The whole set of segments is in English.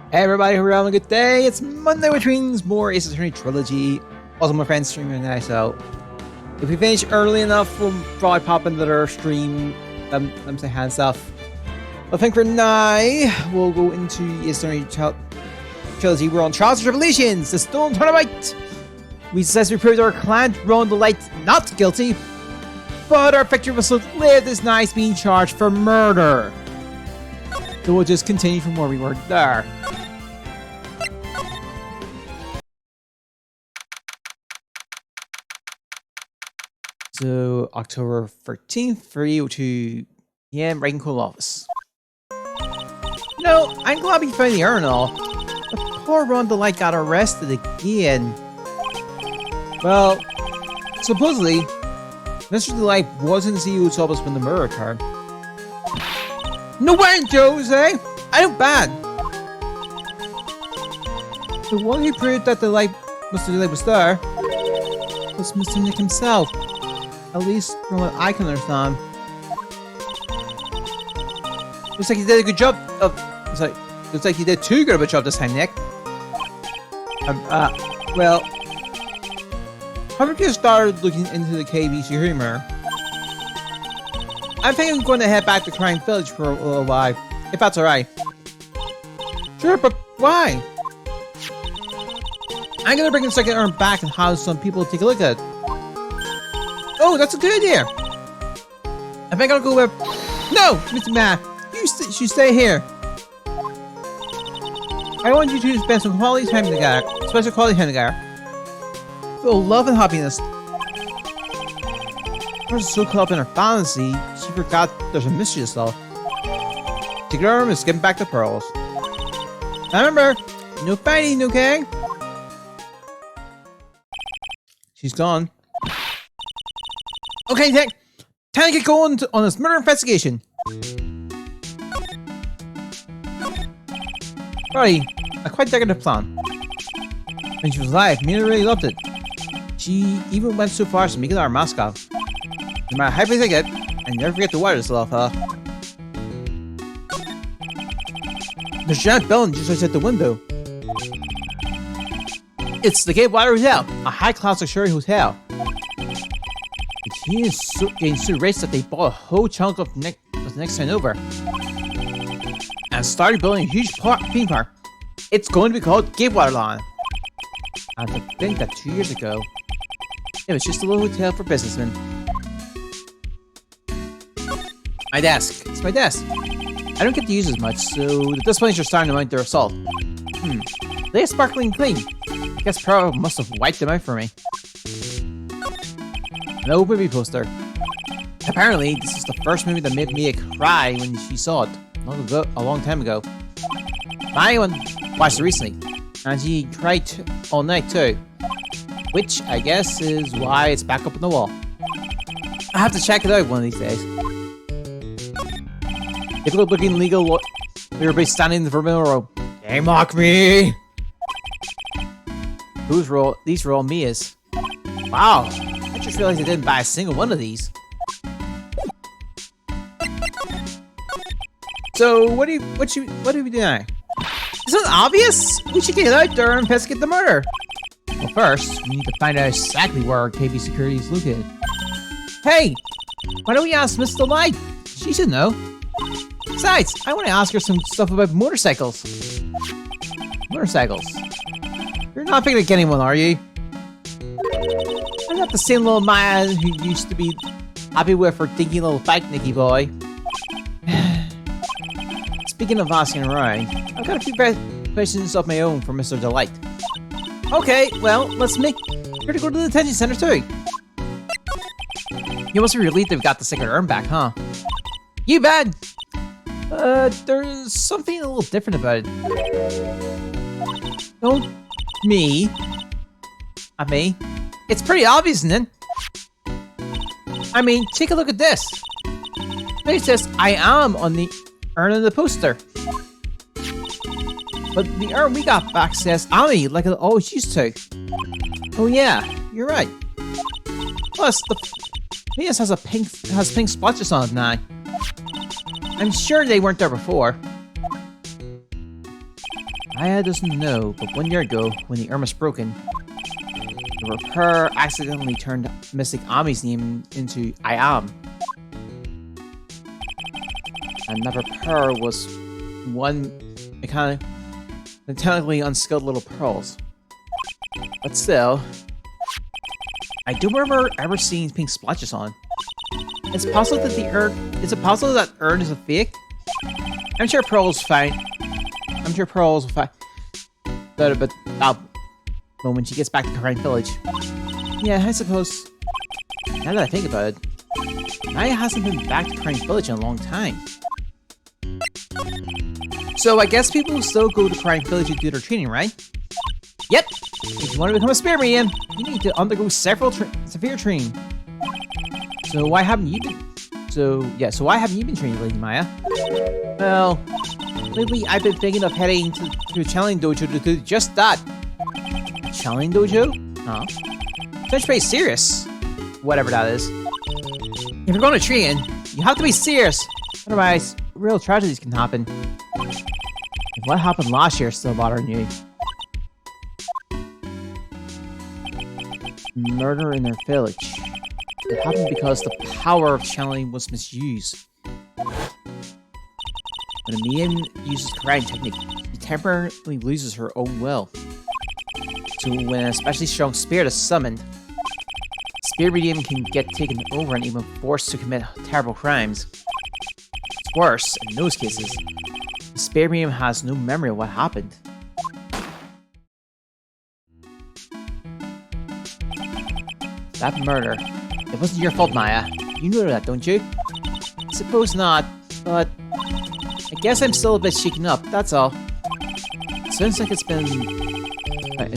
Hey everybody, hope you're having a good day. It's Monday, which means more Attorney Trilogy. Also, my friends streaming tonight, so if we finish early enough, we'll probably pop into their stream. Let me say hand stuff. I think for now, we'll go into Attorney Trilogy. We're on Trials and Revelations, the Stone Tournament. We successfully proved our client, Ron the Light, not guilty, but our victory was live this night being charged for murder. So we'll just continue from where we were there. So, October 13th, 3:02 p.m., Wright & Co. office. No, I'm glad we found the urn and all. But poor Ron the Light got arrested again. Well, supposedly, Mr. Delight was in the CEO's office when the murder occurred. No way, Jose! I know bad! The one who proved that Mr. Delight was there was Mr. Nick himself. At least from what I can understand. Looks like you did a good job of... Looks like you did too good of a job this time, Nick. Well... Haven't you started looking into the KBC humor? I think I'm going to head back to Crime Village for a little while, if that's alright. Sure, but why? I'm gonna bring the second urn back and have some people take a look at it. Oh, that's a good idea! I think I'll go with... No! Mr. Matt! You should stay here! I want you to spend some quality time together. Special quality time together. Full of love and happiness. I was so caught up in her fantasy, she forgot there's a mystery to solve. Together is getting back the pearls. Now remember, no fighting, okay? She's gone. Okay, Nick. Time to get going on this murder investigation. Alrighty, a quite decorative plan. When she was alive, Mina really loved it. She even went so far as to make it our mascot. No matter how big I get, I never forget to water this little fella. There's a giant building just outside the window. It's the Gatewater Hotel, a high-class luxury hotel. He is getting so rich that they bought a whole chunk of the next town over and started building a huge theme park. It's going to be called Gatewaterland. And to think that 2 years ago, it was just a little hotel for businessmen. My desk. It's my desk. I don't get to use it as much, so the displays are starting to mount their assault. They are sparkling clean. I guess Pro must have wiped them out for me. No movie poster. Apparently, this is the first movie that made Mia cry when she saw it a long time ago. My one watched it recently, and she cried all night too, which I guess is why it's back up on the wall. I have to check it out one of these days. Difficult looking legal everybody standing in the vermilion row. They mock me. These were all Mia's. Wow. I just realized I didn't buy a single one of these. So what do we do now? Isn't it obvious? We should get out there and investigate the murder. Well, first we need to find out exactly where our KB security is located. Hey, why don't we ask Miss Delight? She should know. Besides, I want to ask her some stuff about motorcycles. Motorcycles. You're not thinking of getting one, are you? I'm not the same little man who used to be happy with her dinky little bike, Nicky boy. Speaking of asking around, I've got a few questions of my own for Mr. Delight. Okay, well, let's make sure to go to the detention center too. You must be relieved they've got the second urn back, huh? You bet! There's something a little different about it. Don't me. Not me. It's pretty obvious, isn't it? I mean, take a look at this. It says, I am on the urn of the poster. But the urn we got back says Ami, like it always used to. Oh yeah, you're right. Plus, the Mia's has pink splotches on it now. I'm sure they weren't there before. Aya doesn't know, but 1 year ago, when the was broken, the repair accidentally turned Mystic Ami's name into I Am. And that repair was one mechanically unskilled little pearls. But still, I don't remember ever seeing pink splotches on. It's possible that is it possible that urn is a fake? I'm sure pearls fine. I'm sure pearls will find. But when she gets back to Crime Village. Yeah, I suppose. Now that I think about it, Naya hasn't been back to Crime Village in a long time. So I guess people will still go to Crime Village to do their training, right? Yep. If you want to become a spear medium, you need to undergo several severe training. So why haven't you been? So why haven't you been training, Lady Maya? Well, lately I've been thinking of heading to a challenge dojo to do just that. Challenge dojo? Huh? Sounds pretty serious. Whatever that is. If you're going to train, you have to be serious. Otherwise, real tragedies can happen. If what happened last year is still bothering you. Murder in their village. It happened because the power of channeling was misused. When a medium uses karate technique, she temporarily loses her own will. So when an especially strong spirit is summoned, the spirit medium can get taken over and even forced to commit terrible crimes. It's worse, in those cases, the spirit medium has no memory of what happened. That murder, it wasn't your fault, Maya. You know that, don't you? I suppose not, but I guess I'm still a bit shaken up, that's all. It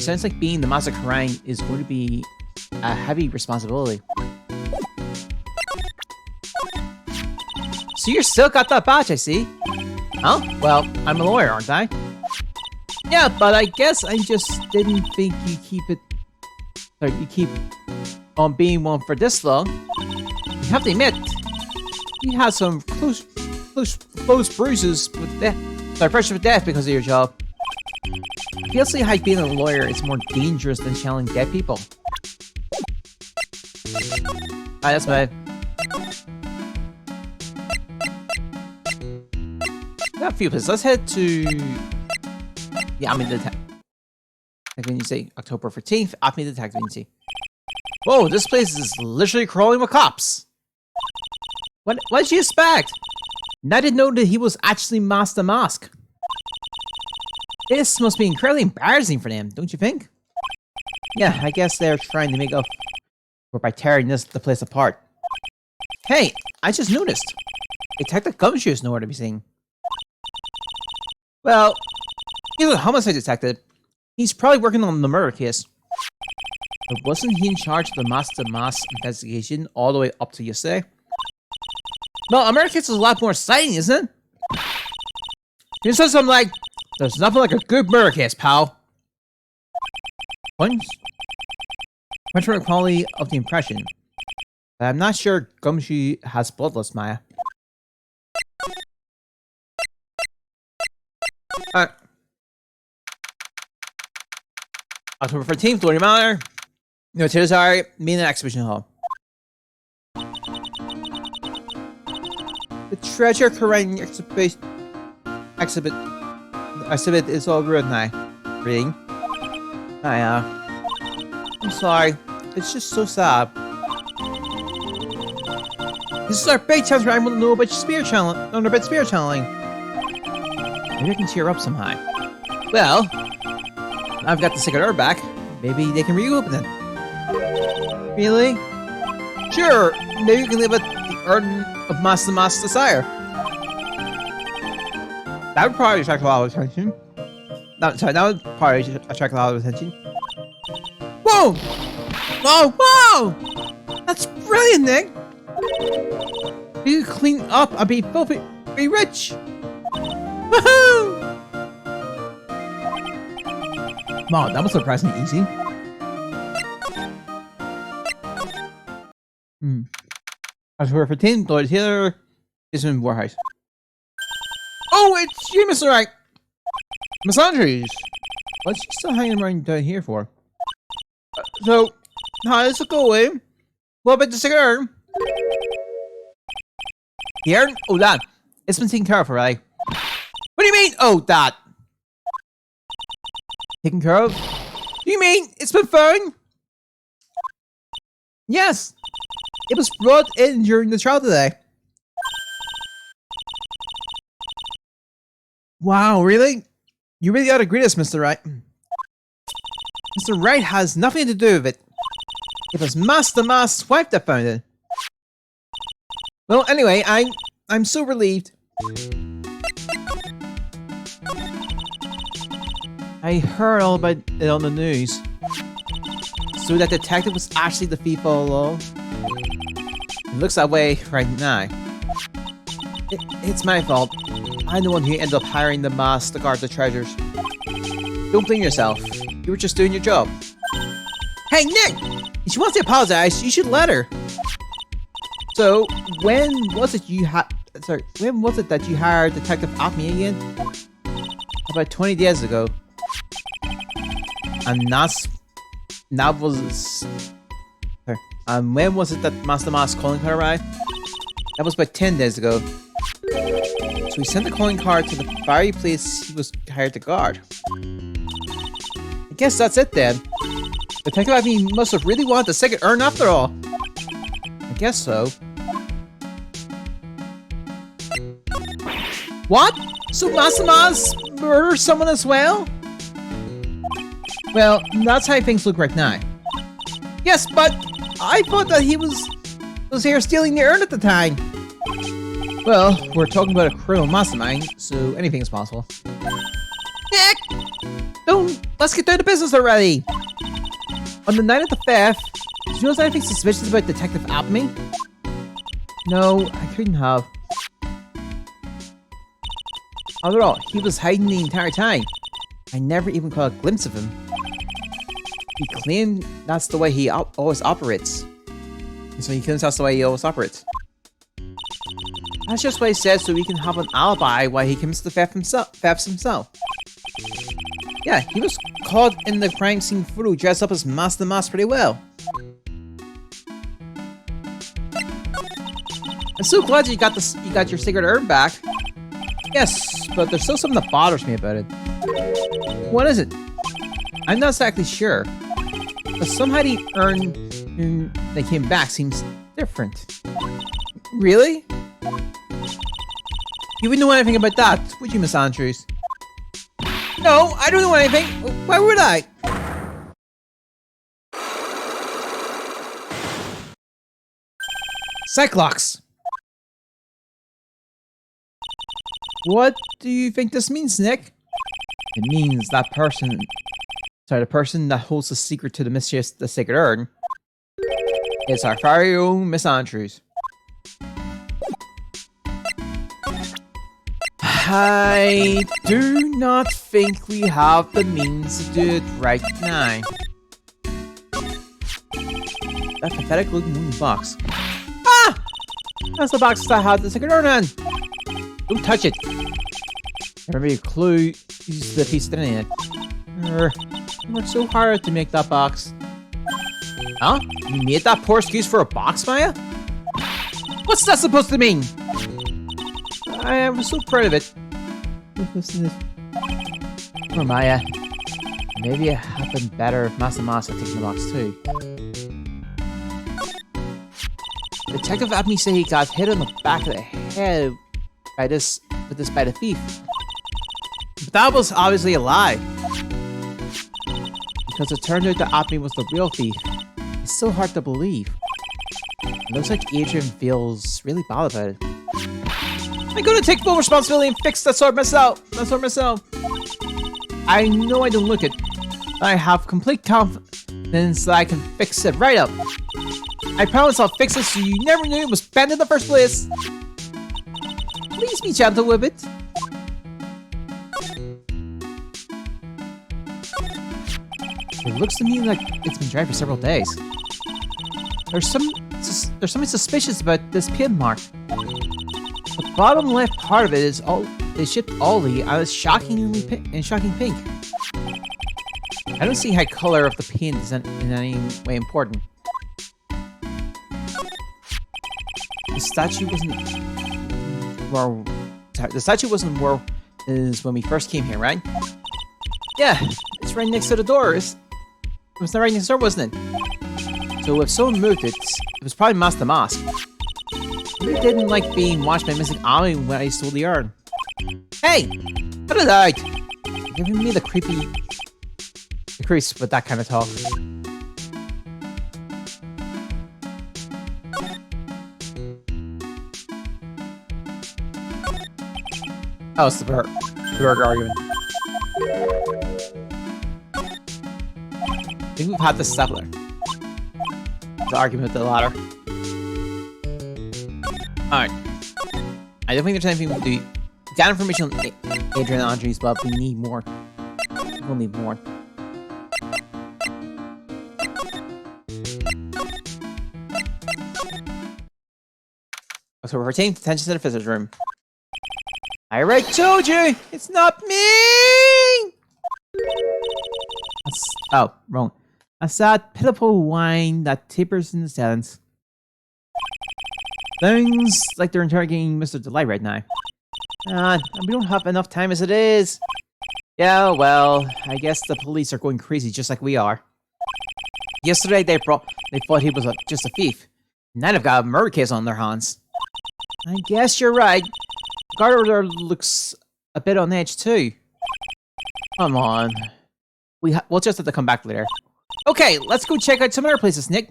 sounds like being the Master Karang is going to be a heavy responsibility. So you still got that badge, I see. Huh? Well, I'm a lawyer, aren't I? Yeah, but I guess I just didn't think you keep on being one for this long. You have to admit, you had some close bruises with death. Sorry, pressure with death because of your job. I feel like being a lawyer is more dangerous than challenging dead people. Alright, that's bad. Got a few places. Let's head to the Army Detective Agency, October 14th. Army Detective Agency. Whoa, this place is literally crawling with cops. What did you expect? And I didn't know that he was actually Master Mask. This must be incredibly embarrassing for them, don't you think? Yeah, I guess they're trying to make up for by tearing the place apart. Hey, I just noticed. Detective Gumshoe is nowhere to be seen. Well, he's a homicide detective. He's probably working on the murder case. But wasn't he in charge of the Master Mask investigation all the way up to yesterday? Well, a murder case is a lot more exciting, isn't it? He said something like, "There's nothing like a good murder case, pal." Much for the quality of the impression. But I'm not sure Gumshoe has bloodlust, Maya. October 14th, Lord Manor. No, Tizari, Mina Exhibition Hall. The Treasure Karang exhibit is all good now. Reading. I'm sorry. It's just so sad. This is our big chance for everyone to know about spirit channeling. Maybe I can cheer up somehow. Well, I've got the secret herb back. Maybe they can reopen it. Really? Sure. Maybe you can live at the Urn of Master Mask's Desire. That would probably attract a lot of attention. That would probably attract a lot of attention. Whoa! Whoa! Whoa! That's brilliant, Nick! You clean up and be filthy, be rich! Woohoo! Wow, that was surprisingly easy. As for 15, Lloyd Taylor is in Warhouse. Oh, it's you, Mr. Wright! Miss Andrews, what's she still hanging around down here for? So, how's it going? What about the cigar? The urn? Oh, that. It's been taken care of, right? What do you mean? Oh, that. Taken care of? Do you mean it's been found? Yes. It was brought in during the trial today. Wow, really? You really ought to agree with this, Mr. Wright. Mr. Wright has nothing to do with it. It was Master Ma's wife that found it. Well, anyway, I'm so relieved. I heard all about it on the news. So that detective was actually the thief all along? It looks that way right now. It's my fault. I'm the one who ended up hiring the Mas to guard the treasures. Don't blame yourself. You were just doing your job. Hey, Nick! If she wants to apologize, you should let her. So, when was it that you hired Detective Acme again? About 20 days ago. And when was it that Master Mas calling card arrived? That was about 10 days ago. So he sent the calling card to the very place he was hired to guard. I guess that's it then. Detective Acme must have really wanted the second urn after all. I guess so. What? So Master Mas murdered someone as well? Well, that's how things look right now. Yes, but I thought that he was here stealing the urn at the time. Well, we're talking about a criminal mastermind, so anything is possible. Nick! Let's get down to business already! On the night of the theft, did you notice anything suspicious about Detective Acme? No, I couldn't have. After all, he was hiding the entire time. I never even caught a glimpse of him. He claimed that's the way he always operates. So he claims that's the way he always operates. That's just what he says so we can have an alibi why he commits the thefts himself. Yeah, he was caught in the crime scene photo dressed up as Master Mas pretty well. I'm so glad you got your secret urn back. Yes, but there's still something that bothers me about it. What is it? I'm not exactly sure. But somehow the urn when they came back seems different. Really? You wouldn't know anything about that, would you, Miss Andrews? No, I don't know anything. Why would I? Cyclops! What do you think this means, Nick? It means the person that holds the secret to the sacred urn. It's our very own Miss Andrews. I do not think we have the means to do it right now. That pathetic looking wooden box. Ah! That's the box that had the sacred urn in. Don't touch it. Remember your clue. Use the piece in it. It worked so hard to make that box. Huh? You made that poor excuse for a box, Maya? What's that supposed to mean? I was so proud of it. Poor Maya. Maybe it had been better if Master Mas had taken the box too. Detective Acme said he got hit on the back of the head by the thief. But that was obviously a lie. Because it turned out that Acme was the real thief. It's so hard to believe. It looks like Adrian feels really bad about it. I'm gonna take full responsibility and fix that sword myself. I know I don't look it, but I have complete confidence that I can fix it right up. I promise I'll fix it so you never knew it was bent in the first place. Please be gentle with it. It looks to me like it's been dry for several days. There's something suspicious about this pin mark. The bottom left part of it is they shipped Ollie out as shocking pink. I don't see how color of the paint is in any way important. The statue wasn't where is when we first came here, right? Yeah, it's right next to the door. It was not right next door, wasn't it? So if someone moved it, it was probably Master Mask. He didn't like being watched by missing Ollie when I stole the yarn. Hey! Cut it out! You're giving me the creepy... The creeps with that kind of talk. Oh, it's the burger argument. I think we've had this settler. The argument with the ladder. Alright. I don't think there's anything we can do. We got information on Adrian and Andres, but we need more. We'll need more. So we're retaining attention to the visitor's room. I already told you! It's not me! Oh, wrong. A sad, pitiful whine that tapers in the silence. Things like they're interrogating Mr. Delight right now. We don't have enough time as it is. Yeah, well, I guess the police are going crazy just like we are. Yesterday they thought he was just a thief. Now they've got a murder case on their hands. I guess you're right. Garter looks a bit on edge too. Come on. We'll just have to come back later. Okay, let's go check out some other places, Nick.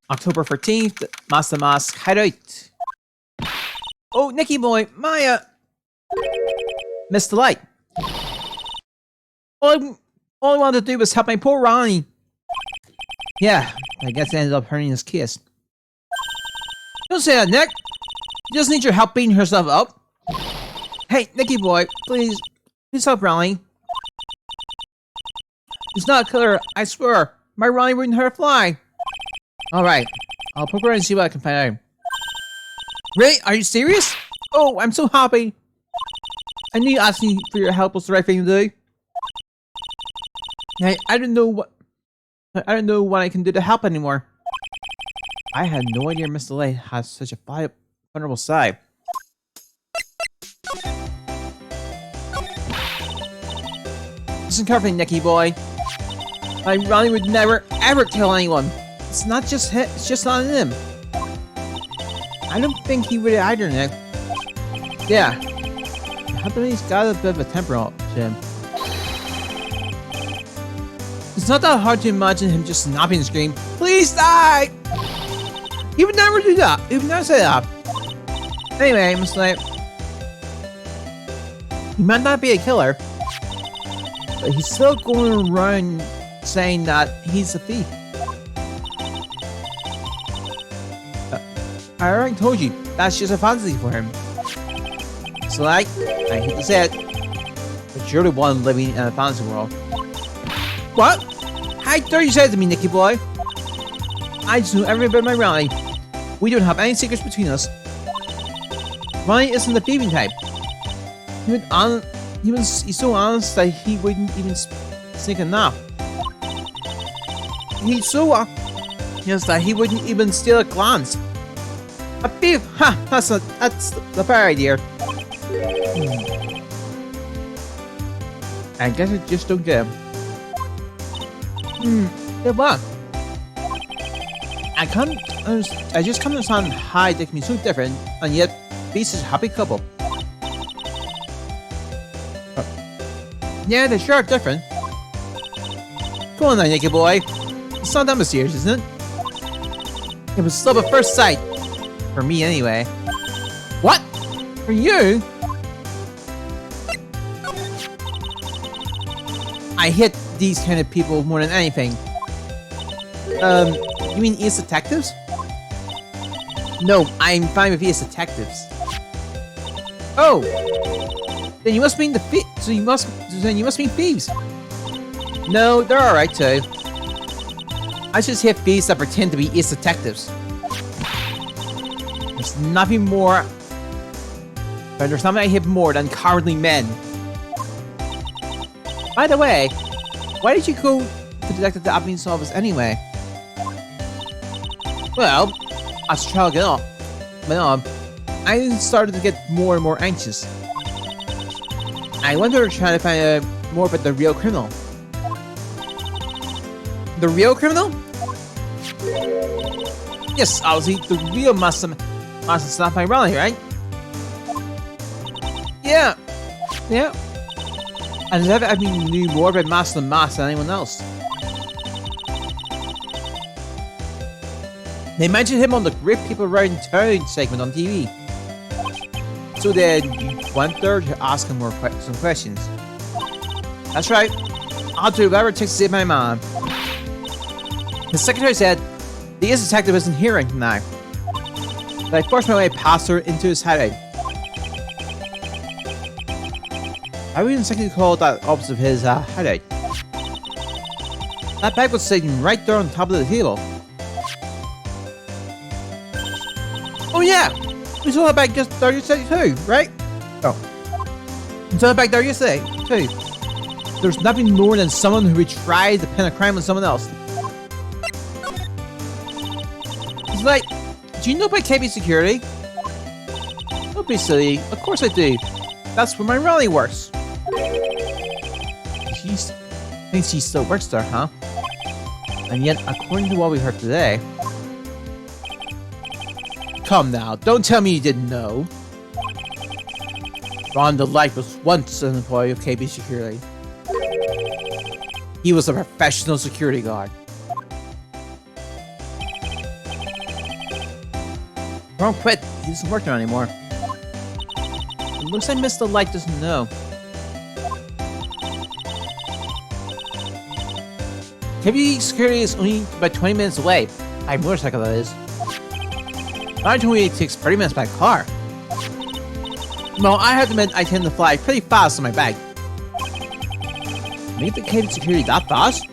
October 13th, Master Mask Hideout. Oh, Nicky boy, Maya! Miss Delight. All I wanted to do was help my poor Ronnie. Yeah, I guess I ended up hurting his kiss. Don't say that, Nick! You just need your help beating herself up. Hey, Nicky boy, please help Ronnie. He's not a killer, I swear. My Ronnie wouldn't hurt a fly. Alright, I'll poke around and see what I can find out. Ray, are you serious? Oh, I'm so happy. I knew asking for your help was the right thing to do. I don't know what I can do to help anymore. I had no idea Mr. Light has such a vulnerable side. Listen carefully, Nicky boy. My Ronnie would never ever kill anyone. It's not just him, it's just on him. I don't think he would either, Nick. Yeah. I think he's got a bit of a temper to him. It's not that hard to imagine him just snapping and scream, "Please die!" He would never do that. He would never say that. Anyway, Mr. Light. He might not be a killer, but he's still going around saying that he's a thief. I already told you, that's just a fantasy for him. So like, I hate to say it, but you're the one living in a fantasy world. What? How dare you say it to me, Nicky boy? I just know everything about my Ronnie. We don't have any secrets between us. Ronnie isn't the thieving type. He's so honest that he wouldn't even sneak a nap. He's so honest that he wouldn't even steal a glance. A thief! Ha! That's the bad idea. I guess I just don't get him. Good luck. I just come to understand how they can be so different and yet be such a happy couple. Yeah, they sure are different. Come on now, Nicky boy. It's not that mysterious, isn't it? It was love at first sight. For me, anyway. What? For you? I hate these kind of people more than anything. You mean Ace Detectives? No, I'm fine with Ace Detectives. Oh! Then you must mean the then you must mean thieves. No, they're alright too. I just hate thieves that pretend to be Ace Detectives. there's nothing more. But there's nothing I hate more than cowardly men. By the way, why did you go to Detective the admin's office anyway? Well, as the trial went on, I started to get more and more anxious. I wanted to try to find out more about the real criminal. The real criminal? Yes, obviously, the real master slapped my rally, right? Yeah. And as I knew more about Master than anyone else. They mentioned him on the Grip People Around Town segment on TV. So they went there to ask him some questions. That's right. I'll do whatever it takes to save my mom. The secretary said, the ace detective isn't here right now. But I forced my way past her into his hideout. I wouldn't exactly call that opposite of his hideout. That bag was sitting right there on top of the table. Oh yeah! We saw that bag just there yesterday too, right? Oh. We saw that bag there yesterday too. There's nothing more than someone who would try to pin a crime on someone else. It's like, do you know about KB Security? Don't be silly. Of course I do. That's where my rally works. She thinks she still works there, huh? And yet, according to what we heard today... Come now, don't tell me you didn't know. Ron the Light was once an employee of KB Security. He was a professional security guard. Ron quit. He doesn't work there anymore. It looks like Mr. Light doesn't know. KB Security is only about 20 minutes away. By motorcycle, that is. I told me it takes 30 minutes by car. No, I have to admit I tend to fly pretty fast on my bike. Make the KB Security that fast?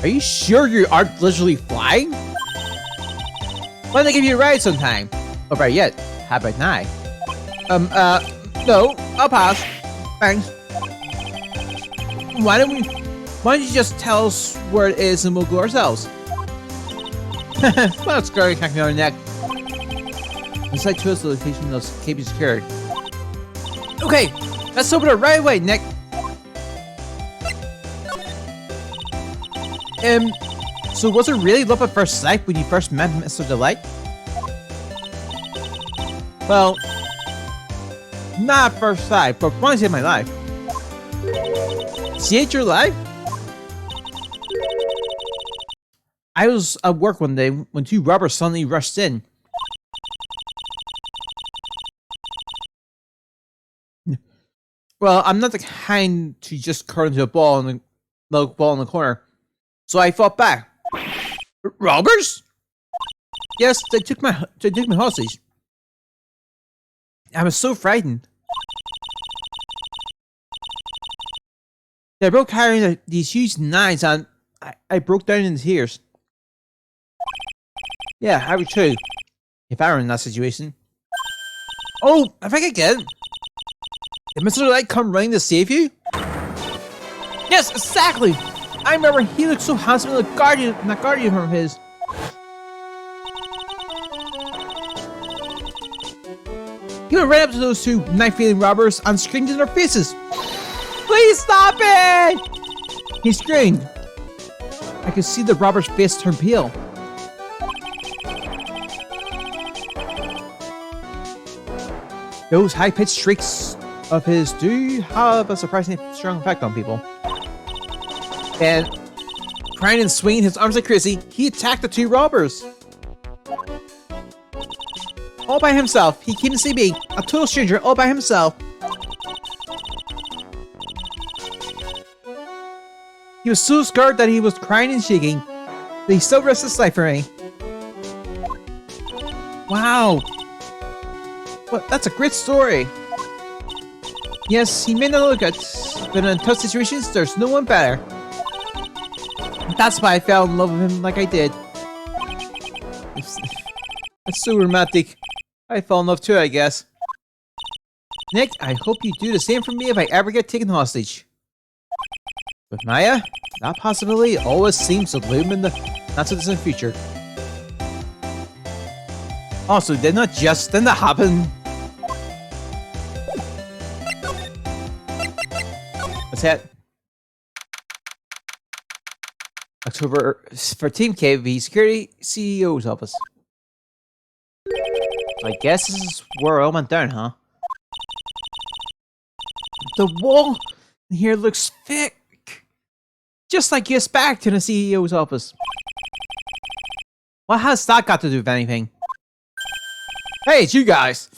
Are you sure you aren't literally flying? Why don't I give you a ride sometime? Or better yet, how about now? No, I'll pass. Thanks. Why don't you just tell us where it is and we'll go ourselves? Well, it's going to crack me on the neck. Decide to us the location of KB Security. Okay, let's open it right away, Nick. So was it really love at first sight when you first met Mr. Delight? Well, not at first sight, but one saved my life. Saved your life? I was at work one day when two robbers suddenly rushed in. Well, I'm not the kind to just curl into a ball in the corner, so I fought back. Robbers? Yes, they took my hostage. I was so frightened. They broke carrying these huge knives, and I broke down in tears. Yeah, I would too, if I were in that situation. Oh, if I could get it. Did Mr. Light come running to save you? Yes, exactly! I remember he looked so handsome in that guardian from his. He went right up to those two knife-wielding robbers and screamed in their faces. Please stop it! He screamed. I could see the robber's face turn pale. Those high-pitched shrieks of his do have a surprisingly strong effect on people. And crying and swinging his arms like crazy, he attacked the two robbers. All by himself, he came to see me, a total stranger, all by himself. He was so scared that he was crying and shaking, but he still risked his life for me. Wow. Well, that's a great story. Yes, he may not look good, but in tough situations, there's no one better. That's why I fell in love with him like I did. It's so romantic. I'd fall in love too, I guess. Nick, I hope you do the same for me if I ever get taken hostage. With Maya, that possibility always seems to loom in the not-so-distant future. Also, didn't that happen? What's that? October for Team KV Security CEO's office. I guess this is where it all went down, huh? The wall in here looks thick. Just like you back to the CEO's office. What has that got to do with anything? Hey, it's you guys!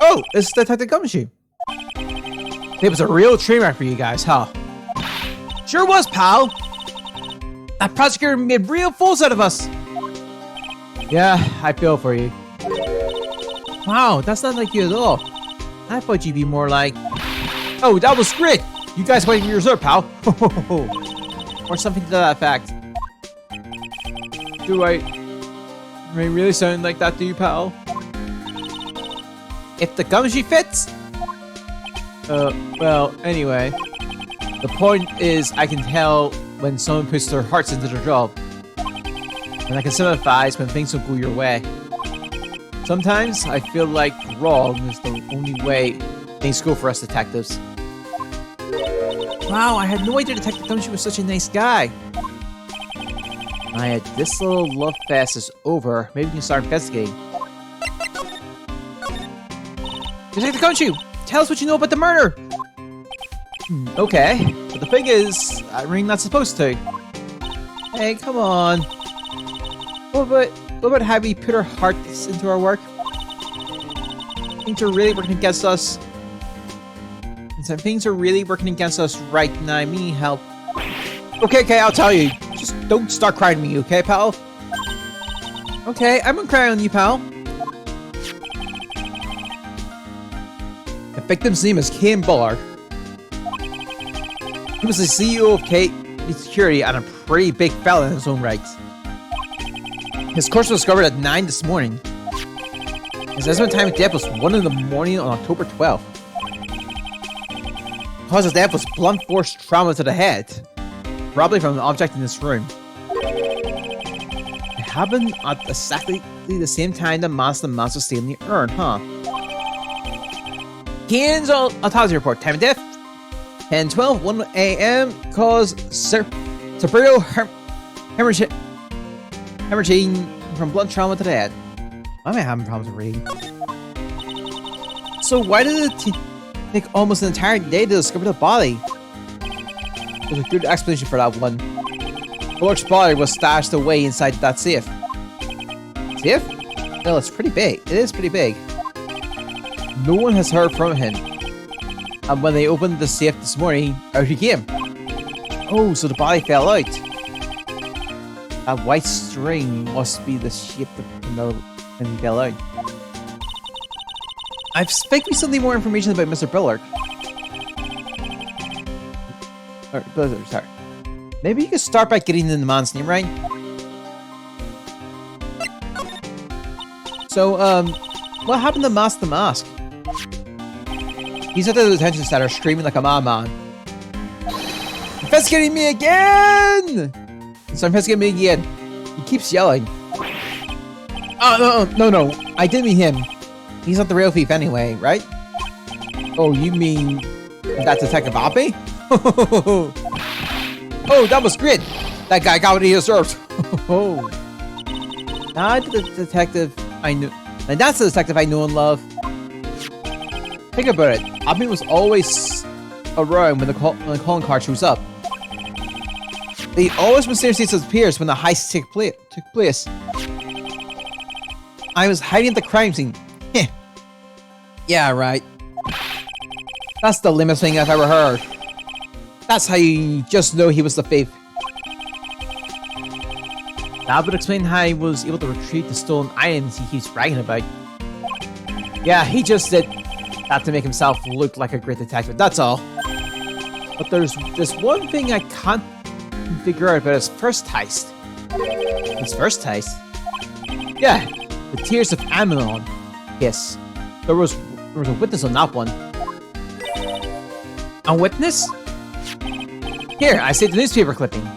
Oh, it's Detective Gumshoe. It was a real train wreck for you guys, huh? Sure was, pal! That prosecutor made real fools out of us! Yeah, I feel for you. Wow, that's not like you at all. I thought you'd be more like... Oh, that was great! You guys waiting your reserve, pal! Or something to that effect. Do I really sound like that to you, pal? If the gumshoe fits? Well, anyway. The point is, I can tell when someone puts their hearts into their job. And I can sympathize when things don't go your way. Sometimes, I feel like wrong is the only way things go for us detectives. Wow, I had no idea Detective Gumshoe was such a nice guy. Maya, this little love fest is over. Maybe we can start investigating. Detective Gumshoe, tell us what you know about the murder! Okay, but the thing is, I'm really not supposed to. Hey, come on. What about having put our hearts into our work? Things are really working against us. And things are really working against us right now. We need help. Okay, I'll tell you. Just don't start crying to me, okay, pal? Okay, I'm gonna cry on you, pal. The victim's name is Kim Bullard. He was the CEO of KV Security and a pretty big fella in his own right. His corpse was discovered at 9 this morning. His estimate time of death was 1 in the morning on October 12th. Cause of death was blunt force trauma to the head, probably from an object in this room. It happened at exactly the same time the monster was stealing the urn, huh? Kane's autopsy report. Time of death: 10:12, 1 a.m. Cause cerebral hemorrhaging from blunt trauma to the head. Why am I having problems with reading? So why did it take almost an entire day to discover the body? There's a good explanation for that one. Bullock's body was stashed away inside that safe. Safe? Well, it's pretty big. It is pretty big. No one has heard from him. And when they opened the safe this morning, out he came. Oh, so the body fell out. That white string must be the shape that when he fell out. I've expected something more information about Mr. Bullard. Or Blizzard, sorry. Maybe you could start by getting the man's name right. So, what happened to Mask the Mask? He's at the detention center screaming like a madman. Investigating me again! So investigating me again. He keeps yelling. Oh, no. I didn't mean him. He's not the real thief anyway, right? Oh, you mean that Detective Abe? Oh, that was great! That guy got what he deserved. Oh, that's the detective I knew. And that's the detective I know and love. Think about it. Abe was always around when the calling card shows up. They always mysteriously disappears when the heist took place. I was hiding at the crime scene. Yeah, right. That's the lamest thing I've ever heard. That's how you just know he was the thief. That would explain how he was able to retrieve the stolen items he keeps bragging about. Yeah, he just did that to make himself look like a great detective, that's all. But there's just one thing I can't figure out about his first heist. His first heist? Yeah, the Tears of Amnon. Yes, there was a witness on that one. A witness? Here, I saved the newspaper clipping.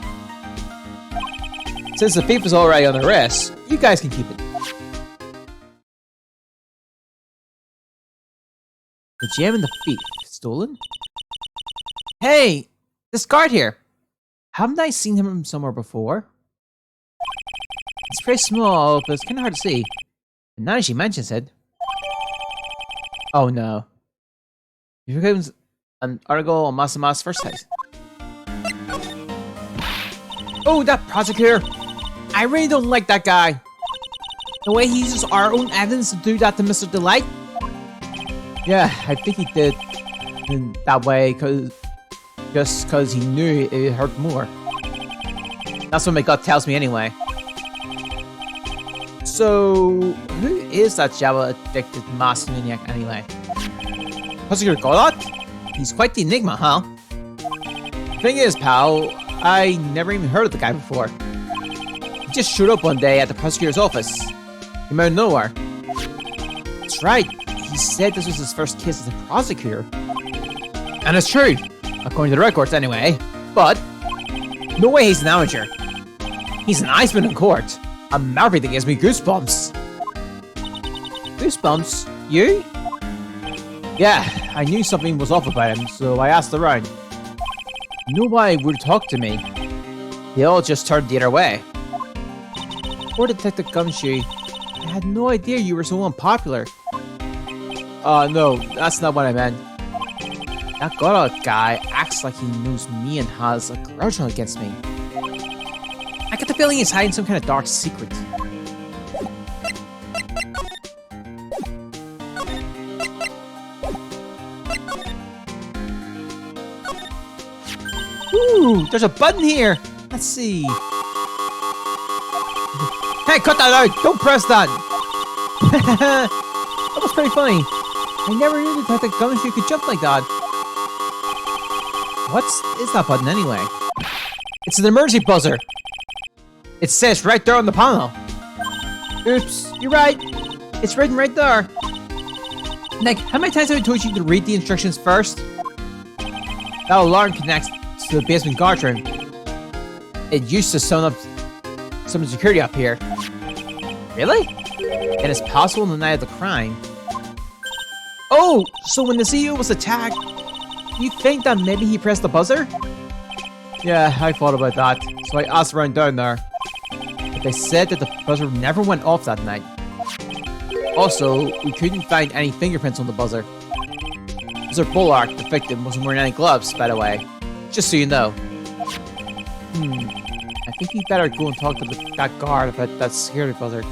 Since the thief is already on arrest, you guys can keep it. The gem and the thief stolen? Hey, this guard here. Haven't I seen him somewhere before? It's pretty small, but it's kind of hard to see. And now she mentions it. Oh no. Here comes an article on Masama's first sight. Oh, that prosecutor! I really don't like that guy. The way he uses our own evidence to do that to Mr. Delight. Yeah, I think he did in that way just because he knew it would hurt more. That's what my gut tells me anyway. So, who is that Java-addicted master maniac anyway? Prosecutor Godot? He's quite the enigma, huh? Thing is, pal, I never even heard of the guy before. He just showed up one day at the prosecutor's office. Came out of nowhere. That's right. He said this was his first case as a prosecutor. And it's true, according to the records anyway. But, no way he's an amateur. He's an Iceman in court. A memory that gives me goosebumps. Goosebumps? You? Yeah, I knew something was off about him, so I asked around. Nobody would talk to me. They all just turned the other way. Poor Detective Gumshoe. I had no idea you were so unpopular. No, that's not what I meant. That Godot guy acts like he knows me and has a grudge against me. I get the feeling he's hiding some kind of dark secret. Ooh, there's a button here. Let's see. Hey, cut that out! Don't press that! That was pretty funny. I never knew Detective Gumshoe could jump like that. What is that button anyway? It's an emergency buzzer. It says right there on the panel. Oops, you're right. It's written right there. Nick, how many times have I told you to read the instructions first? That alarm connects to the basement guard room. It used to summon up some security up here. Really? And it's possible on the night of the crime. Oh, so when the CEO was attacked, you think that maybe he pressed the buzzer? Yeah, I thought about that, so I asked around down there. But they said that the buzzer never went off that night. Also, we couldn't find any fingerprints on the buzzer. Mr. Bullark, the victim, wasn't wearing any gloves, by the way. Just so you know. I think you better go and talk to that guard about that security buzzer.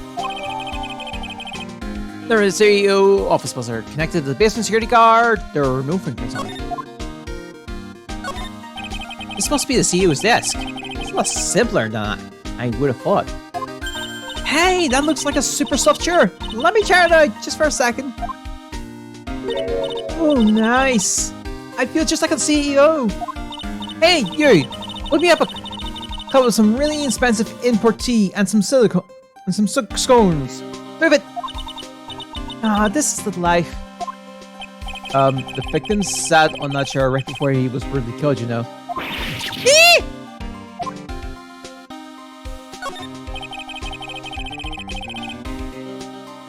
There is a CEO office buzzer connected to the basement security guard. There are no fingerprints on it. This must be the CEO's desk. It's a lot simpler than I would have thought. Hey, that looks like a super soft chair. Let me try it out just for a second. Oh, nice. I feel just like a CEO. Hey, you. Whip me up a cup of some really expensive import tea and some silicone and some scones. Move it. Ah, this is the life. The victim sat on that chair right before he was brutally killed, you know.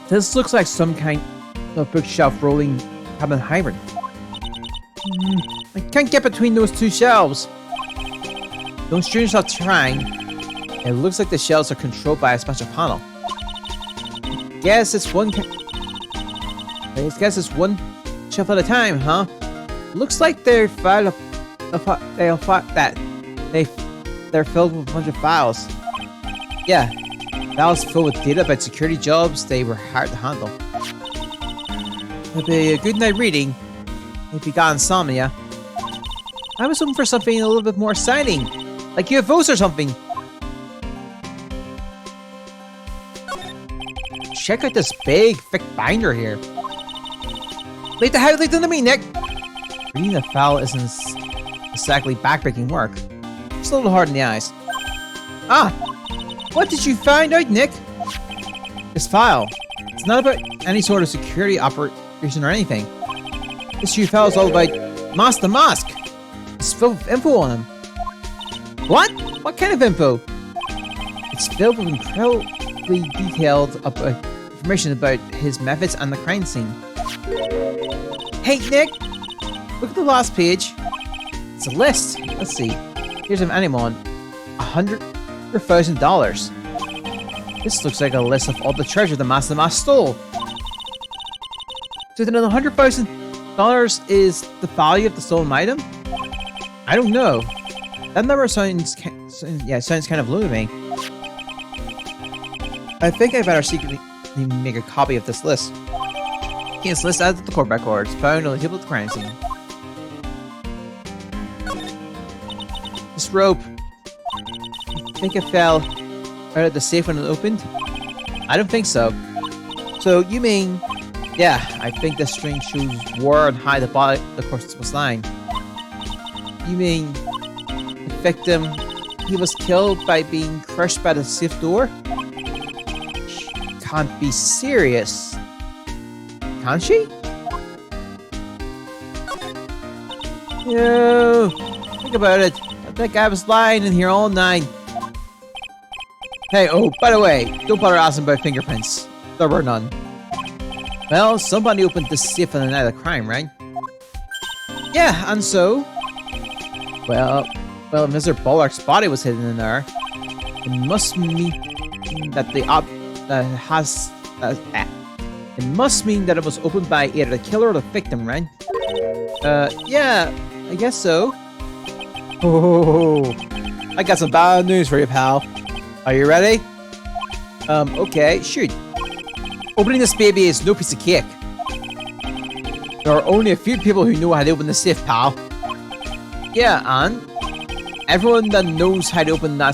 This looks like some kind of bookshelf rolling cabin hybrid. I can't get between those two shelves. Don't students are trying. It looks like the shelves are controlled by a special panel. Guess it's one shelf at a time, huh? Looks like they're filled with a bunch of files. Yeah, files filled with data about security jobs. They were hard to handle. It'd be a good night reading if you got insomnia. I was hoping for something a little bit more exciting, like UFOs or something. Check out this big, thick binder here. Leave the highlight to me, Nick. Reading the file isn't exactly backbreaking work. It's a little hard in the eyes. Ah, what did you find out, Nick? This file. It's not about any sort of security operation or anything. This chief fellow's all about Master Mask. It's filled with info on him. What? What kind of info? It's filled with incredibly detailed information about his methods and the crime scene. Hey, Nick! Look at the last page. It's a list. Let's see. Here's an animal. $100,000. This looks like a list of all the treasure the Master Mask stole. So then $100,000 is the value of the stolen item? I don't know. That number sounds kind of low to me. I think I better secretly make a copy of this list. This list adds the court records found on the table of the crime scene. This rope. I think it fell out of the safe when it opened? I don't think so. So you mean... Yeah, I think the string shows where and how the body of the corpse was lying. You mean... the victim... he was killed by being crushed by the safe door? Can't be serious. Can't she? Yo, think about it. That guy was lying in here all night. Hey, oh, by the way, don't bother asking about fingerprints. There were none. Well, somebody opened the safe on the night of the crime, right? Yeah, and so? Well, Mr. Bullock's body was hidden in there. It must mean that it must mean that it was opened by either the killer or the victim, right? Yeah, I guess so. Oh, I got some bad news for you, pal. Are you ready? Okay, shoot. Opening this baby is no piece of cake. There are only a few people who know how to open the safe, pal. Yeah, and everyone that knows how to open the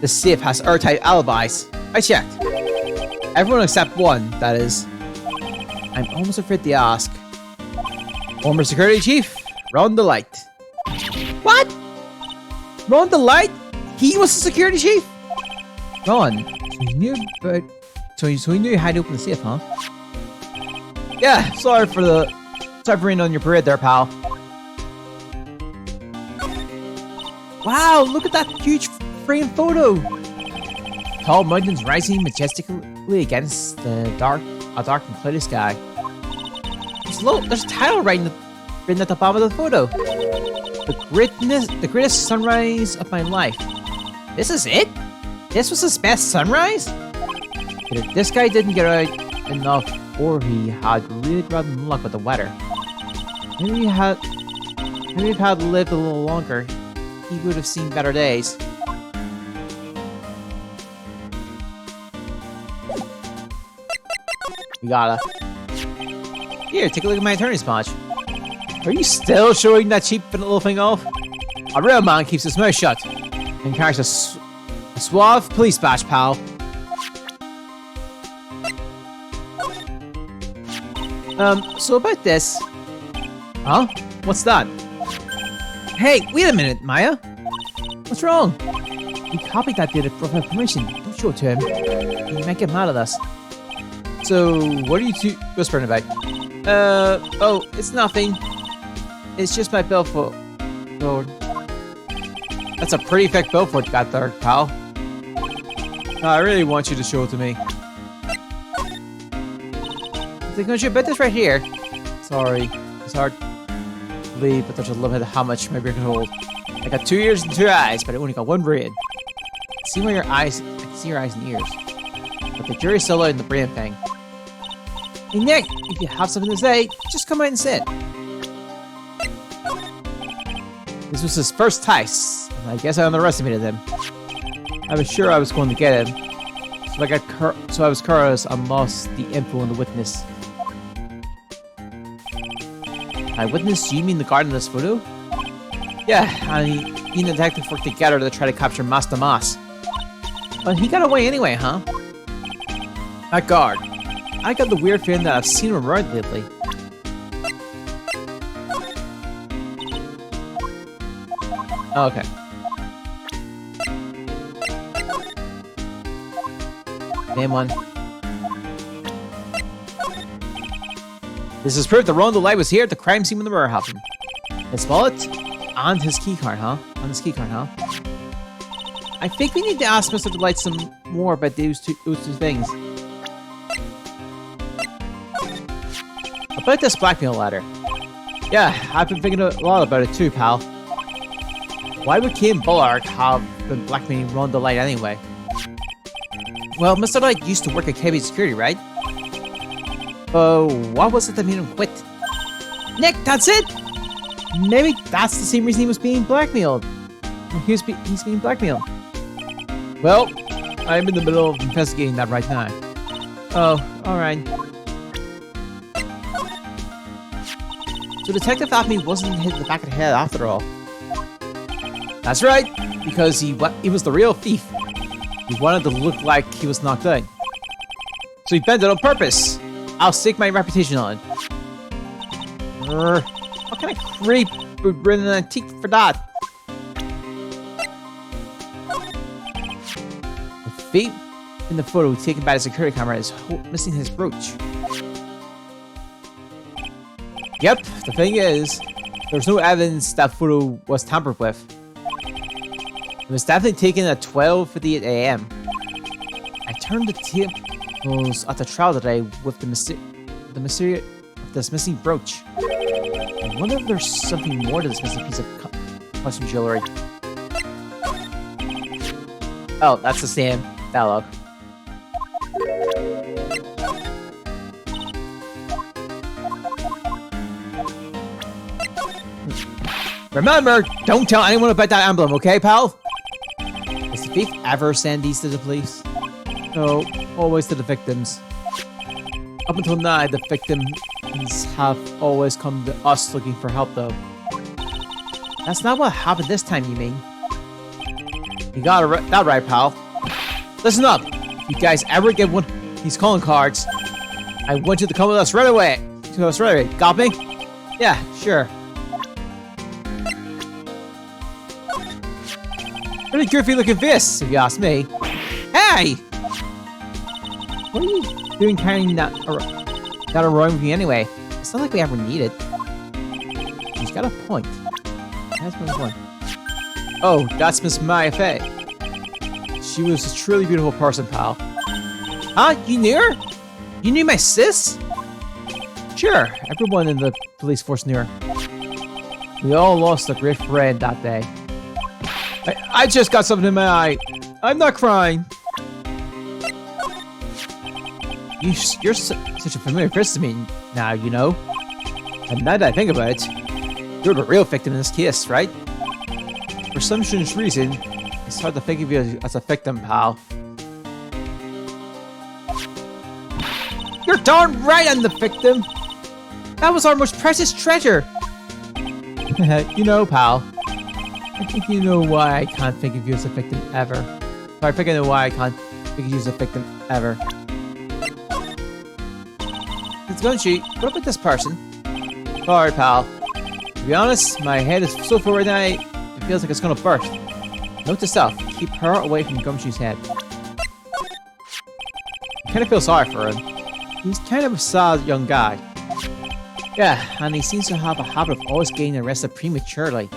safe has airtight alibis. I checked. Everyone except one, that is. I'm almost afraid to ask. Former security chief, Ron the Light. What? Ron the Light? He was the security chief? Ron, so he knew how to open the safe, huh? Yeah, sorry for raining on your parade there, pal. Wow, look at that huge frame photo. Tall mountains rising majestically against a dark and cloudy sky. There's a title written at the bottom of the photo. The greatest sunrise of my life. This is it? This was his best sunrise? But if this guy didn't get out enough, or he had really rotten luck with the weather. Maybe if he had lived a little longer, he would have seen better days. You gotta. Here, take a look at my attorney's badge. Are you still showing that cheap little thing off? A real man keeps his mouth shut and carries a suave police badge, pal. So about this. Huh? What's that? Hey, wait a minute, Maya. What's wrong? We copied that data from permission. Don't show it to him. He might get mad at us. So, what are you two whispering about? Oh, it's nothing. It's just my billfold. That's a pretty thick billfold you got there, pal. No, I really want you to show it to me. They're gonna shoot about this right here. Sorry, it's hard to believe, but there's a limit to how much my brain can hold. I got 2 ears and 2 eyes, but I only got 1 brain. I can see your eyes and ears, but the jury's still out in the brain thing. Hey Nick, if you have something to say, just come out and sit. This was his first test, and I guess I underestimated him. I was sure I was going to get him, so I was careless and lost the info on the witness. By witness, you mean the guard in this photo? Yeah, and he and the detective worked together to try to capture Master Mask. But he got away anyway, huh? That guard. I got the weird feeling that I've seen him around lately. Okay. Name one. This is proof that Ron the Light was here at the crime scene when the murder happened. His wallet and his keycard, huh? I think we need to ask Mr. Delight some more about those two things. About this blackmail letter. Yeah, I've been thinking a lot about it too, pal. Why would Kim Bullard have been blackmailing Ron Delight anyway? Well, Mr. Delight used to work at KB Security, right? Oh, what was it that made him quit? Nick, that's it! Maybe that's the same reason he was being blackmailed. He's being blackmailed. Well, I'm in the middle of investigating that right now. Oh, alright. So Detective Acme wasn't hit in the back of the head after all. That's right, because he was the real thief. He wanted to look like he was knocked out. So he bent it on purpose. I'll stake my reputation on it. What kind of creep would bring an antique for that? The thief in the photo taken by the security camera is missing his brooch. Yep, the thing is, there's no evidence that photo was tampered with. It was definitely taken at 12:58 AM. I turned the tables at the trial today with this missing brooch. I wonder if there's something more to this missing piece of custom jewelry. Oh, that's the same dialogue. Remember, don't tell anyone about that emblem, okay, pal? Has the thief ever send these to the police? No, always to the victims. Up until now, the victims have always come to us looking for help, though. That's not what happened this time, you mean? You got that right, pal. Listen up. If you guys ever get one of these calling cards, I want you to come with us right away. Got me? Yeah, sure. Pretty goofy looking fists, if you ask me. Hey! What are you doing carrying that around with you anyway? It's not like we ever need it. He's got a point. That's my point. Oh, that's Miss Maya Fey. She was a truly beautiful person, pal. Huh? You knew her? You knew my sis? Sure, everyone in the police force knew her. We all lost a great friend that day. I just got something in my eye. I'm not crying. You're such a familiar face to me now, you know. And now that I think about it, you're the real victim in this case, right? For some strange reason, it's hard to think of you as a victim, pal. You're darn right I'm the victim! That was our most precious treasure! You know, pal, I think you know why I can't think of you as a victim ever. I think I know why I can't think of you as a victim ever. It's going to shoot. What about this person? Sorry, pal. To be honest, my head is so full right now, it feels like it's gonna burst. Note to self, keep her away from Gumshoe's head. I kind of feel sorry for him. He's kind of a sad young guy. Yeah, and he seems to have a habit of always getting arrested prematurely.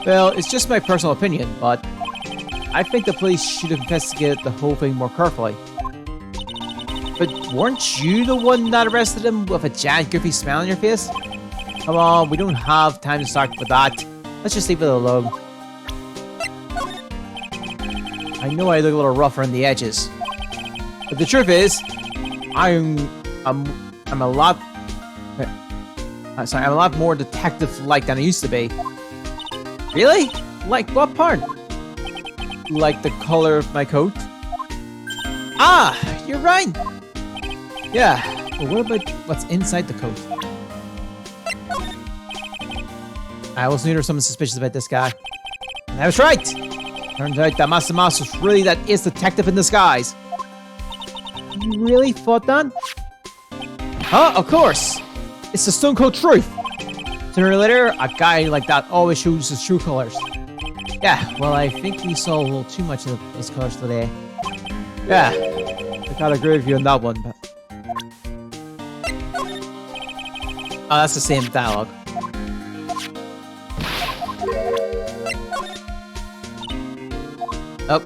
Well, it's just my personal opinion, but I think the police should have investigated the whole thing more carefully. But weren't you the one that arrested him with a giant goofy smile on your face? Come on, we don't have time to talk about that. Let's just leave it alone. I know I look a little rough around the edges, but the truth is, I'm a lot more detective-like than I used to be. Really? Like what part? Like the color of my coat? Ah, you're right. Yeah, but what about what's inside the coat? I always knew there was something suspicious about this guy. And I was right! Turns out that Master Mouse was really that ace detective in disguise. You really thought that? Huh? Of course! It's the stone cold truth! Sooner or later, a guy like that always shows his true colors. Yeah, well, I think we saw a little too much of his colors today. Yeah, I gotta agree with you on that one, but... Oh, that's the same dialogue. Oh.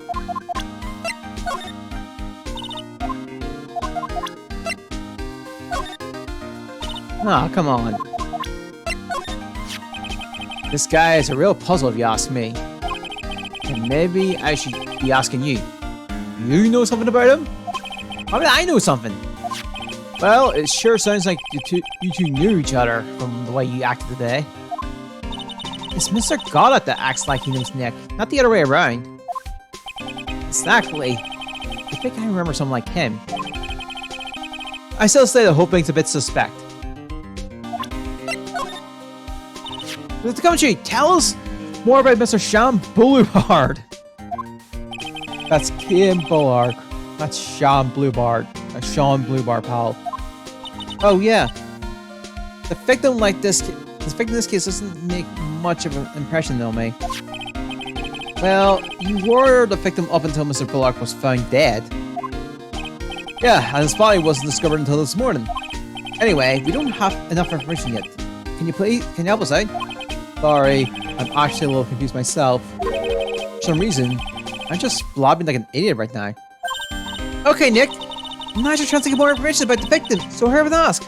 Oh, come on. This guy is a real puzzle if you ask me. And maybe I should be asking you. You know something about him? How did I know something? Well, it sure sounds like you two knew each other from the way you acted today. It's Mr. Goddard that acts like he knows Nick, not the other way around. Exactly. I think I remember someone like him. I still say the whole thing's a bit suspect. Let's come to you. Tell us more about Mr. Sean Boulevard. That's Kim Bullard. That's Sean Boulevard. Sean Boulevard, pal. Oh yeah. The victim in this case doesn't make much of an impression on me. Well, you were the victim up until Mr. Bullock was found dead. Yeah, and his body wasn't discovered until this morning. Anyway, we don't have enough information yet. Can you help us out? Sorry, I'm actually a little confused myself. For some reason, I'm just blabbing like an idiot right now. Okay, Nick. Now's your chance to get more information about the victim, so hurry up and ask.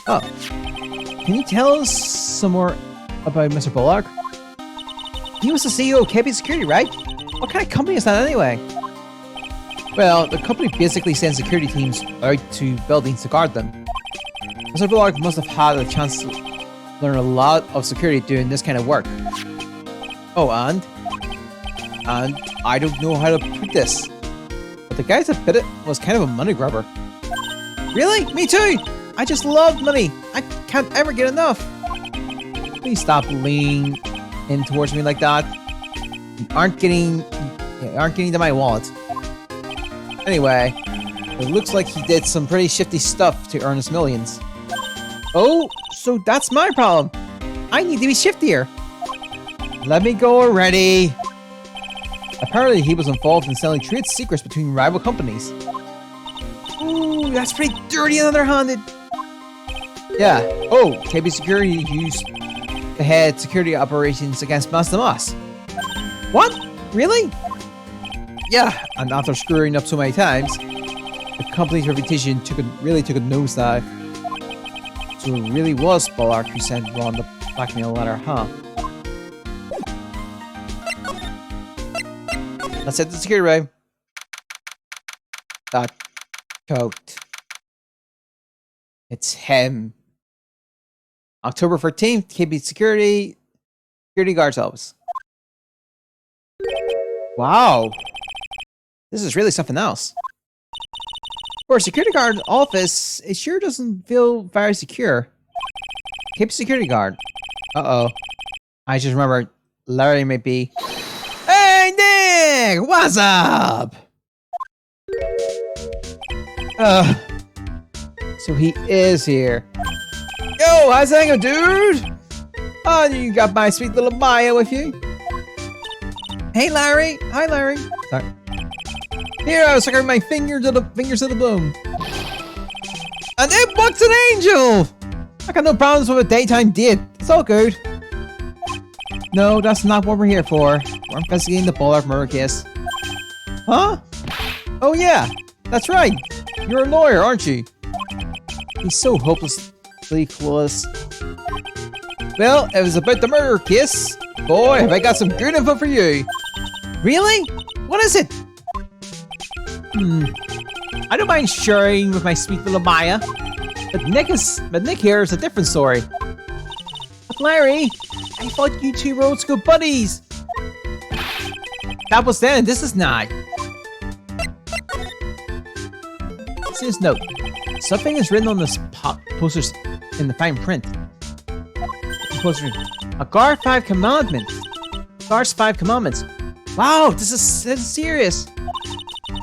Oh. Can you tell us some more about Mr. Bullock? He was the CEO of KB Security, right? What kind of company is that anyway? Well, the company basically sends security teams out to buildings to guard them. Mr. Bullock must have had a chance to learn a lot of security doing this kind of work. Oh, and I don't know how to put this, but the guy that bit it was kind of a money grubber. Really? Me too! I just love money! I can't ever get enough! Please stop leaning in towards me like that. You aren't getting to my wallet. Anyway, it looks like he did some pretty shifty stuff to earn his millions. Oh, so that's my problem. I need to be shiftier. Let me go already. Apparently he was involved in selling trade secrets between rival companies. Ooh, that's pretty dirty and underhanded. Yeah. Oh, KB Security used to head security operations against Master Moss. What? Really? Yeah, and after screwing up so many times, the company's reputation really took a nosedive. So it really was Bullard who sent Ron the blackmail letter, huh? Let's hit the security room. That coat. It's him. October 13th, KB Security Guard's office. Wow. This is really something else. For a security guard office, it sure doesn't feel very secure. KB Security Guard. Uh-oh. I just remember Larry may be... Hey, Nick! What's up? So he is here. Yo, how's it going, dude? Oh, you got my sweet little Maya with you. Hey, Larry. Hi, Larry. Sorry. Here, I was sucking my fingers to the bloom. And it bucks an angel! I got no problems with a daytime date. It's all good. No, that's not what we're here for. We're investigating the Bullard murder case. Huh? Oh yeah, that's right. You're a lawyer, aren't you? He's so hopelessly clueless. Well, it was about the murder case. Boy, have I got some good info for you. Really? What is it? I don't mind sharing with my sweet little Maya, but Nick here is a different story. But Larry, I thought you two were old school buddies. That was then, this is now. See this note. Something is written on this posters in the fine print. Poster. A guard 5 commandments. Guard's 5 commandments. Wow, this is serious.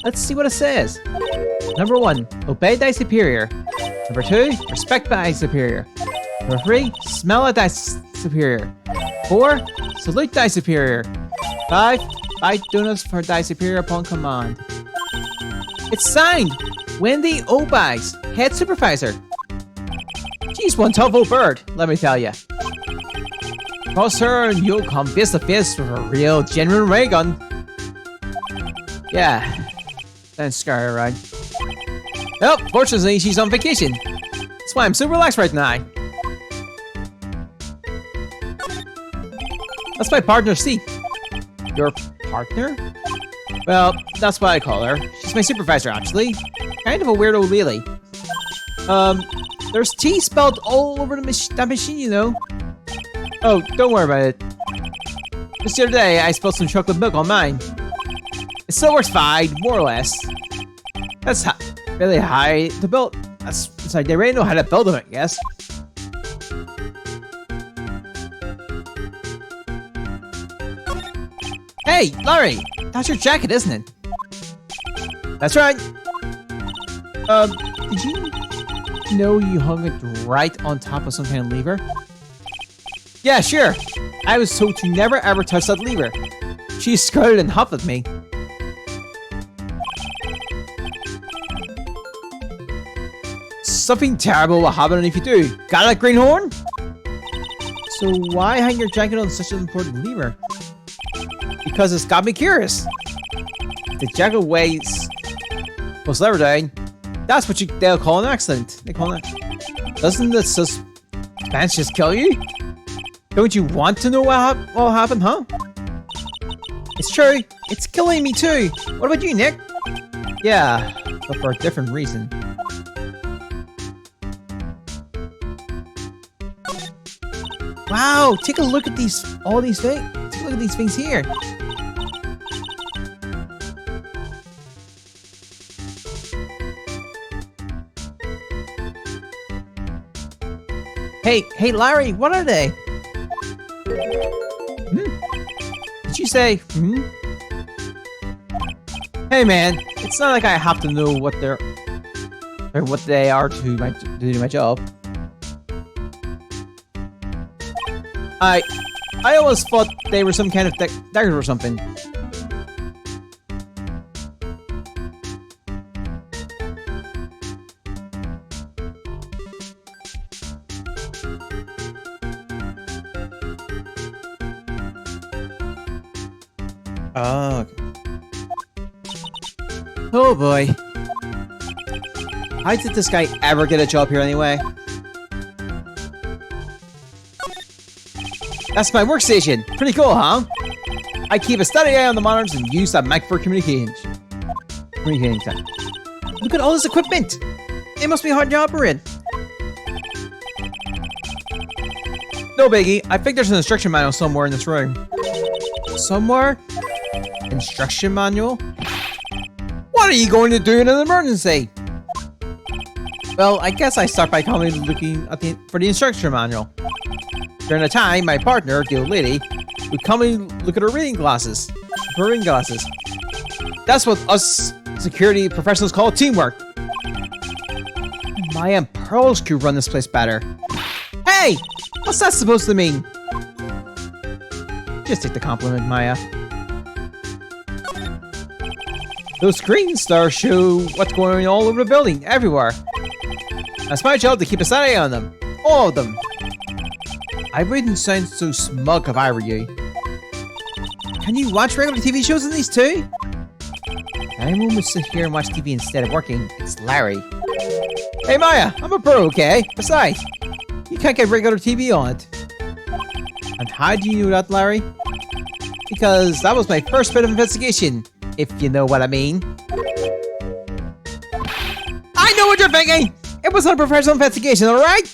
Let's see what it says. Number 1, obey thy superior. Number 2, respect thy superior. Number 3, smell at thy superior. 4, salute thy superior. 5, buy donuts for thy superior upon command. It's signed Wendy Obags, head supervisor. She's one tough old bird, let me tell ya. Cross her and you'll come face to face with a real, genuine ray gun. Yeah, don't scare her, right? Well, fortunately, she's on vacation. That's why I'm so relaxed right now. That's my partner, C. Your partner? Well, that's what I call her. She's my supervisor, actually. Kind of a weirdo lady. There's T spelled all over that machine, you know. Oh, don't worry about it. Just the other day, I spilled some chocolate milk on mine. It still works fine, more or less. That's really high to build. It's like they really know how to build them, I guess. Hey, Larry! That's your jacket, isn't it? That's right. Did you know you hung it right on top of some kind of lever? Yeah, sure. I was told to never ever touch that lever. She scolded and huffed at me. Something terrible will happen if you do. Got that, greenhorn? So why hang your jacket on such an important lever? Because it's got me curious. The jacket weighs plus lever down. That's what they'll call an accident. They call it. Doesn't the suspense just kill you? Don't you want to know what happened, huh? It's true. It's killing me too. What about you, Nick? Yeah, but for a different reason. Wow, take a look at all these things. Take a look at these things here. Hey, Larry, what are they? Did you say, Hey man, it's not like I have to know what they are to do my job. I always thought they were some kind of daggers or something. Oh, okay. Oh boy. How did this guy ever get a job here anyway? That's my workstation. Pretty cool, huh? I keep a steady eye on the monitors and use that mic for communicating time. Look at all this equipment. It must be hard to operate. No biggie. I think there's an instruction manual somewhere in this room. Somewhere? Instruction manual? What are you going to do in an emergency? Well, I guess I start by calmly looking at for the instruction manual. During the time, my partner, the old lady, would calmly look at her reading glasses. That's what us security professionals call teamwork. Maya and Pearls could run this place better. Hey! What's that supposed to mean? Just take the compliment, Maya. Those screen stars show what's going on all over the building, everywhere. That's my job to keep a steady eye on them. All of them. I wouldn't sound so smug if I were you. Can you watch regular TV shows in these too? Anyone would sit here and watch TV instead of working, it's Larry. Hey Maya, I'm a pro, okay? Besides, you can't get regular TV on it. And how do you know that, Larry? Because that was my first bit of investigation, if you know what I mean. I know what you're thinking! It was a professional investigation, alright?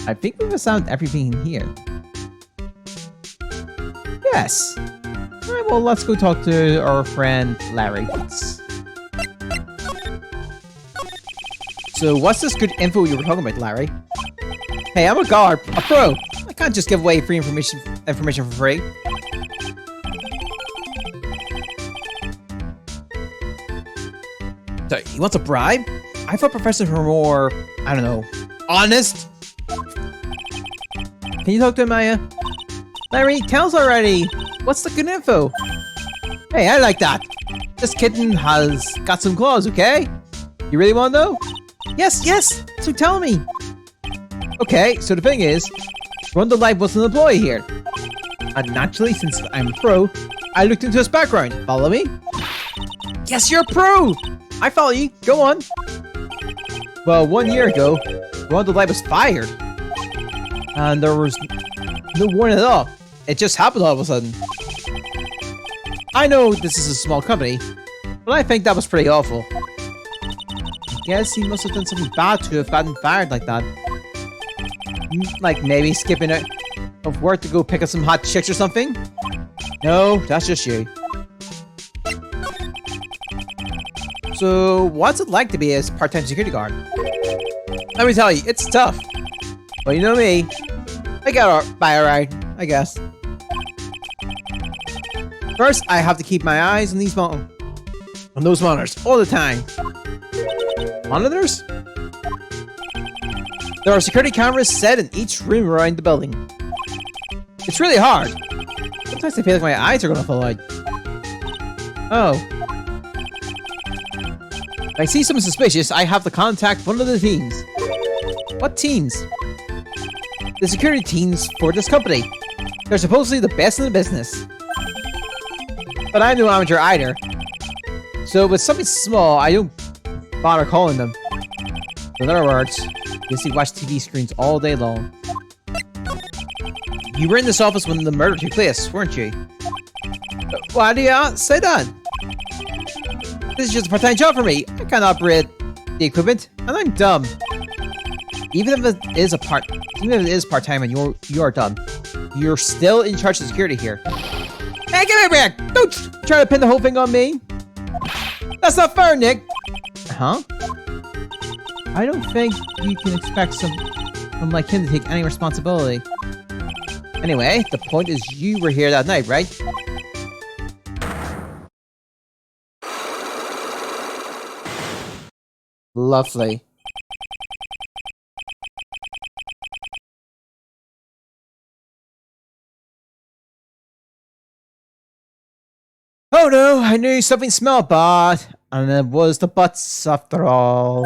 I think we've found everything in here. Yes. Alright, well, let's go talk to our friend Larry. So, what's this good info you were talking about, Larry? Hey, I'm a guard, a pro. I can't just give away free information for free. So, he wants a bribe? I thought professors were more, I don't know, honest? Can you talk to him, Maya? Larry, tell us already. What's the good info? Hey, I like that. This kitten has got some claws, okay? You really want to know? Yes, yes. So tell me. Okay, so the thing is, Run the Light was an employee here. And naturally, since I'm a pro, I looked into his background. Follow me? Yes, you're a pro! I follow you. Go on. Well, 1 year ago, Run the Light was fired. And there was no warning at all. It just happened all of a sudden. I know this is a small company, but I think that was pretty awful. I guess he must have done something bad to have gotten fired like that. Like maybe skipping out of work to go pick up some hot chicks or something? No, that's just you. So, what's it like to be a part-time security guard? Let me tell you, it's tough. But you know me, I got by alright, I guess. First, I have to keep my eyes on those monitors all the time. Monitors? There are security cameras set in each room around the building. It's really hard. Sometimes I feel like my eyes are gonna fall out. Oh. If I see something suspicious, I have to contact one of the teams. What teams? The security teams for this company. They're supposedly the best in the business. But I'm no amateur either. So with something small, I don't bother calling them. In other words, you see watch TV screens all day long. You were in this office when the murder took place, weren't you? Why do you say that? This is just a part-time job for me. I can't operate the equipment, and I'm dumb. Even if it is part-time and you're dumb, you're still in charge of security here. Hey, get over here! Don't try to pin the whole thing on me! That's not fair, Nick! Huh? I don't think you can expect someone like him to take any responsibility. Anyway, the point is you were here that night, right? Lovely. Oh no, I knew something smelled bad, and it was the butts after all.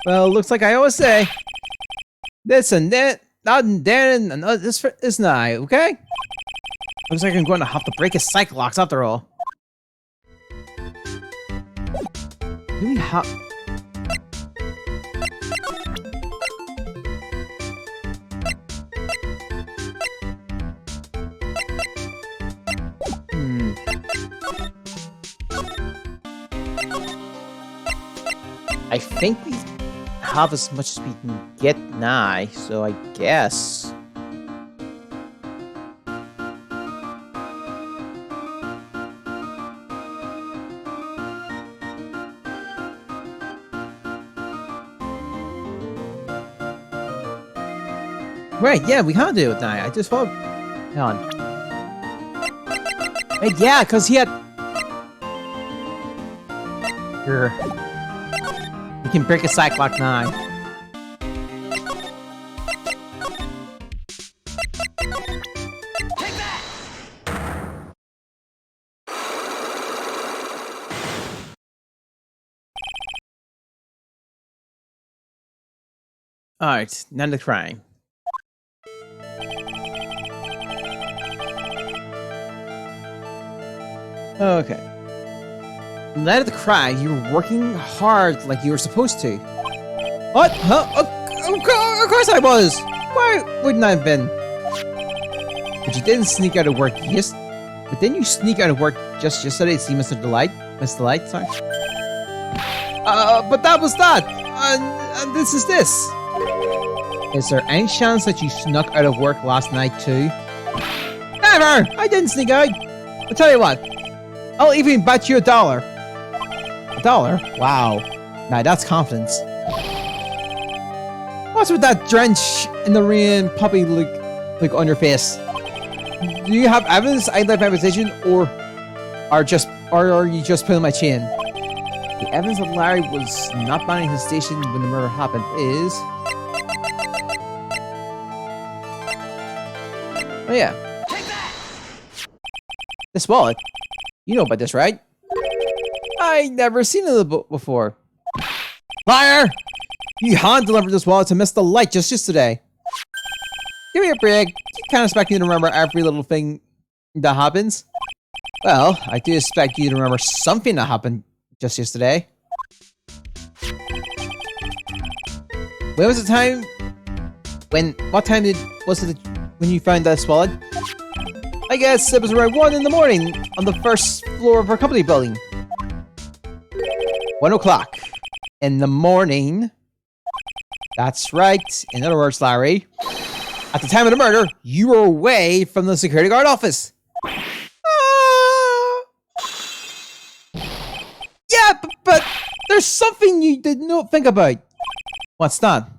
Well, looks like I always say, this and that, not and then, and this is not, okay? Looks like I'm going to have to break his cycle locks after all. Do we have... I think we have as much as we can get now, so I guess. Right, yeah, we can't do it now. I just thought. Hang on. Right, yeah, because he had. Here. We can break a cyclock now. Alright, none of the crying. Okay. Instead of the cry, you were working hard like you were supposed to. What? Huh? Of course I was! Why wouldn't I have been? But you didn't sneak out of work. But then you sneak out of work just yesterday to see Mr. Delight? Mr. Delight, sorry. But that was that! And this is this! Is there any chance that you snuck out of work last night too? Never! I didn't sneak out! I'll tell you what. I'll even bet you $1. $1? Wow. Now that's confidence. What's with that drench in the rain puppy look on your face? Do you have evidence I left my position, or are you just pulling my chain? The evidence that Larry was not manning his station when the murder happened is... Oh yeah. This wallet. You know about this, right? I never seen it before. Liar! You hand-delivered this wallet to Mr. Light just yesterday. Give me a break. You can't expect me to remember every little thing that happens. Well, I do expect you to remember something that happened just yesterday. When was the time? What time was it when you found that wallet? I guess it was around 1 in the morning on the first floor of our company building. 1 o'clock in the morning. That's right. In other words, Larry, at the time of the murder, you were away from the security guard office. Yeah, but there's something you did not think about. What's that?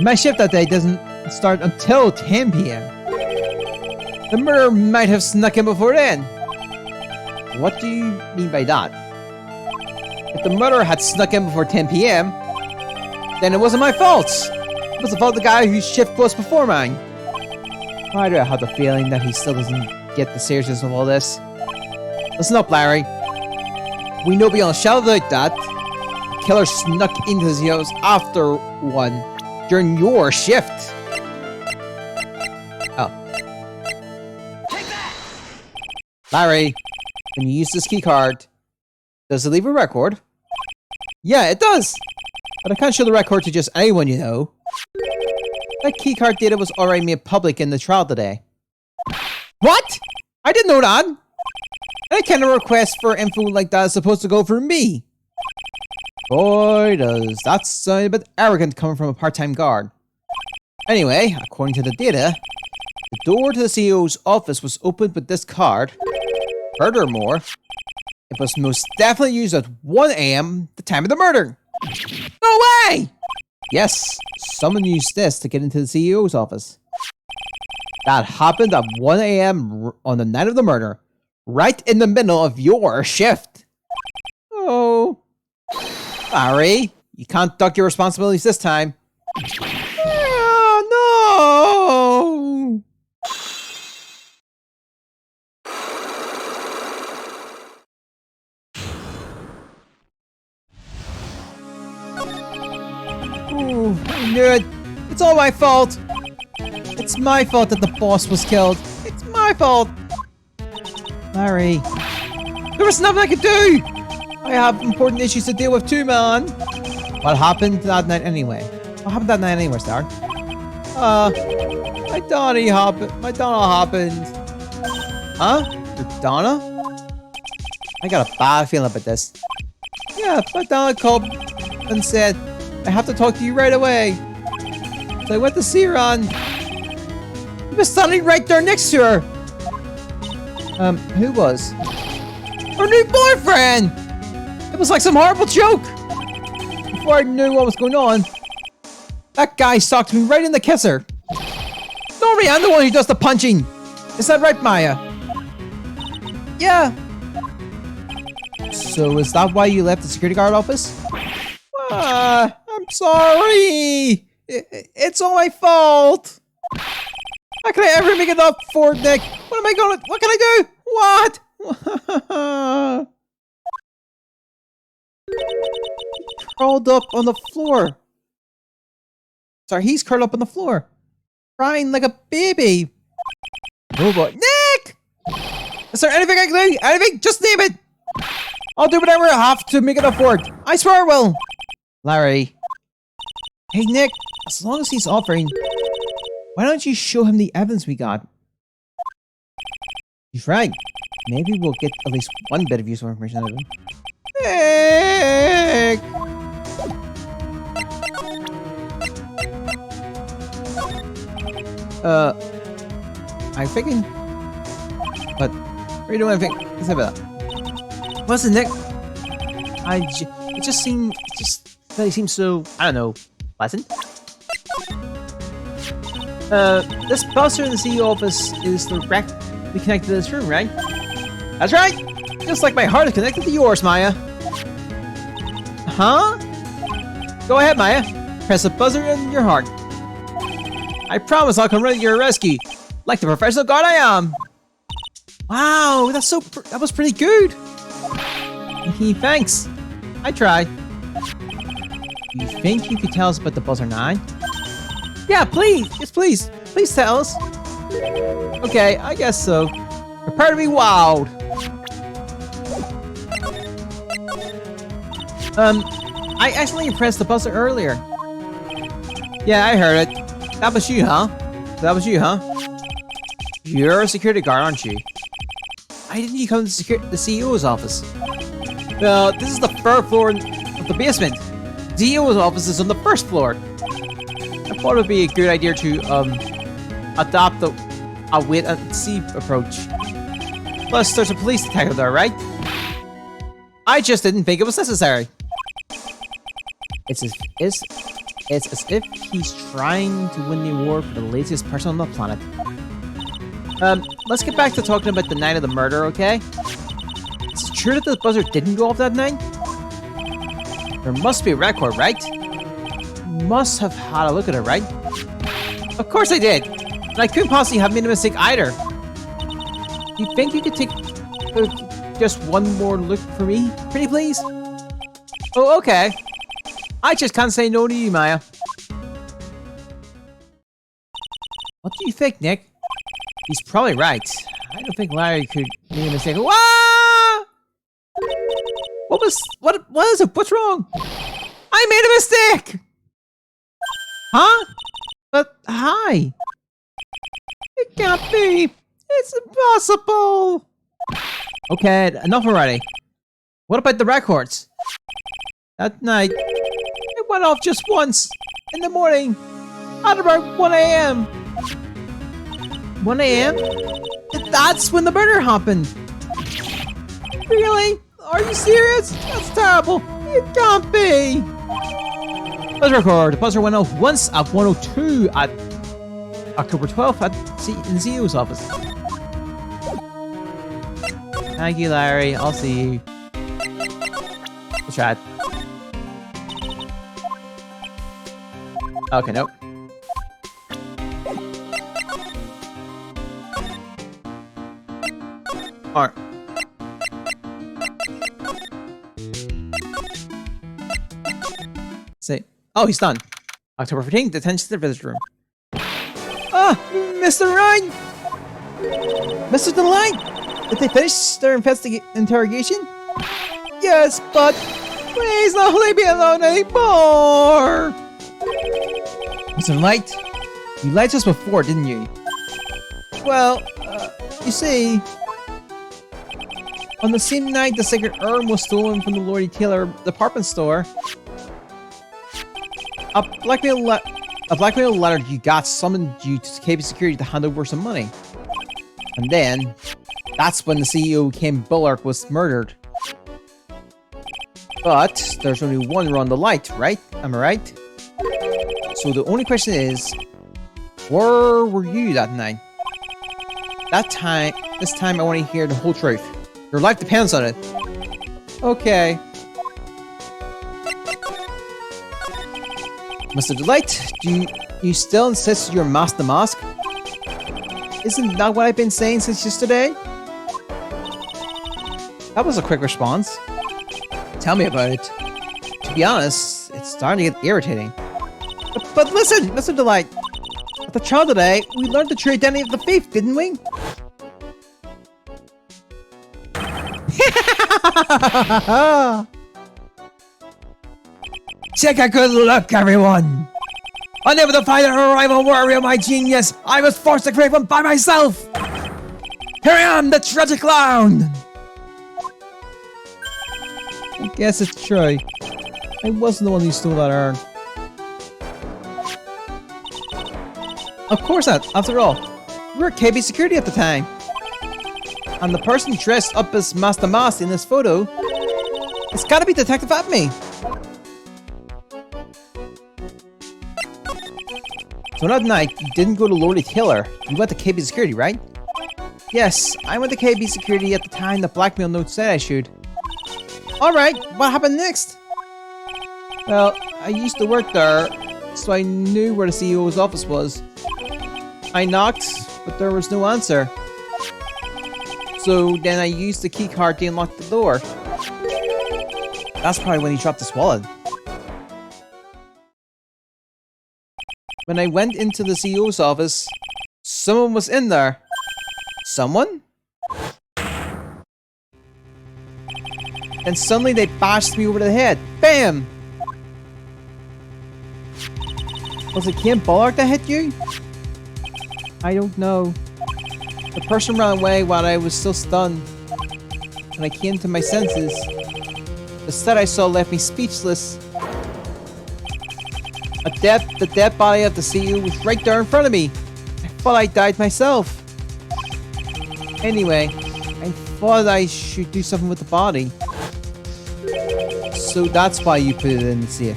My shift that day doesn't start until 10 p.m. The murder might have snuck in before then. What do you mean by that? If the murderer had snuck in before 10 p.m., then it wasn't my fault. It was the fault of the guy whose shift closed before mine. Why do I have the feeling that he still doesn't get the seriousness of all this? Listen up, Larry. We know beyond a shadow of a doubt that the killer snuck into his house after 1 during your shift. Oh. Take that! Larry, when you use this key card, does it leave a record? Yeah, it does. But I can't show the record to just anyone you know. That keycard data was already made public in the trial today. What? I didn't know that. Any kind of request for info like that is supposed to go through me. Boy, does that sound a bit arrogant coming from a part-time guard. Anyway, according to the data, the door to the CEO's office was opened with this card. Furthermore, it was most definitely used at 1 a.m. the time of the murder. No way! Yes, someone used this to get into the CEO's office. That happened at 1 a.m. on the night of the murder, right in the middle of your shift. Oh. Larry, you can't duck your responsibilities this time. Oh, no! Ooh, I knew it. It's all my fault. It's my fault that the boss was killed. It's my fault. Larry, there was nothing I could do. I have important issues to deal with too, man. What happened that night anyway? What happened that night anyway, Star? My Donna happened. Huh? Your Donna? I got a bad feeling about this. Yeah, my Donna called and said, I have to talk to you right away. So I went to see her on. He was standing right there next to her. Who was? Her new boyfriend! It was like some horrible joke. Before I knew what was going on, that guy stalked me right in the kisser. Normally I'm the one who does the punching. Is that right, Maya? Yeah. So is that why you left the security guard office? I'm sorry. It's all my fault. How can I ever make it up for it, Nick? What can I do? What? Curled up on the floor. Sorry, he's curled up on the floor. Crying like a baby. Oh boy. Nick! Is there anything I can do? Anything? Just name it. I'll do whatever I have to make it up for it. I swear I will. Larry. Hey, Nick. As long as he's offering, why don't you show him the evidence we got? He's right. Maybe we'll get at least one bit of useful information out of him. Nick! I'm thinking... But... What are you doing? I think... Let's have that. What's it, Nick? It just seemed... That he seems so... I don't know... Pleasant? This poster in the CEO office is directly connected to this room, right? That's right! Just like my heart is connected to yours, Maya. Huh? Go ahead, Maya. Press the buzzer in your heart. I promise I'll come running to your rescue, like the professional guard I am. Wow, that was pretty good. Thanks. I tried. You think you could tell us about the buzzer 9? Yeah, please. Yes, please. Please tell us. Okay, I guess so. Prepare to be wowed. I accidentally pressed the buzzer earlier. Yeah, I heard it. That was you, huh? You're a security guard, aren't you? Why didn't you come to the CEO's office? Well, this is the third floor of the basement. The CEO's office is on the first floor. I thought it would be a good idea to adopt a wait and see approach. Plus, there's a police detective there, right? I just didn't think it was necessary. It's as if he's trying to win the award for the laziest person on the planet. Let's get back to talking about the night of the murder, okay? Is it true that the buzzer didn't go off that night? There must be a record, right? You must have had a look at it, right? Of course I did! And I couldn't possibly have made a mistake either. Do you think you could take just one more look for me? Pretty please? Oh, okay. I just can't say no to you, Maya. What do you think, Nick? He's probably right. I don't think Larry could make a mistake. Wah! What is it? What's wrong? I made a mistake! Huh? But, hi. It can't be. It's impossible. Okay, enough already. What about the records? That night, it went off just once. In the morning. At about 1 a.m. 1 a.m.? That's when the murder happened. Really? Are you serious? That's terrible. It can't be. Let's record. The buzzer went off once at 1:02 at October 12th in the CEO's office. Thank you, Larry. I'll see you. We'll chat. Okay, nope. Alright. Say, oh, he's done. October 15th, attention to the visitor room. Ah, Mr. Ryan! Mr. Delight! Did they finish their interrogation? Yes, but please don't leave me alone anymore! Mr. Light, you lied to us before, didn't you? Well, you see, on the same night the sacred urn was stolen from the Lord Taylor department store, a blackmail letter you got summoned you to KB Security to hand over some money. And then, that's when the CEO Kim Bullock was murdered. But, there's only one Ron the Light, right? Am I right? So the only question is, where were you that night? This time I want to hear the whole truth. Your life depends on it. Okay. Mr. Delight, do you still insist you're Master Mask? Isn't that what I've been saying since yesterday? That was a quick response. Tell me about it. To be honest, it's starting to get irritating. But listen, Mr. Delight. At the trial today, we learned the true identity of the thief, didn't we? Take a good look, everyone! Unable to find a rival warrior of my genius, I was forced to create one by myself! Here I am, the tragic clown! I guess it's true. I wasn't the one who stole that urn. Of course not, after all. We were KB Security at the time. And the person dressed up as Master Mask in this photo, it's gotta be Detective Atme. So that night, you didn't go to Lordy Taylor. You went to KB Security, right? Yes, I went to KB Security at the time the blackmail note said I should. Alright, what happened next? Well, I used to work there, so I knew where the CEO's office was. I knocked, but there was no answer. So then I used the key card to unlock the door. That's probably when he dropped his wallet. When I went into the CEO's office, someone was in there. Someone? And suddenly they bashed me over the head. Bam! Was it Kim Bullard that hit you? I don't know. The person ran away while I was still stunned. When I came to my senses, the sight I saw left me speechless. The dead body of the CEO was right there in front of me. I thought I died myself. Anyway, I thought I should do something with the body. So that's why you put it in the safe.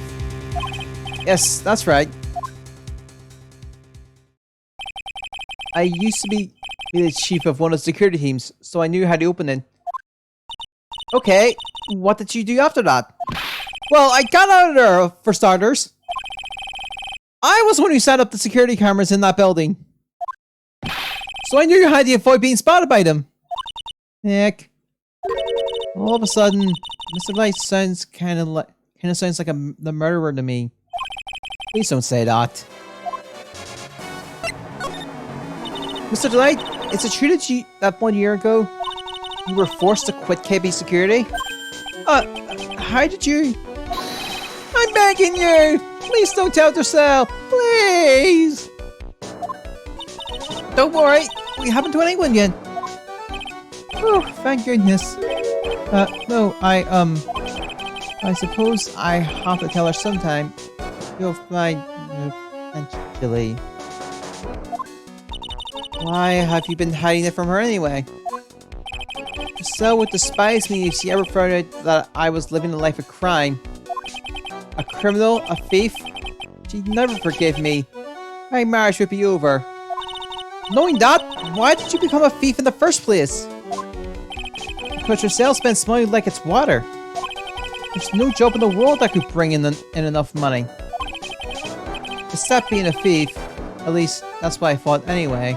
Yes, that's right. I used to be the chief of one of the security teams, so I knew how to open it. Okay, what did you do after that? Well, I got out of there, for starters. I was the one who set up the security cameras in that building. So I knew how to avoid being spotted by them. Heck. All of a sudden, Mr. Light sounds kind of sounds like the murderer to me. Please don't say that. Mr. Delight, it's a trilogy that 1 year ago you were forced to quit KB Security. How did you? I'm begging you! Please don't tell Tercel! Please! Don't worry, we haven't told anyone yet. Oh, thank goodness. No, I suppose I have to tell her sometime. You'll find, eventually. Why have you been hiding it from her anyway? Tercel would despise me if she ever found out that I was living a life of crime. A criminal, a thief. She'd never forgive me. My marriage would be over. Knowing that, why did you become a thief in the first place? Because Tercel spends money like it's water. There's no job in the world that could bring in enough money. Except being a thief. At least, that's what I thought anyway.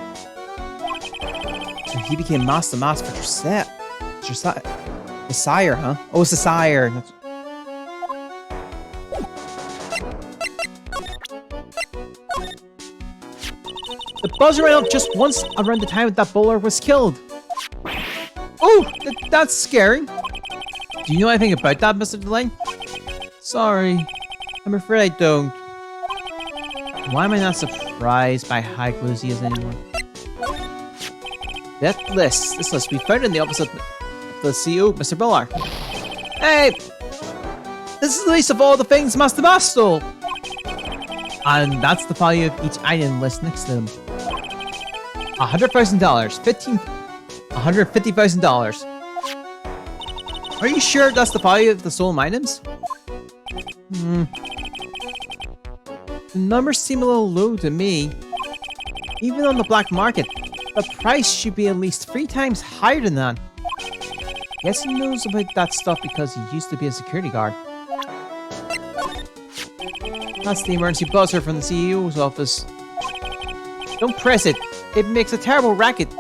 So he became Master Mask for Tercel. The sire, huh? Oh, it's the sire. That's... The buzzer went off just once around the time that bowler was killed. Oh, that's scary. Do you know anything about that, Mr. Delane? Sorry, I'm afraid I don't. Why am I not surprised by how close he is anymore? That list. This list we found in the office of the CEO, Mr. Bullard. Hey! This is the list of all the things Master Mask stole! And that's the value of each item list next to them. $100,000, $150,000. Are you sure that's the value of the stolen items? The numbers seem a little low to me. Even on the black market, the price should be at least 3 times higher than that. Guess he knows about that stuff because he used to be a security guard. That's the emergency buzzer from the CEO's office. Don't press it. It makes a terrible racket.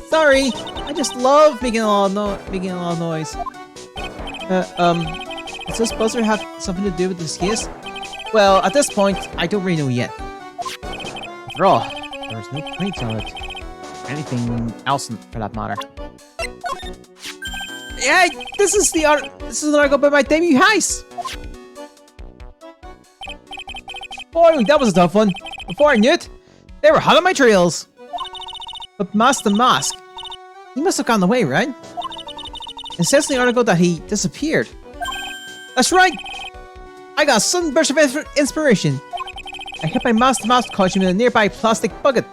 Sorry. I just love making a lot of noise. Does this buzzer have something to do with this case? Well, at this point, I don't really know yet. After all, there's no points on it. Anything else for that matter. Yeah, this is an article by my debut heist. Boy, that was a tough one. Before I knew it, they were hot on my trails. But Master Mask, he must have gone away, right? It says in the article that he disappeared. That's right. I got a sudden burst of inspiration. I hit my Master Mask costume in a nearby plastic bucket.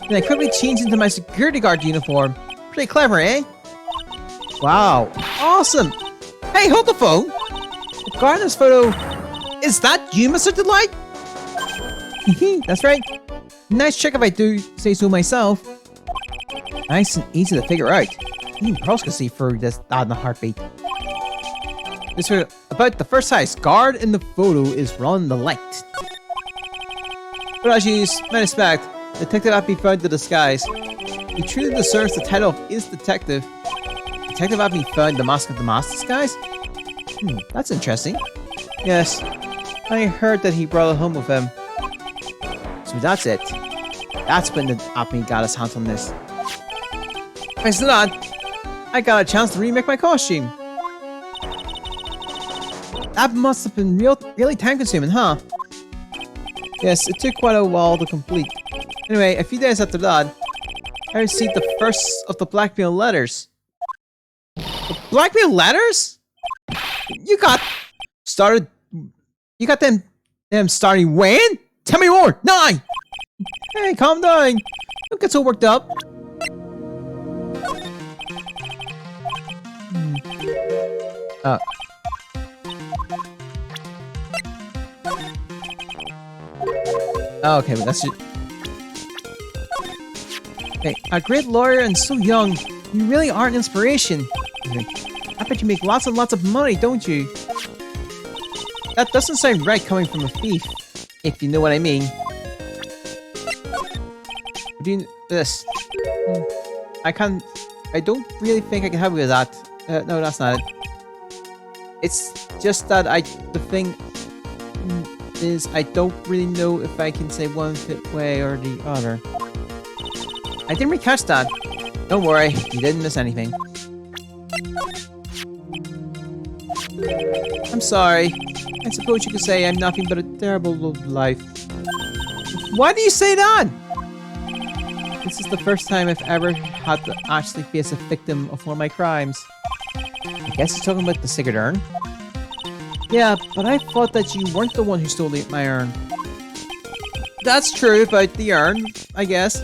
Then I quickly changed into my security guard uniform. Pretty clever, eh? Wow, awesome. Hey, hold the phone. The guard in this photo, is that you, Mr. Delight? That's right. Nice trick if I do say so myself. Nice and easy to figure out. Even pros can see through this in a heartbeat. This is about the first size guard in the photo is Ron the Light. But as you might expect, Detective Appy found the disguise. He truly deserves the title of Is Detective. Detective having found the Mask of the Mask disguise? That's interesting. Yes, I heard that he brought it home with him. So that's it. That's when the admin got his hands on this. Thanks to that, I got a chance to remake my costume. That must have been really time consuming, huh? Yes, it took quite a while to complete. Anyway, a few days after that, I received the first of the blackmail letters. The blackmail letters? You got them starting when? Tell me more! 9! Hey, calm down. Don't get so worked up. Okay, but that's it. Okay, a great lawyer and so young. You really are an inspiration. I bet you make lots and lots of money, don't you? That doesn't sound right coming from a thief, if you know what I mean. Doing this. I don't really think I can help you with that. No, that's not it. It's just that the thing is, I don't really know if I can say one way or the other. I didn't really catch that. Don't worry, you didn't miss anything. I'm sorry. I suppose you could say I'm nothing but a terrible life. Why do you say that? This is the first time I've ever had to actually face a victim of one of my crimes. I guess you're talking about the sacred urn? Yeah, but I thought that you weren't the one who stole my urn. That's true about the urn, I guess.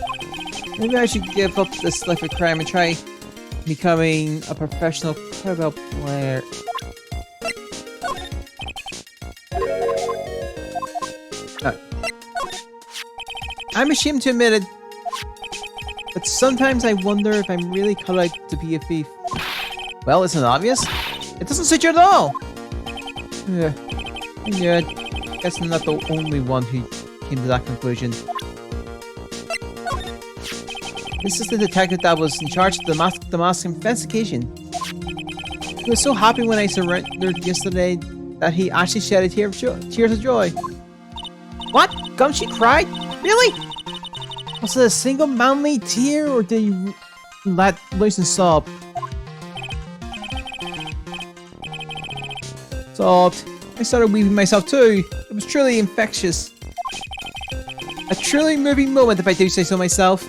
Maybe I should give up this life of crime and try becoming a professional cowbell player. I'm ashamed to admit it, but sometimes I wonder if I'm really cut out to be a thief. Well, isn't it obvious? It doesn't suit you at all! Yeah, I knew it. Guess I'm not the only one who came to that conclusion. This is the detective that was in charge of the mask investigation. He was so happy when I surrendered yesterday that he actually shed tears of joy. What? Gumshoe cried? Really? Was it a single manly tear, or did you let loose and sob? Sobbed. I started weeping myself too. It was truly infectious. A truly moving moment, if I do say so myself.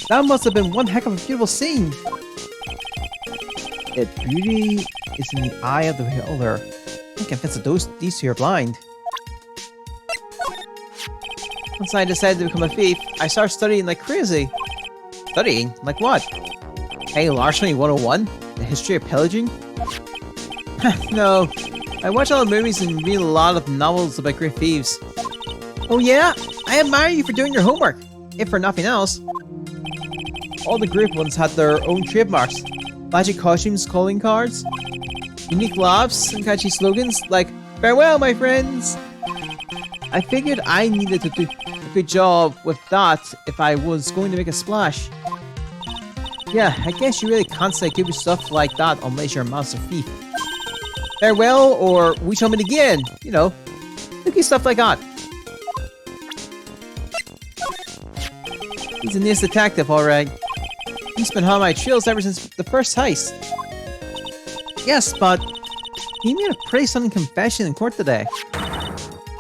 That must have been one heck of a beautiful scene. That beauty is in the eye of the beholder. I can convince that these two are blind. Once I decided to become a thief, I started studying like crazy. Studying? Like what? Hey, Larceny 101? The history of pillaging? No. I watch all the movies and read a lot of novels about great thieves. Oh yeah? I admire you for doing your homework, if for nothing else. All the group ones had their own trademarks. Flashy costumes, calling cards, unique laughs, and catchy slogans like, "Farewell, my friends!" I figured I needed to do a good job with that if I was going to make a splash. Yeah, I guess you really can't say good stuff like that unless you're a master thief. Farewell, or we shall meet again. You know, looky stuff like that. He's a nice detective, alright. He's been on my trails ever since the first heist. Yes, but he made a pretty stunning confession in court today.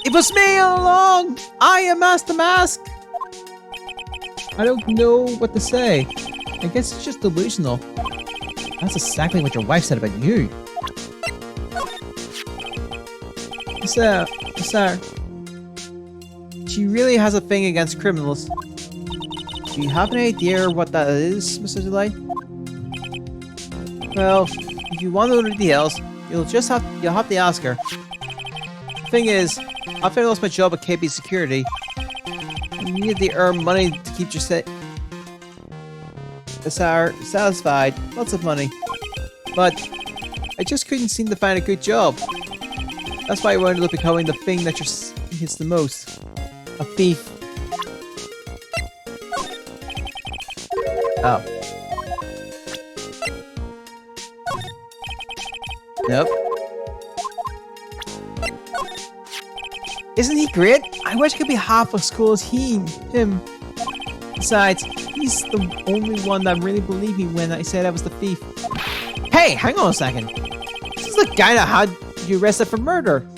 It was me all along! I am Master Mask! I don't know what to say. I guess it's just delusional. That's exactly what your wife said about you. Sir, she really has a thing against criminals. Do you have any idea what that is, Mr. Delay? Well, if you want to know the details, you'll have to ask her. The thing is, after I lost my job at KB Security, I needed to earn money to keep you satisfied. Lots of money. But I just couldn't seem to find a good job. That's why I wound up becoming the thing that hits the most. A thief. Oh. Nope. Isn't he great? I wish I could be half as cool as him. Besides, he's the only one that really believed me when I said I was the thief. Hey, hang on a second. This is the guy that had you arrested for murder.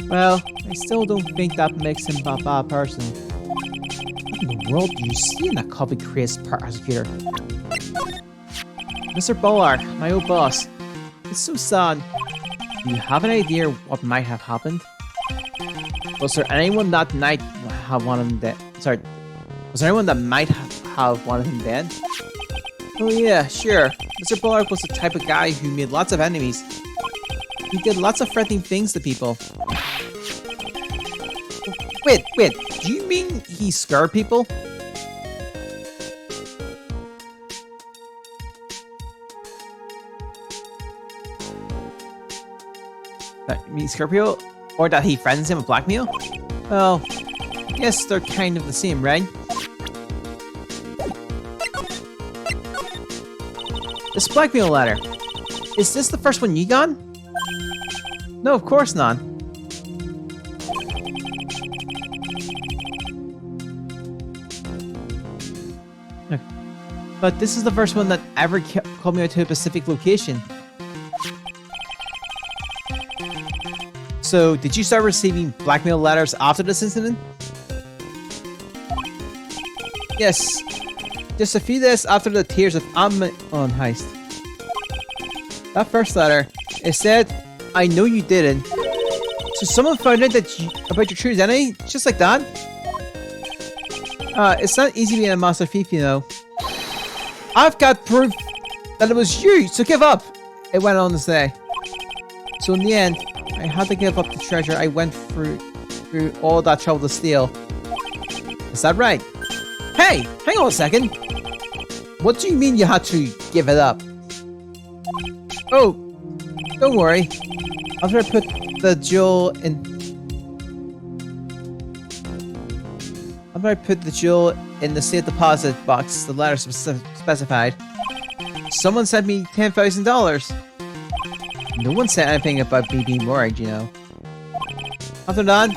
Well, I still don't think that makes him a bad person. What in the world do you see in that coffee-crazed prosecutor? Mr. Bullard, my old boss. It's so sad. Do you have an idea what might have happened? Was there anyone that night have wanted him dead? Sorry. Was there anyone that might have wanted him dead? Oh yeah, sure. Mr. Bullard was the type of guy who made lots of enemies. He did lots of threatening things to people. Wait, do you mean he scared people? You mean scared people? Or that he threatens him with blackmail? Well, I guess they're kind of the same, right? This blackmail letter. Is this the first one you got? No, of course not. But this is the first one that ever called me out to a specific location. So, did you start receiving blackmail letters after this incident? Yes. Just a few days after the Tears of Amon heist. That first letter, it said, I know you didn't. So someone found out about your true identity? Just like that? It's not easy being a master thief, you know. I've got proof that it was you, so give up! It went on to say. So in the end, I had to give up the treasure I went through all that trouble to steal. Is that right? Hey! Hang on a second! What do you mean you had to give it up? Oh, don't worry. After I put the jewel in... After I put the jewel in the safe deposit box the letter specified, someone sent me $10,000. No one said anything about me being worried, you know. After that,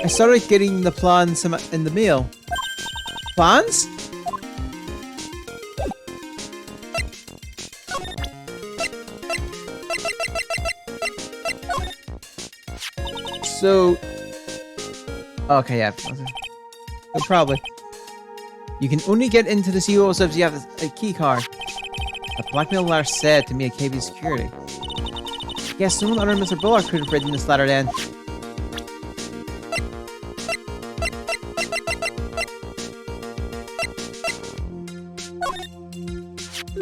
I started getting the plans in the mail. Plans? So... Okay, yeah. So probably. You can only get into the CEO's if you have a key card. The blackmail letter said to me at KB Security. Guess no one other than Mr. Bullard could have written this letter then.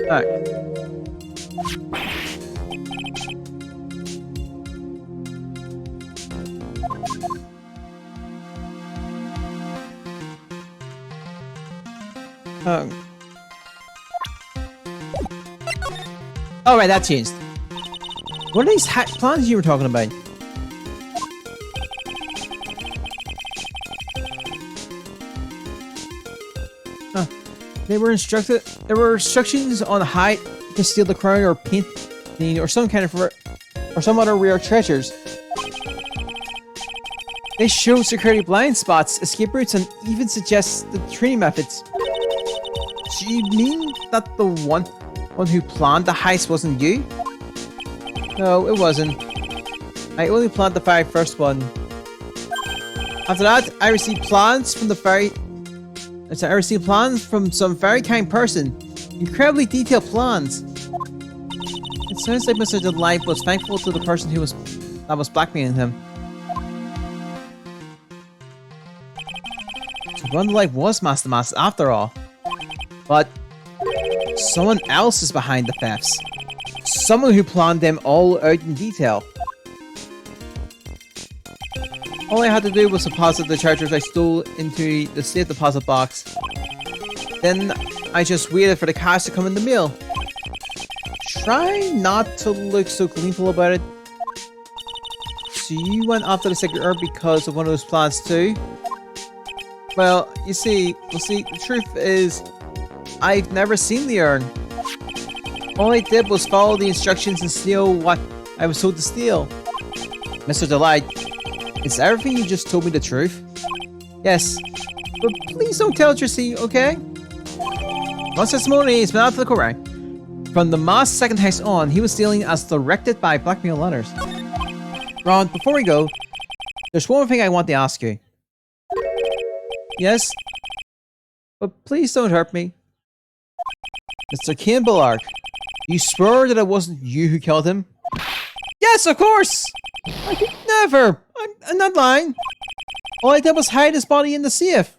Alright. Oh right, that changed. What are these plans you were talking about? Huh. There were instructions on how to steal the crown or painting or some kind of or some other rare treasures. They show security blind spots, escape routes, and even suggest the training methods. Do you mean that the one who planned the heist wasn't you? No, it wasn't. I only planned the very first one. After that, I received plans from some very kind person. Incredibly detailed plans. It sounds like Mr. Delight was thankful to the person that was blackmailing him. So Ron Delight was Master after all. But someone else is behind the thefts. Someone who planned them all out in detail. All I had to do was deposit the treasures I stole into the safe deposit box. Then I just waited for the cash to come in the mail. Try not to look so gleeful about it. So you went after the Sacred Herb because of one of those plans too? Well, the truth is, I've never seen the urn. All I did was follow the instructions and steal what I was told to steal. Mr. Delight, is everything you just told me the truth? Yes, but please don't tell Tracy, okay? Once testimony has been out for the correct. From the mass second heist on, he was stealing as directed by blackmail letters. Ron, before we go, there's one more thing I want to ask you. Yes? But please don't hurt me. Mr. Kane Bullark, you swear that it wasn't you who killed him? Yes, of course! I could never! I'm not lying. All I did was hide his body in the safe.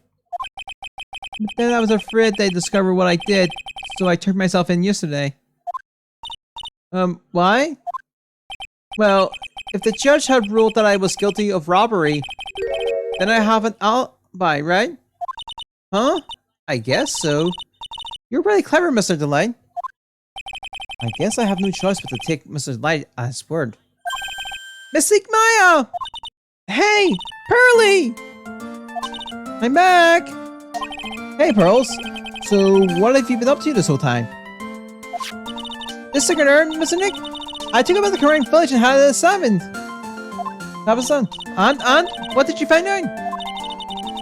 But then I was afraid they'd discover what I did, so I turned myself in yesterday. Why? Well, if the judge had ruled that I was guilty of robbery, then I have an alibi, right? Huh? I guess so. You're really clever, Mr. Delight. I guess I have no choice but to take Mr. Delight at his word. Mystique Maya! Hey! Pearly! I'm back! Hey, Pearls. So, what have you been up to this whole time? This second urn, Mr. Nick? I took him to the current village and had it examined. And? What did you find out?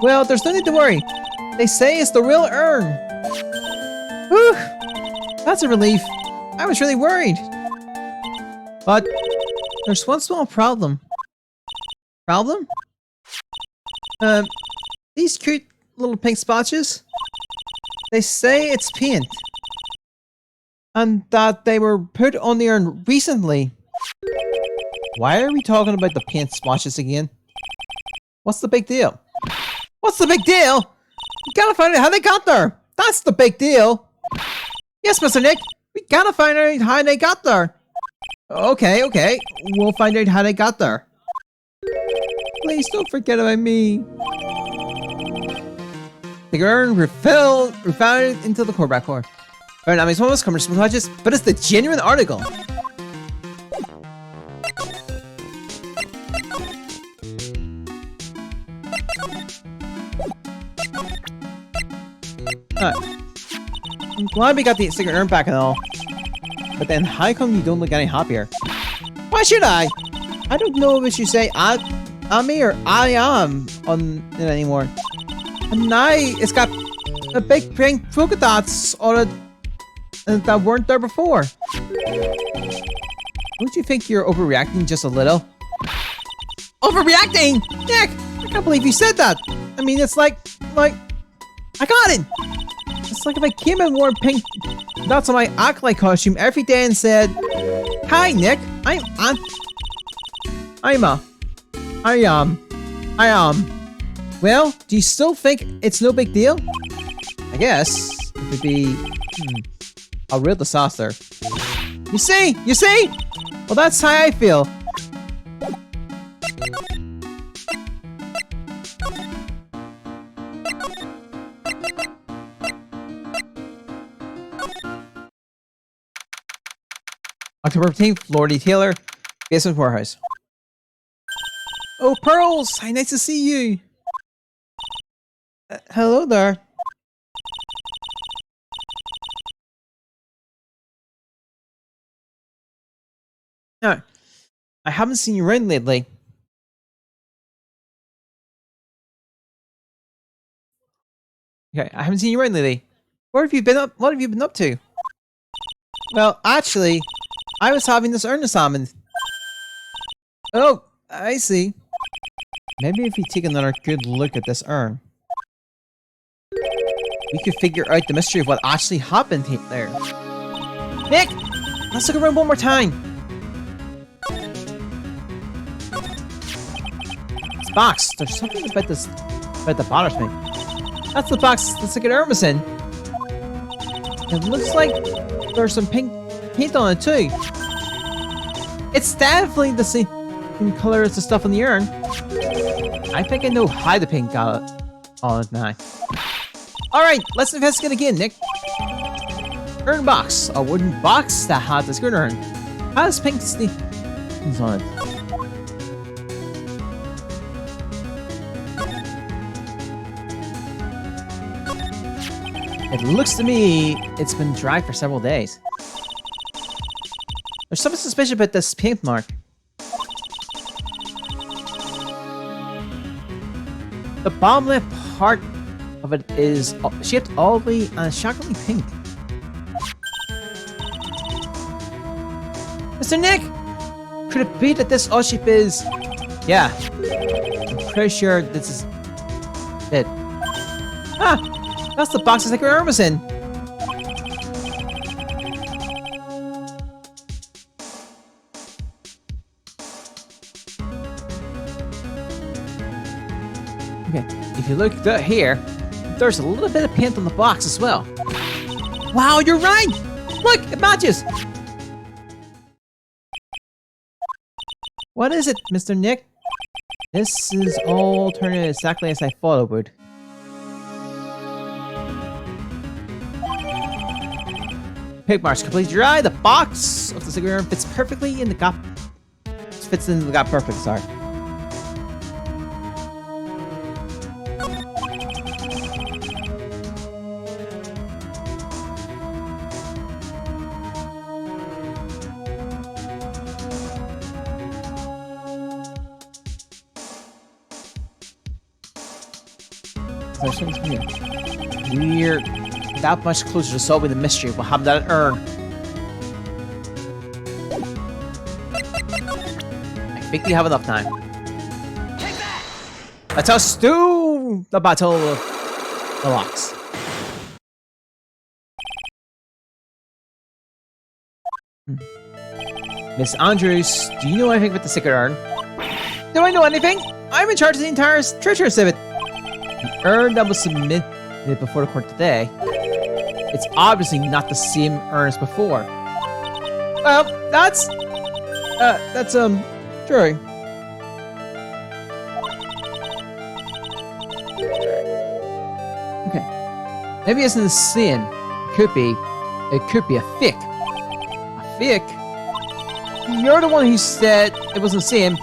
Well, there's no need to worry. They say it's the real urn. Whew! That's a relief. I was really worried. But, there's one small problem. Problem? These cute little pink splotches? They say it's paint. And that they were put on the urn recently. Why are we talking about the paint splotches again? What's the big deal? What's the big deal? You gotta find out how they got there. That's the big deal. Yes, Mr. Nick. We gotta find out how they got there. Okay. We'll find out how they got there. Please don't forget about me. The urn refound into the core back core. Alright, I mean, it's one of those commercial watches, but it's the genuine article. I'm glad we got the secret urn back and all. But then, how come you don't look any happier? Why should I? I don't know if we should say I'm me or I am on it anymore. And now it's got a big pink polka dots on it that weren't there before. Don't you think you're overreacting just a little? Overreacting? Nick, I can't believe you said that. I mean, it's like, I got it. It's like if I came and wore pink dots on my acolyte costume every day and said, "Hi, Nick. I am. Well, do you still think it's no big deal? I guess it could be a real disaster. You see? Well, that's how I feel. October 15th, Lordy Taylor, Basement Warehouse. Oh, Pearls! Hi, nice to see you! Hello there. No, I haven't seen you around lately. Okay, I haven't seen you around lately. What have you been up to? Well, actually, I was having this urn examined. Oh, I see. Maybe if we take another good look at this urn, we could figure out the mystery of what actually happened there. Nick! Let's look around one more time! This box! There's something about this that bothers me. That's the box the second urn was in. It looks like there's some pink paint on it too. It's definitely the same color as the stuff on the urn. I think I know how the paint got it on it now. Alright, let's investigate again, Nick. Urn box. A wooden box that has a screw urn. Has pink stains on it. It looks to me it's been dry for several days. There's something suspicious about this paint mark. The bottom left part of it is shaped oddly and shockingly pink. Mr. Nick! Could it be that this odd shape is... Yeah. I'm pretty sure this is... it. Ah! That's the box that Arm was in! Okay, if you look here, there's a little bit of paint on the box as well. Wow, you're right! Look, it matches! What is it, Mr. Nick? This is all turning out exactly as I thought it would. Pig marks completely dry. The box of the cigarette fits perfectly in the gap. Fits in the gap perfect, sorry. We're that much closer to solving the mystery. We'll have that urn. I think we have enough time. Let us do the battle of the locks. Miss Andrews, do you know anything about the secret urn? Do I know anything? I'm in charge of the entire treasure exhibit. The urn that was submitted before the court today, it's obviously not the same urn as before. Well, that's true. Okay. Maybe it's not the same. It could be a fake. A fake? You're the one who said it wasn't the same,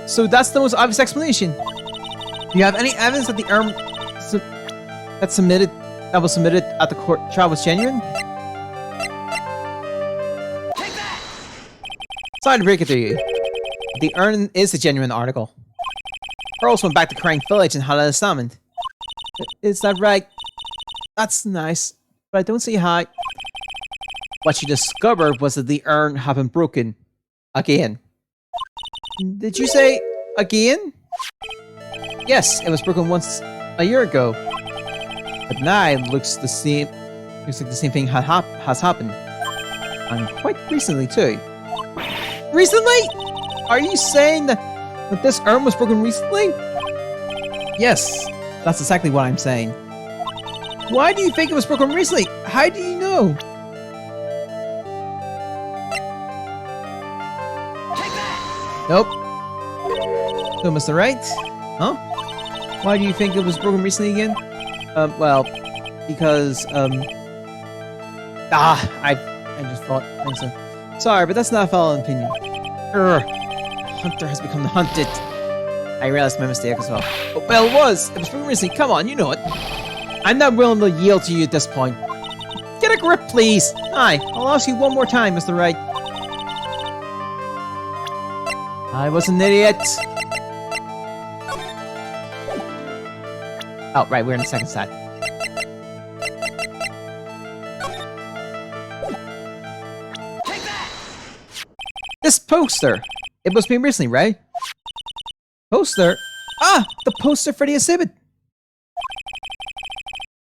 so that's the most obvious explanation. Do you have any evidence that the urn that was submitted at the court trial was genuine? Take that! Sorry to break it to you. The urn is a genuine article. Earls went back to Crank Village and had it examined. Is that right? That's nice, but I don't see how. What she discovered was that the urn had been broken again. Did you say again? Yes, it was broken once a year ago. But now it looks the same. Looks like the same thing has happened, and quite recently too. Recently? Are you saying that this urn was broken recently? Yes, that's exactly what I'm saying. Why do you think it was broken recently? How do you know? Take that! Nope. So, Mr. Wright? Huh? Why do you think it was broken recently again? Well, because, I just thought, so. Sorry, but that's not a valid opinion. Hunter has become the hunted. I realized my mistake as well. Oh, well, it was broken recently. Come on, you know it. I'm not willing to yield to you at this point. Get a grip, please. Hi, I'll ask you one more time, Mr. Wright. I was an idiot. Oh, right, we're in the second set. Take that! This poster! It was made recently, right? Poster? Ah! The poster for the exhibit!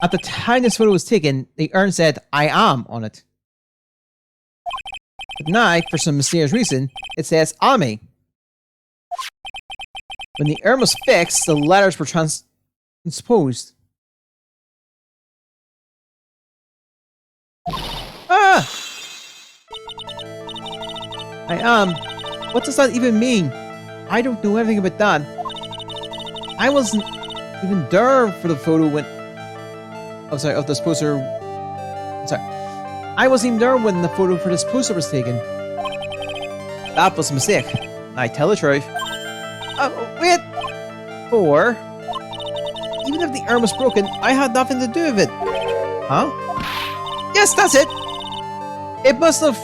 At the time this photo was taken, the urn said, "I am" on it. But now, for some mysterious reason, it says, "Ami." When the urn was fixed, the letters were transposed. Ah! I am. What does that even mean? I don't know anything about that. I wasn't even there for the photo when... Oh, sorry, of this poster... Sorry. I wasn't even there when the photo for this poster was taken. That was a mistake. I tell the truth. Wait! Or... Even if the urn was broken, I had nothing to do with it. Huh? Yes, that's it! It must have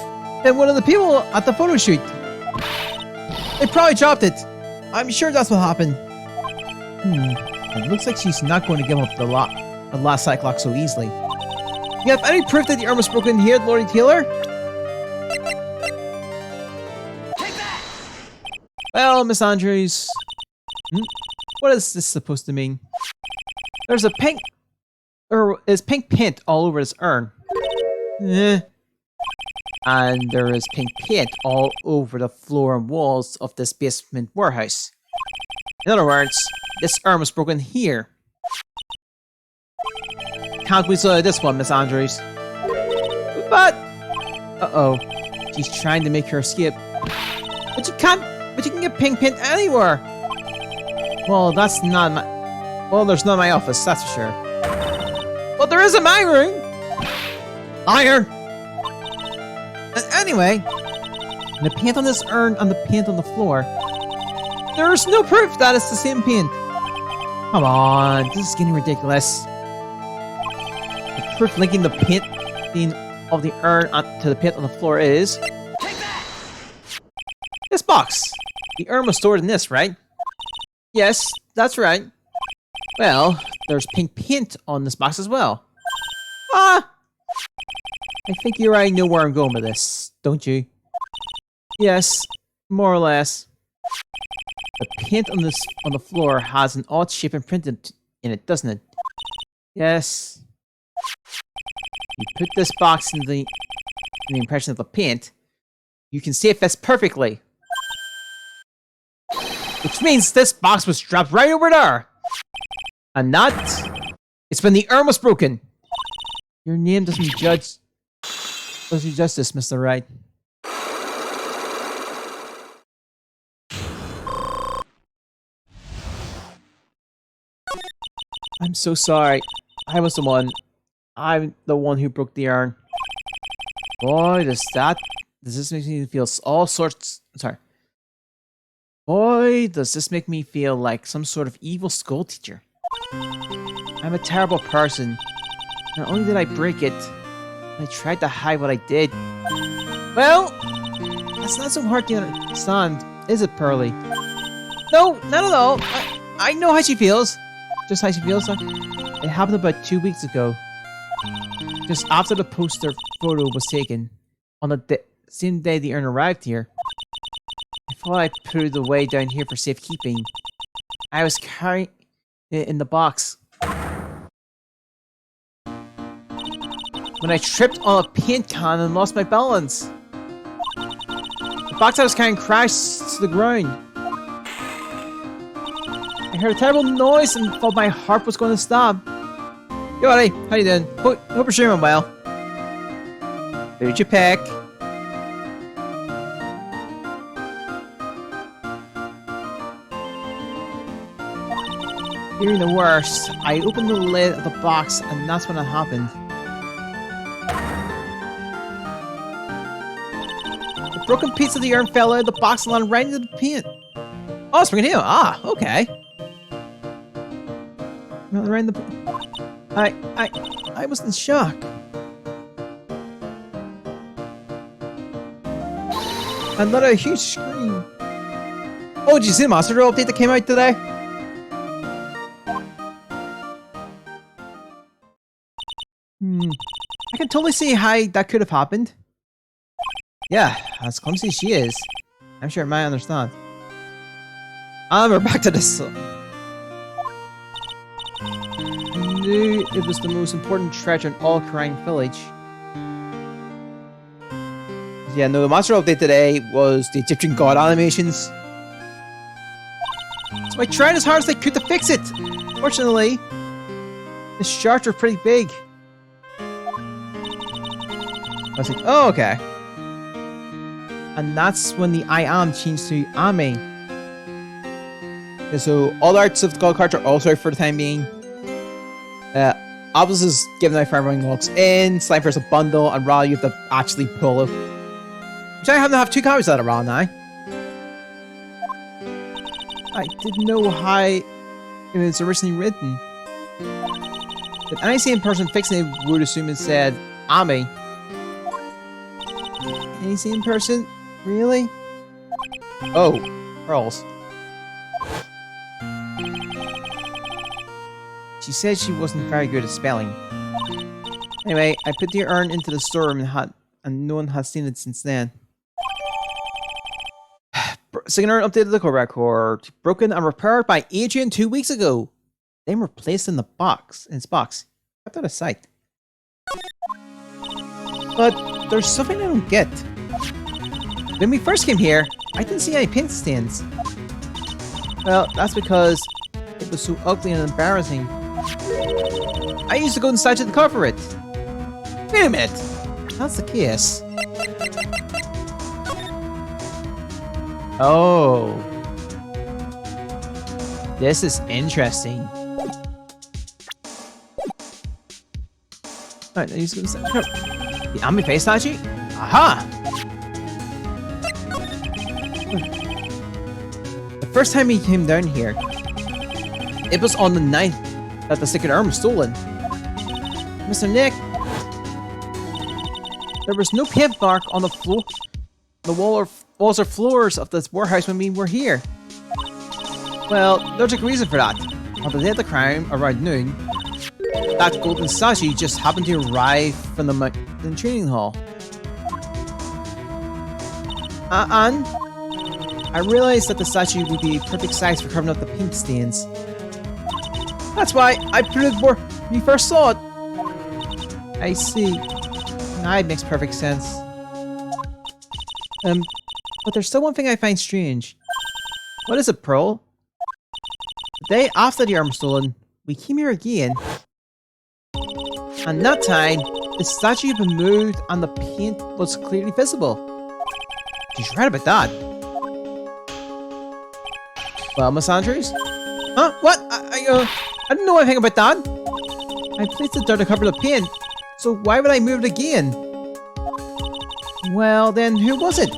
been one of the people at the photo shoot. They probably dropped it. I'm sure that's what happened. It looks like she's not going to give up the last cyclock so easily. You have any proof that the arm was broken here, Lord Taylor? Take that! Well, Miss Andrews. What is this supposed to mean? There's a pink... is pink paint all over this urn. And there is pink paint all over the floor and walls of this basement warehouse. In other words, this urn was broken here. Can't we saw this one, Miss Andrews? But... Uh-oh. She's trying to make her escape. But you can't... But you can get pink paint anywhere! Well, that's not my... Well, there's not my office, that's for sure. But there is in my room! Iron! Anyway, the paint on this urn and the paint on the floor, there is no proof that it's the same paint. Come on, this is getting ridiculous. The proof linking the paint of the urn to the paint on the floor is... Take that! This box. The urn was stored in this, right? Yes, that's right. Well, there's pink paint on this box as well. Ah! I think you already know where I'm going with this, don't you? Yes, more or less. The paint on the floor has an odd shape imprinted in it, doesn't it? Yes. You put this box in the impression of the paint, you can see it fits perfectly. Which means this box was dropped right over there. And that is when the urn was broken. Your name does you justice, Mr. Wright. I'm so sorry. I'm the one who broke the urn. Boy, does this make me feel all sorts... Sorry. Boy, does this make me feel like some sort of evil school teacher. I'm a terrible person. Not only did I break it, I tried to hide what I did. Well, that's not so hard to understand, is it, Pearly? No, not at all. I know how she feels. Just how she feels. It happened about 2 weeks ago. Just after the poster photo was taken. On the same day the urn arrived here. I thought I put it away down here for safekeeping. I was carrying it in the box. When I tripped on a paint can and lost my balance. The box I was carrying crashed to the ground. I heard a terrible noise and thought my heart was going to stop. Yo, buddy, how you doing? Hope you're doing well. Who'd you pick? Hearing the worst, I opened the lid of the box and that's when it happened. The broken piece of the urn fell out of the box and landed right into the paint. Oh, it's bringing it. Ah, okay. Right in the... I was in shock. Another huge scream. Oh, did you see the Monster Drill update that came out today? I can totally see how that could have happened. Yeah, as clumsy as she is, I'm sure it might understand. We're back to this. I knew it was the most important treasure in all Crime Village. Yeah, no, the monster update today was the Egyptian god animations. So I tried as hard as I could to fix it. Fortunately, the shards were pretty big. I was like, oh, okay. And that's when the I am changed to Ame. Okay, so all arts of the god cards are also out for the time being. Obelisk is given out for everyone who walks in, Slifer's a bundle, and Raw you have to actually pull it. Which I happen to have 2 copies of that Raw now. I didn't know how it was originally written. If any sane person fixing it would assume it said Ami. Any sane person? Really? Oh, pearls. She said she wasn't very good at spelling. Anyway, I put the urn into the storeroom and no one has seen it since then. Second urn updated the core record. Broken and repaired by Adrian 2 weeks ago. Then replaced in its box. Kept out of sight. But there's something I don't get. When we first came here, I didn't see any paint stains. Well, that's because it was so ugly and embarrassing. I used to go inside to cover it. Wait a minute. That's the case. Oh. This is interesting. Alright, I used to go inside. The Ami face statue? Aha! The first time we came down here, it was on the night that the second arm was stolen. Mr. Nick, there was no paint mark on the floor, walls or floors of this warehouse when we were here. Well, there's a reason for that. On the day of the crime, around noon, that golden statue just happened to arrive from the mountain training hall. And I realized that the statue would be a perfect size for covering up the paint stains. That's why I put it where we first saw it. I see. Now it makes perfect sense. But there's still one thing I find strange. What is it, Pearl? The day after the arm was stolen, we came here again. And that time, the statue had been moved and the paint was clearly visible. She's right about that. Well, Miss Andrews? Huh? What? I didn't know anything about that. I placed it there to cover the paint, so why would I move it again? Well, then who was it?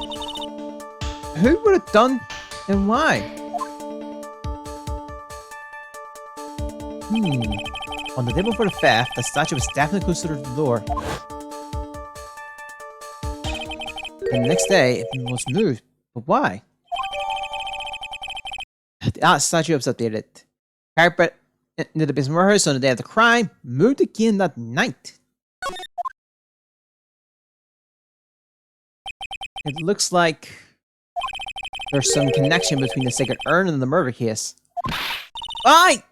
Who would have done and why? On the day before the theft, the statue was definitely close to the door. And the next day, it was moved. But why? The statue was updated. Carpet into the basement warehouse on the day of the crime, moved again that night. It looks like there's some connection between the sacred urn and the murder case. Why?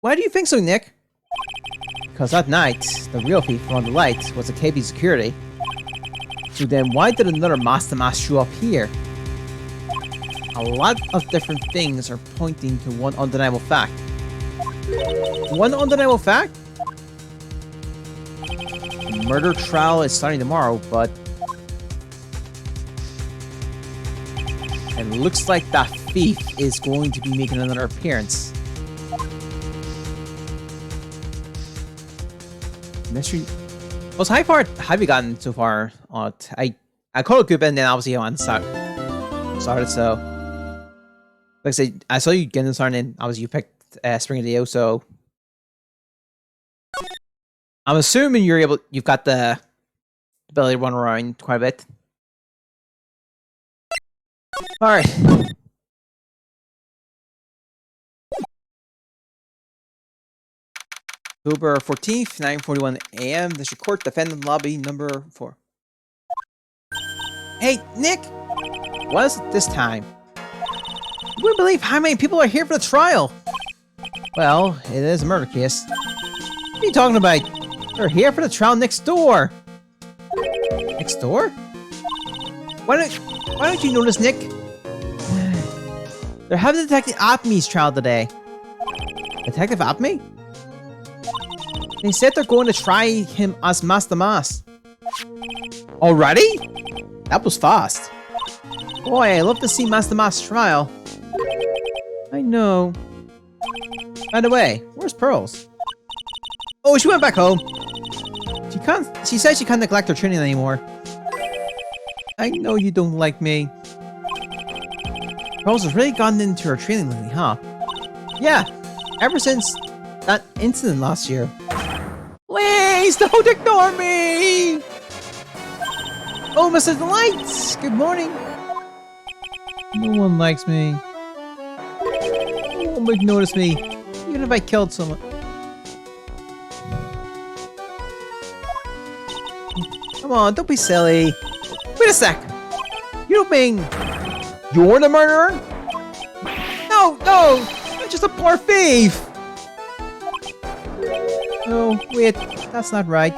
Why do you think so, Nick? Because that night, the real thief on the light was a KB security. So then why did another master show up here? A lot of different things are pointing to one undeniable fact. One undeniable fact? The murder trial is starting tomorrow, but it looks like that thief is going to be making another appearance. Mystery. Well, so how far have you gotten so far? I called it good, and then obviously on started. So, like I said, I saw you getting started, and obviously you picked Spring of the O. So, I'm assuming you've got the ability to run around quite a bit. All right. October 14th, 9:41 a.m. District Court, defendant lobby number 4. Hey, Nick! What is it this time? You wouldn't believe how many people are here for the trial! Well, it is a murder case. What are you talking about? They're here for the trial next door! Next door? Why don't you notice, Nick? They're having Detective Apme's trial today. Detective Apme? They said they're going to try him as Master Mas. Already? That was fast. Boy, I love to see Master Mas' trial. I know. By the way, where's Pearls? Oh, she went back home. She said she can't neglect her training anymore. I know you don't like me. Pearls has really gotten into her training lately, huh? Yeah, ever since that incident last year. Please don't ignore me! Oh, Mr. Delight! Good morning. No one likes me. No one would notice me, even if I killed someone. Come on, don't be silly. Wait a sec. You don't mean you're the murderer? No, no! I'm just a poor thief! Oh, wait, that's not right.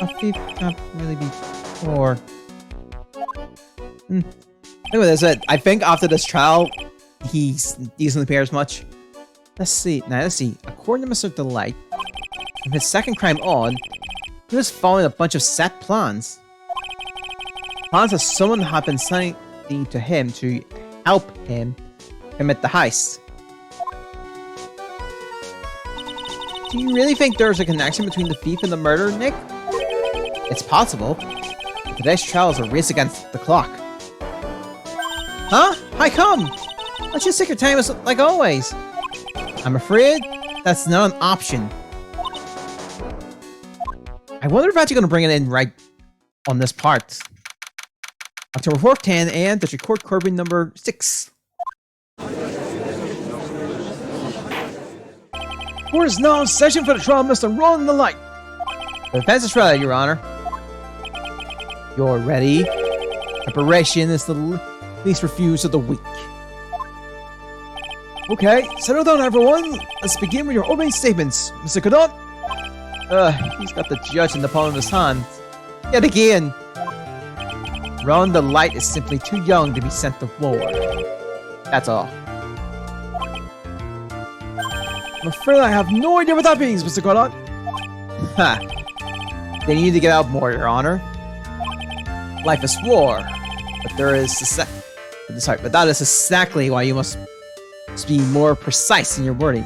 A thief can't really be poor. Anyway, that's it. I think after this trial, he doesn't appear as much. Let's see. Now, let's see. According to Mr. Delight, from his second crime on, he was following a bunch of set plans. Plans that someone had been sending to him to help him commit the heist. Do you really think there's a connection between the thief and the murder, Nick? It's possible. Today's trial is a race against the clock. Huh? How come? Let's just take your time like always. I'm afraid that's not an option. I wonder if I'm actually going to bring it in right on this part. October 4th, 10 a.m. District Court, Corbin number 6. Court is now in session for the trial of Mr. Ron the Light. The defense is ready, Your Honor. You're ready. Preparation is the least refused of the week. Okay, settle down, everyone. Let's begin with your opening statements, Mr. Cadet. He's got the judge in the palm of his hand. Yet again. Ron the Light is simply too young to be sent to war. That's all. I'm afraid I have no idea what that means, Mr. Cadet. Ha. Then you need to get out more, Your Honor. Life is war, but that is exactly why you must be more precise in your wording.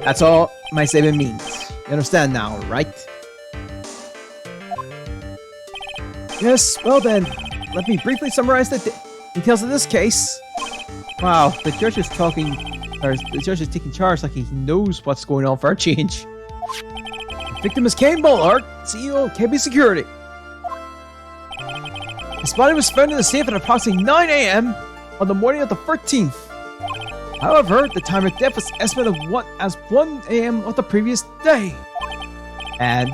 That's all my statement means. You understand now, right? Yes, well then, let me briefly summarize the details of this case. Wow, the judge is taking charge like he knows what's going on for a change. The victim is Kane Bullard, CEO of KB Security. His body was found in the safe at approximately 9 a.m. on the morning of the 13th. However, the time of death was estimated as 1 a.m. of the previous day. And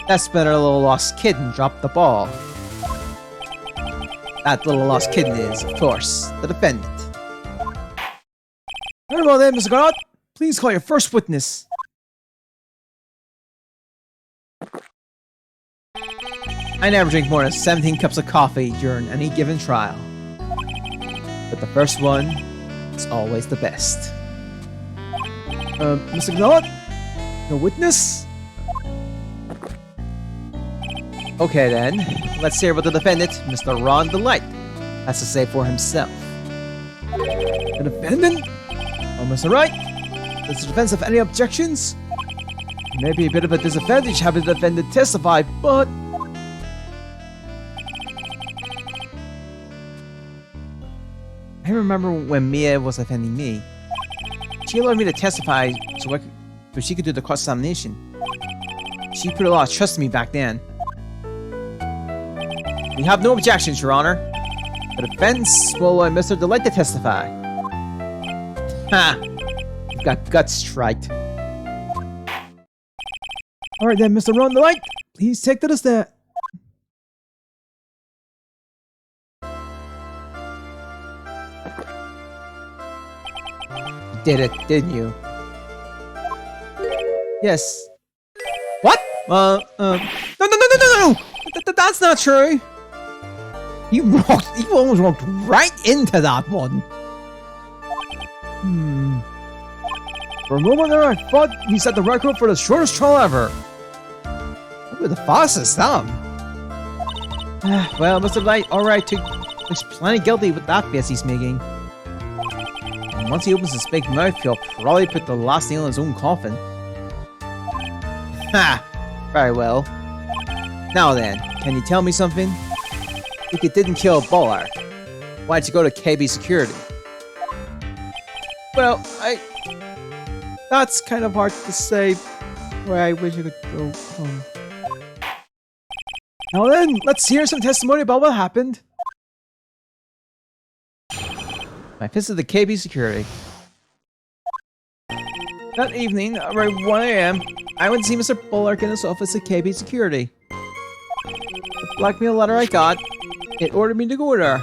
that's when our little lost kitten dropped the ball. That little lost kitten is, of course, the defendant. Very well then, Mr. Garrett. Please call your first witness. I never drink more than 17 cups of coffee during any given trial. But the first one is always the best. Mr. Garrett? No witness? Okay then, let's hear what the defendant, Mr. Ron the Light, has to say for himself. The defendant? Oh, Mr. Wright? Does the defense have any objections? It may be a bit of a disadvantage having the defendant testify, but... I remember when Mia was defending me. She allowed me to testify so she could do the cross-examination. She put a lot of trust in me back then. We have no objections, Your Honor. The defense will allow Mr. Delight to testify. Ha! You've got guts, right? Alright then, Mr. Ron Delight, please take to the stand. You did it, didn't you? Yes. What? No! That's not true! You almost walked right into that one. For a moment there, I thought you set the record for the shortest trial ever. Maybe the fastest, Well, Mr. Light, alright, looks plenty guilty with that face he's making. And once he opens his big mouth, he'll probably put the last nail in his own coffin. Ha! Very well. Now then, can you tell me something? If you didn't kill Bullard, why'd you go to KB Security? Well, that's kind of hard to say. Where I wish I could go home. Now then, let's hear some testimony about what happened. I visited the KB security. That evening, around 1 a.m., I went to see Mr. Bullock in his office at KB security. The blackmail letter I got, it ordered me to go there.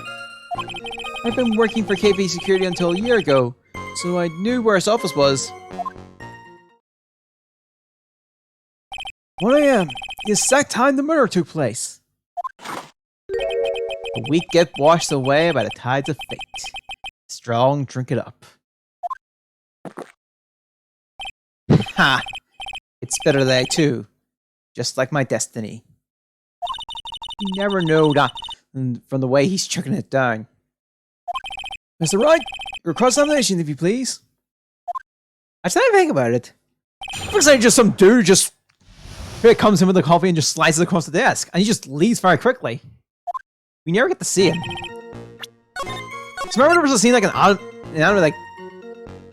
I've been working for KB security until a year ago, so I knew where his office was. 1 a.m., the exact time the murder took place. A week get washed away by the tides of fate. Strong, drink it up. Ha! It's better than I too. Just like my destiny. You never know that from the way he's chucking it down. Mr. Wright, your cross-examination, if you please. I didn't think about it. Looks like just some dude just comes in with the coffee and just slices it across the desk, and he just leaves very quickly. We never get to see him. So remember there was a scene like an anime, like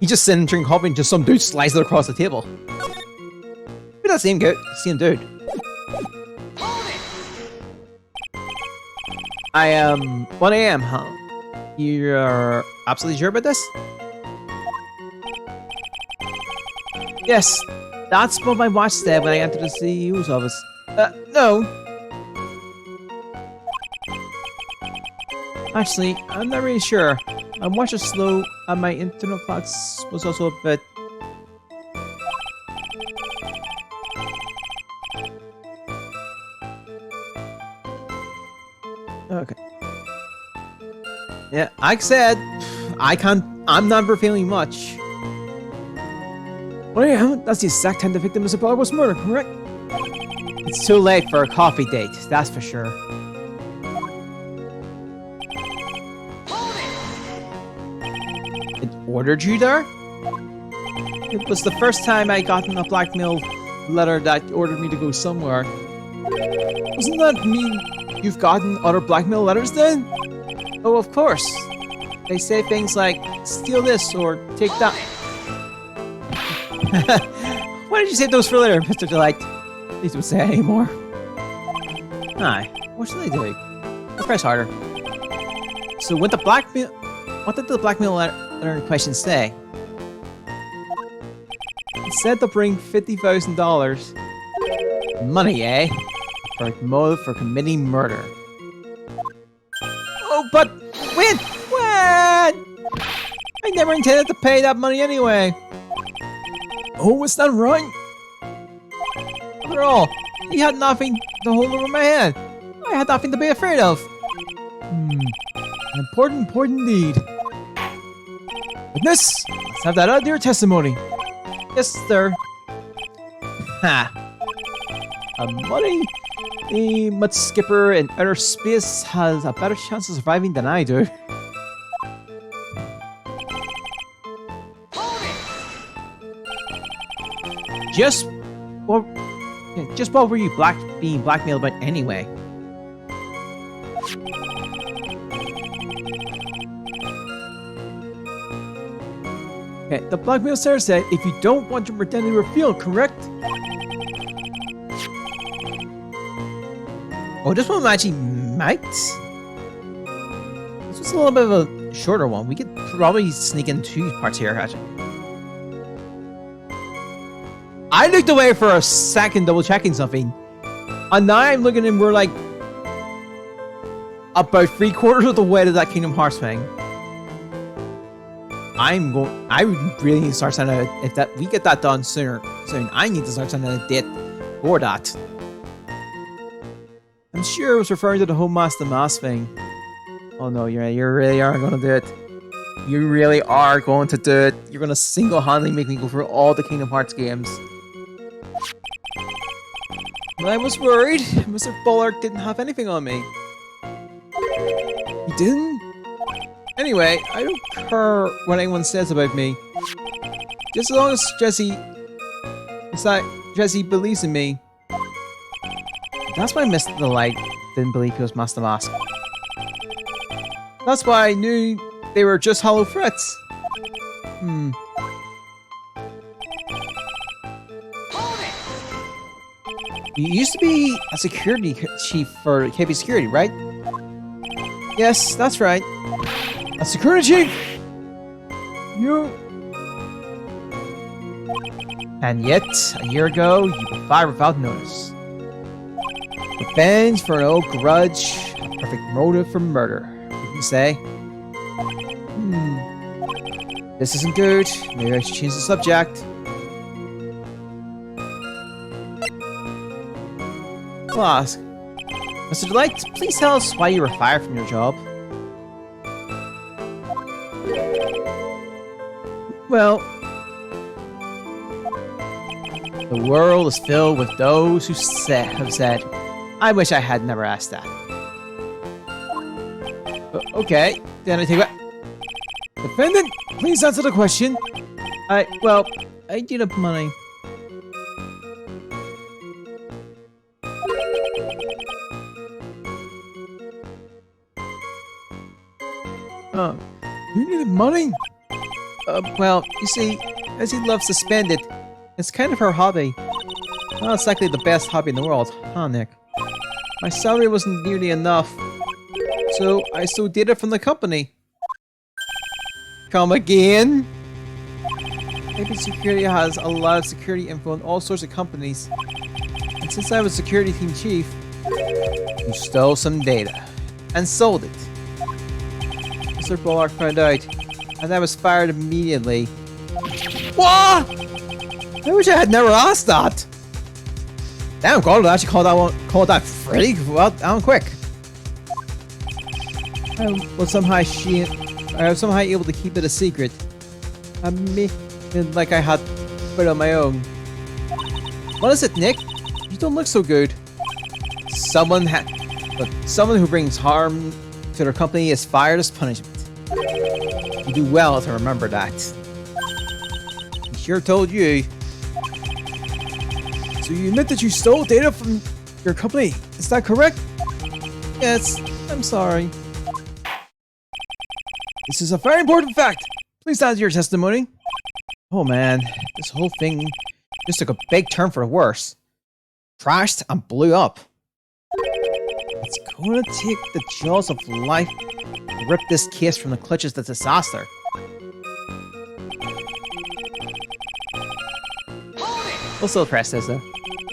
he just sitting drinking coffee and just some dude slices it across the table. Maybe that same dude. I am 1 a.m. huh? You're absolutely sure about this? Yes, that's what my watch said when I entered the CEO's office. No. Actually, I'm not really sure. My watch is slow and my internal clock was also a bit... Okay. Yeah, like I said, I'm not feeling much. Well, yeah, that's the exact time the victim of Isabella was murdered, correct? It's too late for a coffee date, that's for sure. It ordered you there? It was the first time I gotten a blackmail letter that ordered me to go somewhere. Doesn't that mean you've gotten other blackmail letters then? Oh, of course. They say things like, steal this or take that. Why did you save those for later, Mr. Delight? Please don't say anymore. Hi, what should I do? I'll press harder. So what did the blackmail letter in question say? It said to bring $50,000. Money, eh? For motive for committing murder. Oh, but when? I never intended to pay that money anyway. Oh, it's not right. After all, he had nothing to hold over my head. I had nothing to be afraid of. An important point indeed. Witness, let's have that out your testimony. Yes, sir. Ha. A mud skipper in outer space has a better chance of surviving than I do. Just what were you being blackmailed about anyway? Okay, the blackmail sir said if you don't want your identity revealed, correct? Oh, this one actually might. This was a little bit of a shorter one. We could probably sneak in 2 parts here, actually. I looked away for a second, double checking something. And now I'm looking and we're like about 3/4 of the way to that Kingdom Hearts thing. I really need to start sending out, if we get that done soon, I need to start sending a date for that. I'm sure it was referring to the whole Master Mask thing. Oh no, you really are going to do it. You really are going to do it. You're going to single-handedly make me go through all the Kingdom Hearts games. But I was worried. Mr. Bullard didn't have anything on me. He didn't? Anyway, I don't care what anyone says about me. Just as long as Jesse believes in me. That's why Mr. Delight didn't believe he was Master Mask. That's why I knew they were just hollow threats. You used to be a security chief for KP Security, right? Yes, that's right. A security chief? You... And yet, a year ago, you were fired without notice. Revenge for an old grudge, a perfect motive for murder, would you say? This isn't good. Maybe I should change the subject. I'll ask. Mr. Delight, please tell us why you were fired from your job. Well, the world is filled with those who have said, I wish I had never asked that. Okay, then I take it back. Defendant, please answer the question. I need up money. You needed money? Well, you see, as he loves to spend it, it's kind of her hobby. Not exactly the best hobby in the world, huh, Nick? My salary wasn't nearly enough, so I still did it from the company. Come again? KP Security has a lot of security info in all sorts of companies. And since I was security team chief, you stole some data and sold it. Mr. Bullock found out, and I was fired immediately. What? I wish I had never asked that. Damn, God, I actually called that Freddy. Well, down quick. I was somehow able to keep it a secret. I mean, like I had put on my own. What is it, Nick? You don't look so good. Someone who brings harm to their company is fired as punishment. You do well to remember that. He sure told you. So you admit that you stole data from your company, is that correct? Yes, I'm sorry. This is a very important fact. Please add your testimony. Oh man, this whole thing just took a big turn for the worse. Crashed and blew up. It's gonna take the jaws of life to rip this case from the clutches of disaster. Also, the press says though.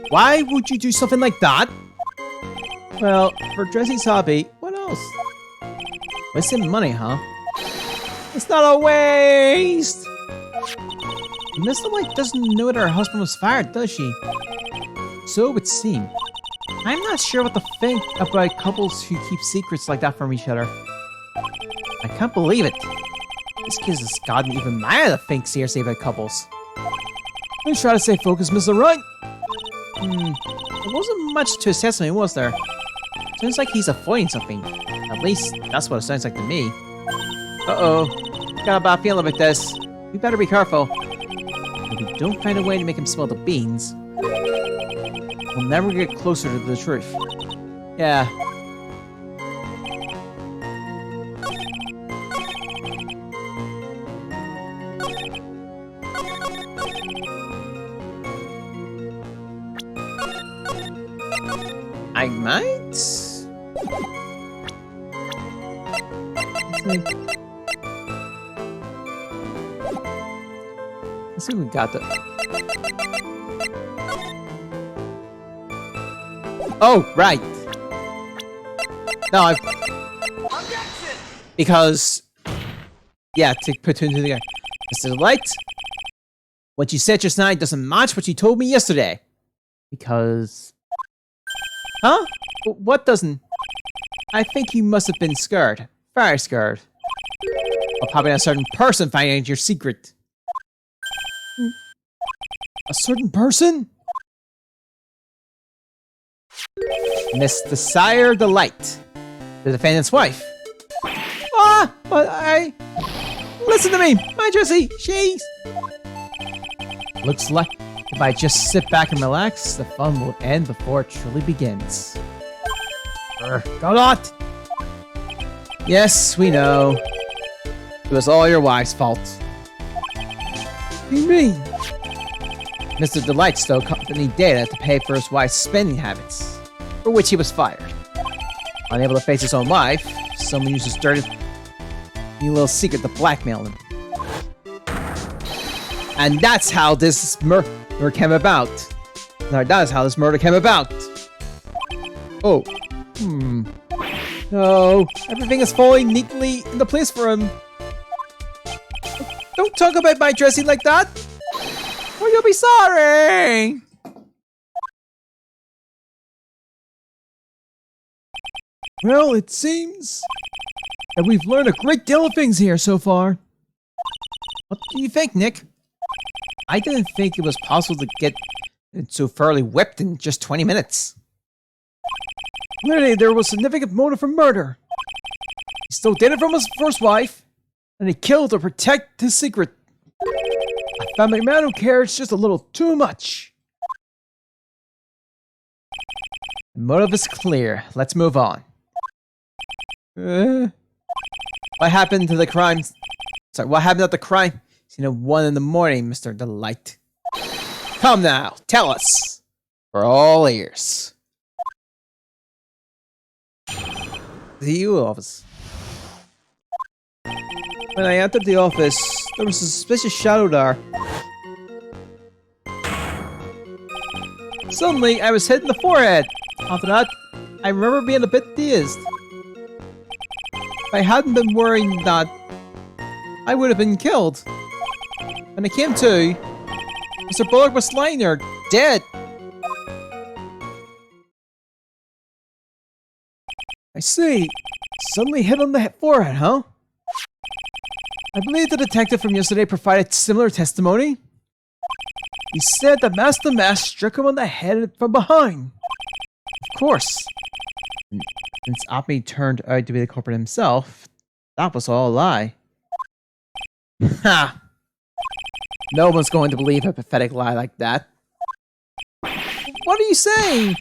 Why would you do something like that? Well, for Dressy's hobby, what else? Wasting money, huh? It's not a waste! Miss Delight doesn't know that her husband was fired, does she? So it would seem. I'm not sure what to think about couples who keep secrets like that from each other. I can't believe it. This kid has gotten even mad to think seriously about couples. Please try to stay focused, Mr. Wright. There wasn't much to his testimony, was there? Sounds like he's avoiding something. At least, that's what it sounds like to me. Uh-oh. Got a bad feeling about this. We better be careful. If we don't find a way to make him smell the beans, we'll never get closer to the truth. Yeah. I might? Let's see what we got though. Oh, right. No, because, yeah, to put two into the guy. Mr. Delight, what you said just now doesn't match what you told me yesterday. Because... Huh? What doesn't? I think you must have been scared. Very scared. Of having a certain person finding out your secret. A certain person? Miss Desire Delight, the defendant's wife. Ah, but I... Listen to me, my Jessie, she's... Looks like if I just sit back and relax, the fun will end before it truly begins. Go not! Yes, we know. It was all your wife's fault. What do you mean? Mr. Delight stole to need data to pay for his wife's spending habits, for which he was fired. Unable to face his own wife, someone used his dirty little secret to blackmail him. And that's how this murder came about. Now, that is how this murder came about. Oh. No. Everything is falling neatly into place for him. Don't talk about my dressing like that, or you'll be sorry. Well, it seems that we've learned a great deal of things here so far. What do you think, Nick? I didn't think it was possible to get so thoroughly whipped in just 20 minutes. Clearly, there was significant motive for murder. He stole data from his first wife, and he killed to protect his secret. I found a man who cares just a little too much. The motive is clear. Let's move on. What happened to the crime? Sorry, what happened at the crime scene at 1 in the morning, Mr. Delight? Come now, tell us. We're all ears. The EU office. When I entered the office, there was a suspicious shadow there. Suddenly, I was hit in the forehead. After that, I remember being a bit dazed. If I hadn't been worrying that, I would have been killed. When I came to, Mr. Bullock was lying there, dead. I see. Suddenly hit on the forehead, huh? I believe the detective from yesterday provided similar testimony. He said that Master Mask struck him on the head from behind. Of course. Since Appy turned out to be the culprit himself, that was all a lie. Ha! No one's going to believe a pathetic lie like that. What are you saying?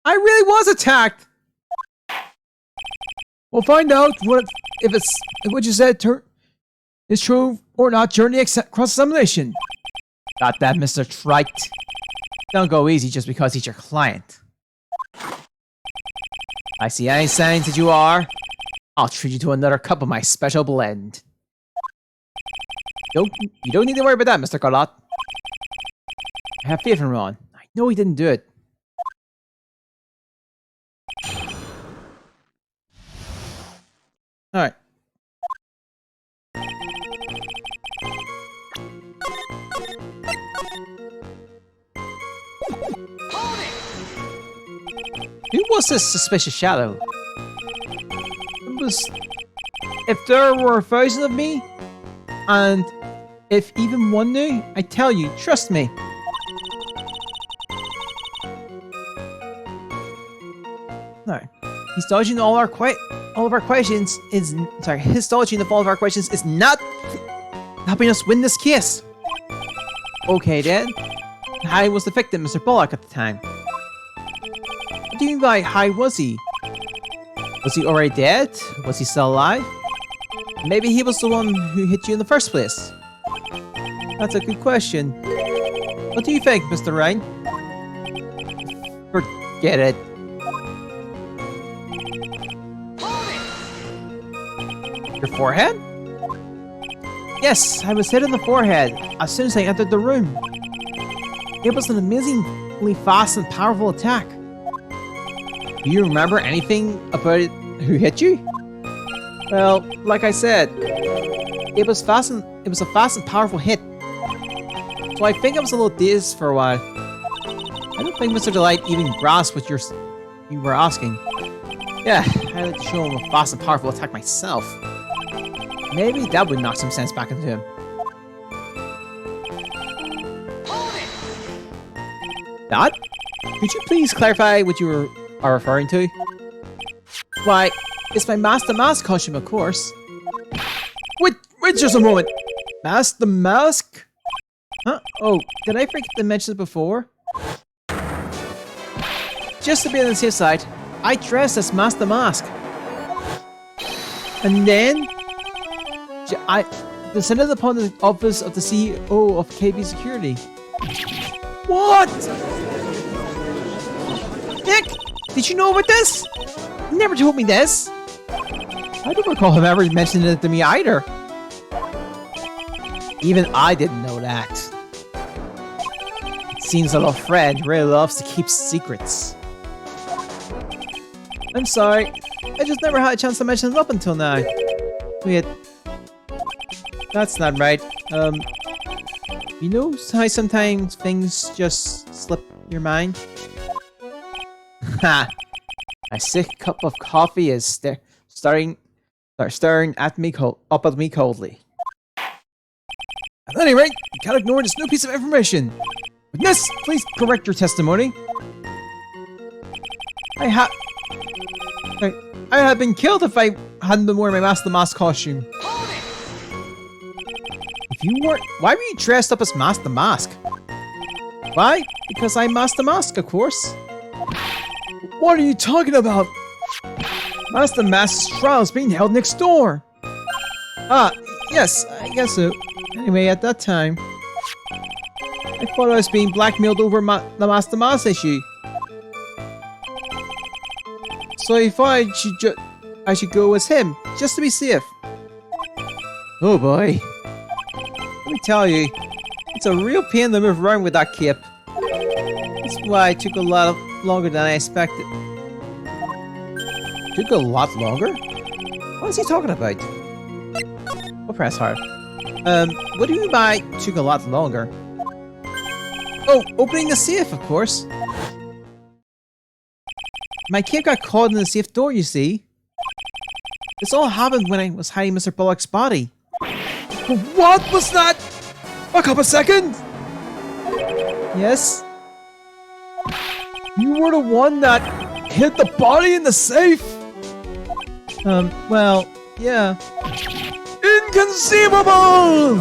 I really was attacked! We'll find out if what you said is true or not during the cross-examination. Got that, Mr. Trite. Don't go easy just because he's your client. I see any signs that you are. I'll treat you to another cup of my special blend. You don't need to worry about that, Mr. Carlot. I have faith in Ron. I know he didn't do it. Alright. Who was this suspicious shadow? If there were 1,000 of me, and if even one knew, I tell you, trust me. No, he's dodging all of our questions is his dodging of all of our questions is not helping us win this case. Okay then, how was the victim, Mr. Bullock, at the time? What do you mean by how was he? Was he already dead? Was he still alive? Maybe he was the one who hit you in the first place. That's a good question. What do you think, Mr. Ryan? Forget it. Your forehead? Yes, I was hit in the forehead as soon as I entered the room. It was an amazingly fast and powerful attack. Do you remember anything about it? Who hit you? Well, like I said, it was a fast and powerful hit. So I think I was a little dazed for a while. I don't think Mr. Delight even grasped what you were asking. Yeah, I'd like to show him a fast and powerful attack myself. Maybe that would knock some sense back into him. That? Could you please clarify what you are referring to? Why, it's my Master Mask costume, of course. Wait just a moment. Master Mask? Huh? Oh, did I forget to mention it before? Just to be on the safe side, I dressed as Master Mask. And then I descended upon the office of the CEO of KB Security. What? Nick, did you know about this? You never told me this. I don't recall him ever mentioning it to me either. Even I didn't know that. It seems little Fred really loves to keep secrets. I'm sorry. I just never had a chance to mention it up until now. Wait. That's not right. You know how sometimes things just slip your mind? Ha! A sick cup of coffee is staring at me up at me coldly. At any rate, you can't ignore this new piece of information. Witness, please correct your testimony. I had been killed if I hadn't been wearing my Master Mask costume. If you weren't, why were you dressed up as Master Mask? Why? Because I'm Master Mask, of course. What are you talking about? Master Mask's trial is being held next door. Ah, yes, I guess so. Anyway, at that time, I thought I was being blackmailed over the Master Mask issue. So I thought I should go as him, just to be safe. Oh boy. Let me tell you, it's a real pain to move around with that cape. That's why it took a lot longer than I expected. Took a lot longer? What is he talking about? I'll press hard. What do you mean by took a lot longer? Oh, opening the safe, of course. My cape got caught in the safe door, you see. This all happened when I was hiding Mr. Bullock's body. What was that? Back up a second! Yes? You were the one that hid the body in the safe? Well, yeah. Inconceivable!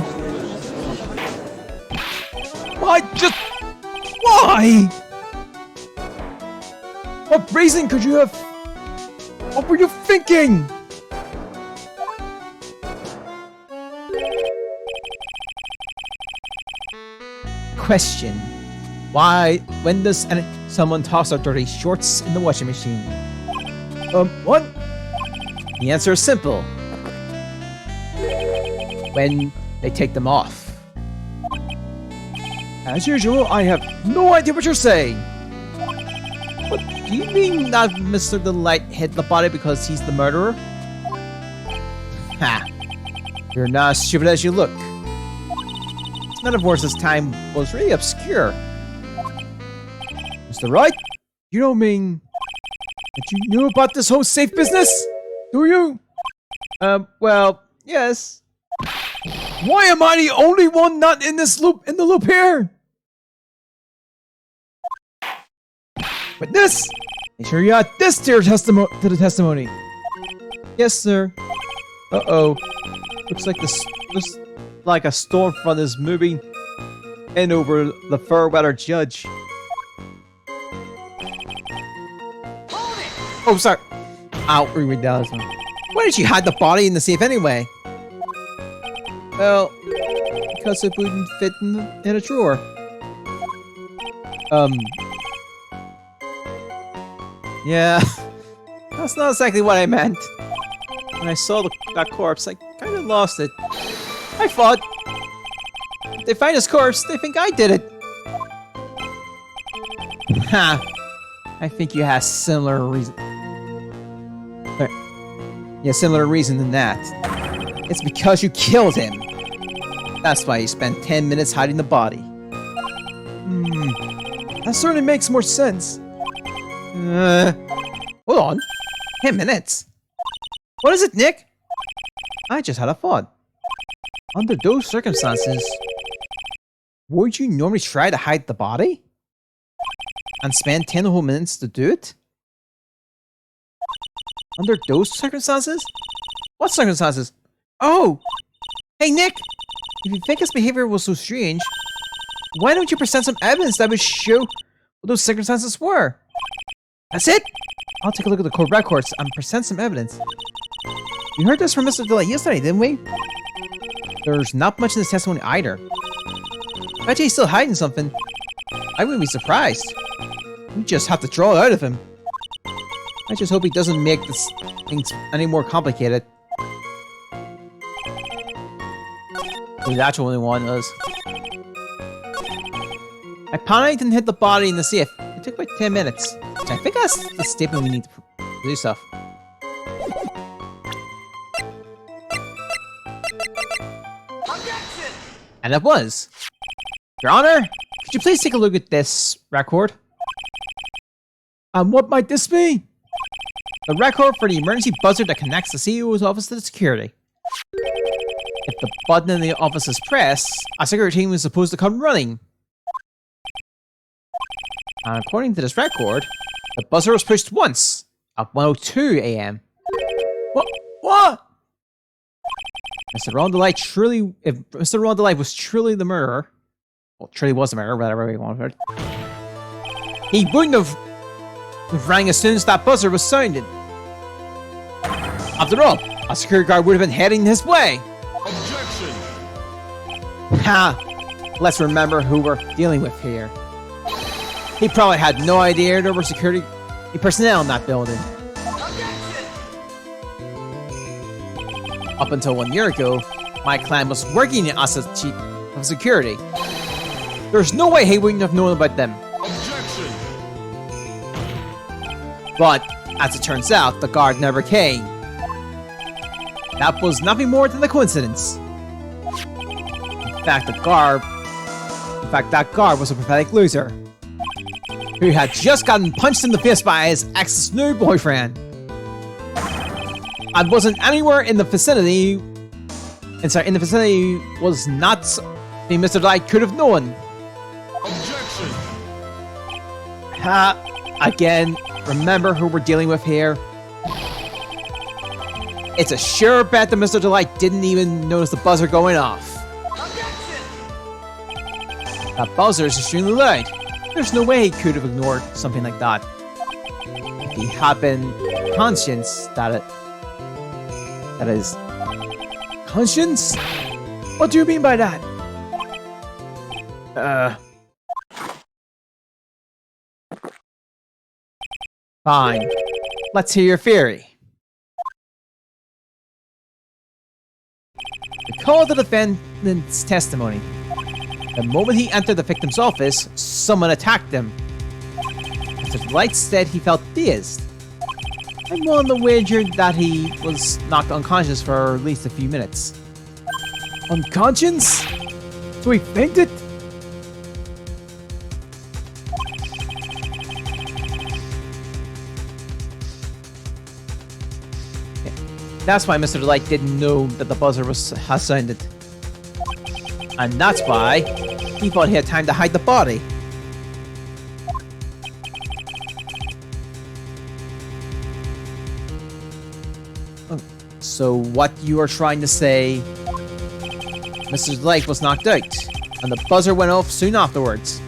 Why? What reason could you have? What were you thinking? Question. Why? When does someone toss their dirty shorts in the washing machine? What? The answer is simple. When they take them off. As usual, I have no idea what you're saying. What do you mean that Mr. Delight hid the body because he's the murderer? Ha! You're not as stupid as you look. This metaphor's time was really obscure. Mr. Wright? You don't mean that you knew about this whole safe business? Do you? Well, yes. Why am I the only one not in the loop here? Witness! Make sure you add this to the testimony. Yes, sir. Uh-oh. Looks like a storm front is moving in over the fair weather judge. Oh, sorry. Ow, reread that one. Why did you hide the body in the safe anyway? Well, because it wouldn't fit in a drawer. Yeah, that's not exactly what I meant. When I saw that corpse, I kind of lost it. I thought, if they find his corpse, they think I did it. Ha! I think you have similar reason. Yeah, similar reason than that. It's because you killed him. That's why you spent 10 minutes hiding the body. That certainly makes more sense. Hold on. 10 minutes? What is it, Nick? I just had a thought. Under those circumstances, would you normally try to hide the body? And spend 10 whole minutes to do it? Under those circumstances? What circumstances? Oh! Hey, Nick! If you think his behavior was so strange, why don't you present some evidence that would show what those circumstances were? That's it? I'll take a look at the court records and present some evidence. We heard this from Mr. Delight yesterday, didn't we? There's not much in this testimony either. I bet he's still hiding something. I wouldn't be surprised. We just have to draw it out of him. I just hope he doesn't make this things any more complicated. The actual only one was. I panicked and hit the body in the safe. It took about 10 minutes. I think that's the statement we need to do stuff. Objection! And it was. Your Honor, could you please take a look at this record? What might this be? The record for the emergency buzzer that connects the CEO's office to the security. If the button in the office is pressed, a security team is supposed to come running. And according to this record, the buzzer was pushed once at 1:02 a.m. What? Mr. Rondelite truly, if Mr. Rondelite was truly the murderer, well, truly was the murderer, whatever we want it, he wouldn't have rang as soon as that buzzer was sounded. After all, a security guard would have been heading his way. Objection! Ha! Let's remember who we're dealing with here. He probably had no idea there were security personnel in that building. Objection! Up until 1 year ago, my clan was working as a chief of security. There's no way he wouldn't have known about them. Objection! But, as it turns out, the guard never came. That was nothing more than a coincidence. In fact, that guard was a pathetic loser who had just gotten punched in the face by his ex's new boyfriend and wasn't anywhere in the vicinity. Was not something Mr. Light could have known. Objection! Again, remember who we're dealing with here. It's a sure bet that Mr. Delight didn't even notice the buzzer going off. Objection! That buzzer is extremely loud. There's no way he could have ignored something like that. If he had been conscious that is... Conscience? What do you mean by that? Fine. Let's hear your theory. Recall the defendant's testimony. The moment he entered the victim's office, someone attacked him. Mr. Light said he felt dazed. I'm willing to wager that he was knocked unconscious for at least a few minutes. Unconscious? So he fainted? That's why Mr. Light didn't know that the buzzer has sounded. And that's why he thought he had time to hide the body. So what you are trying to say, Mr. Light was knocked out, and the buzzer went off soon afterwards.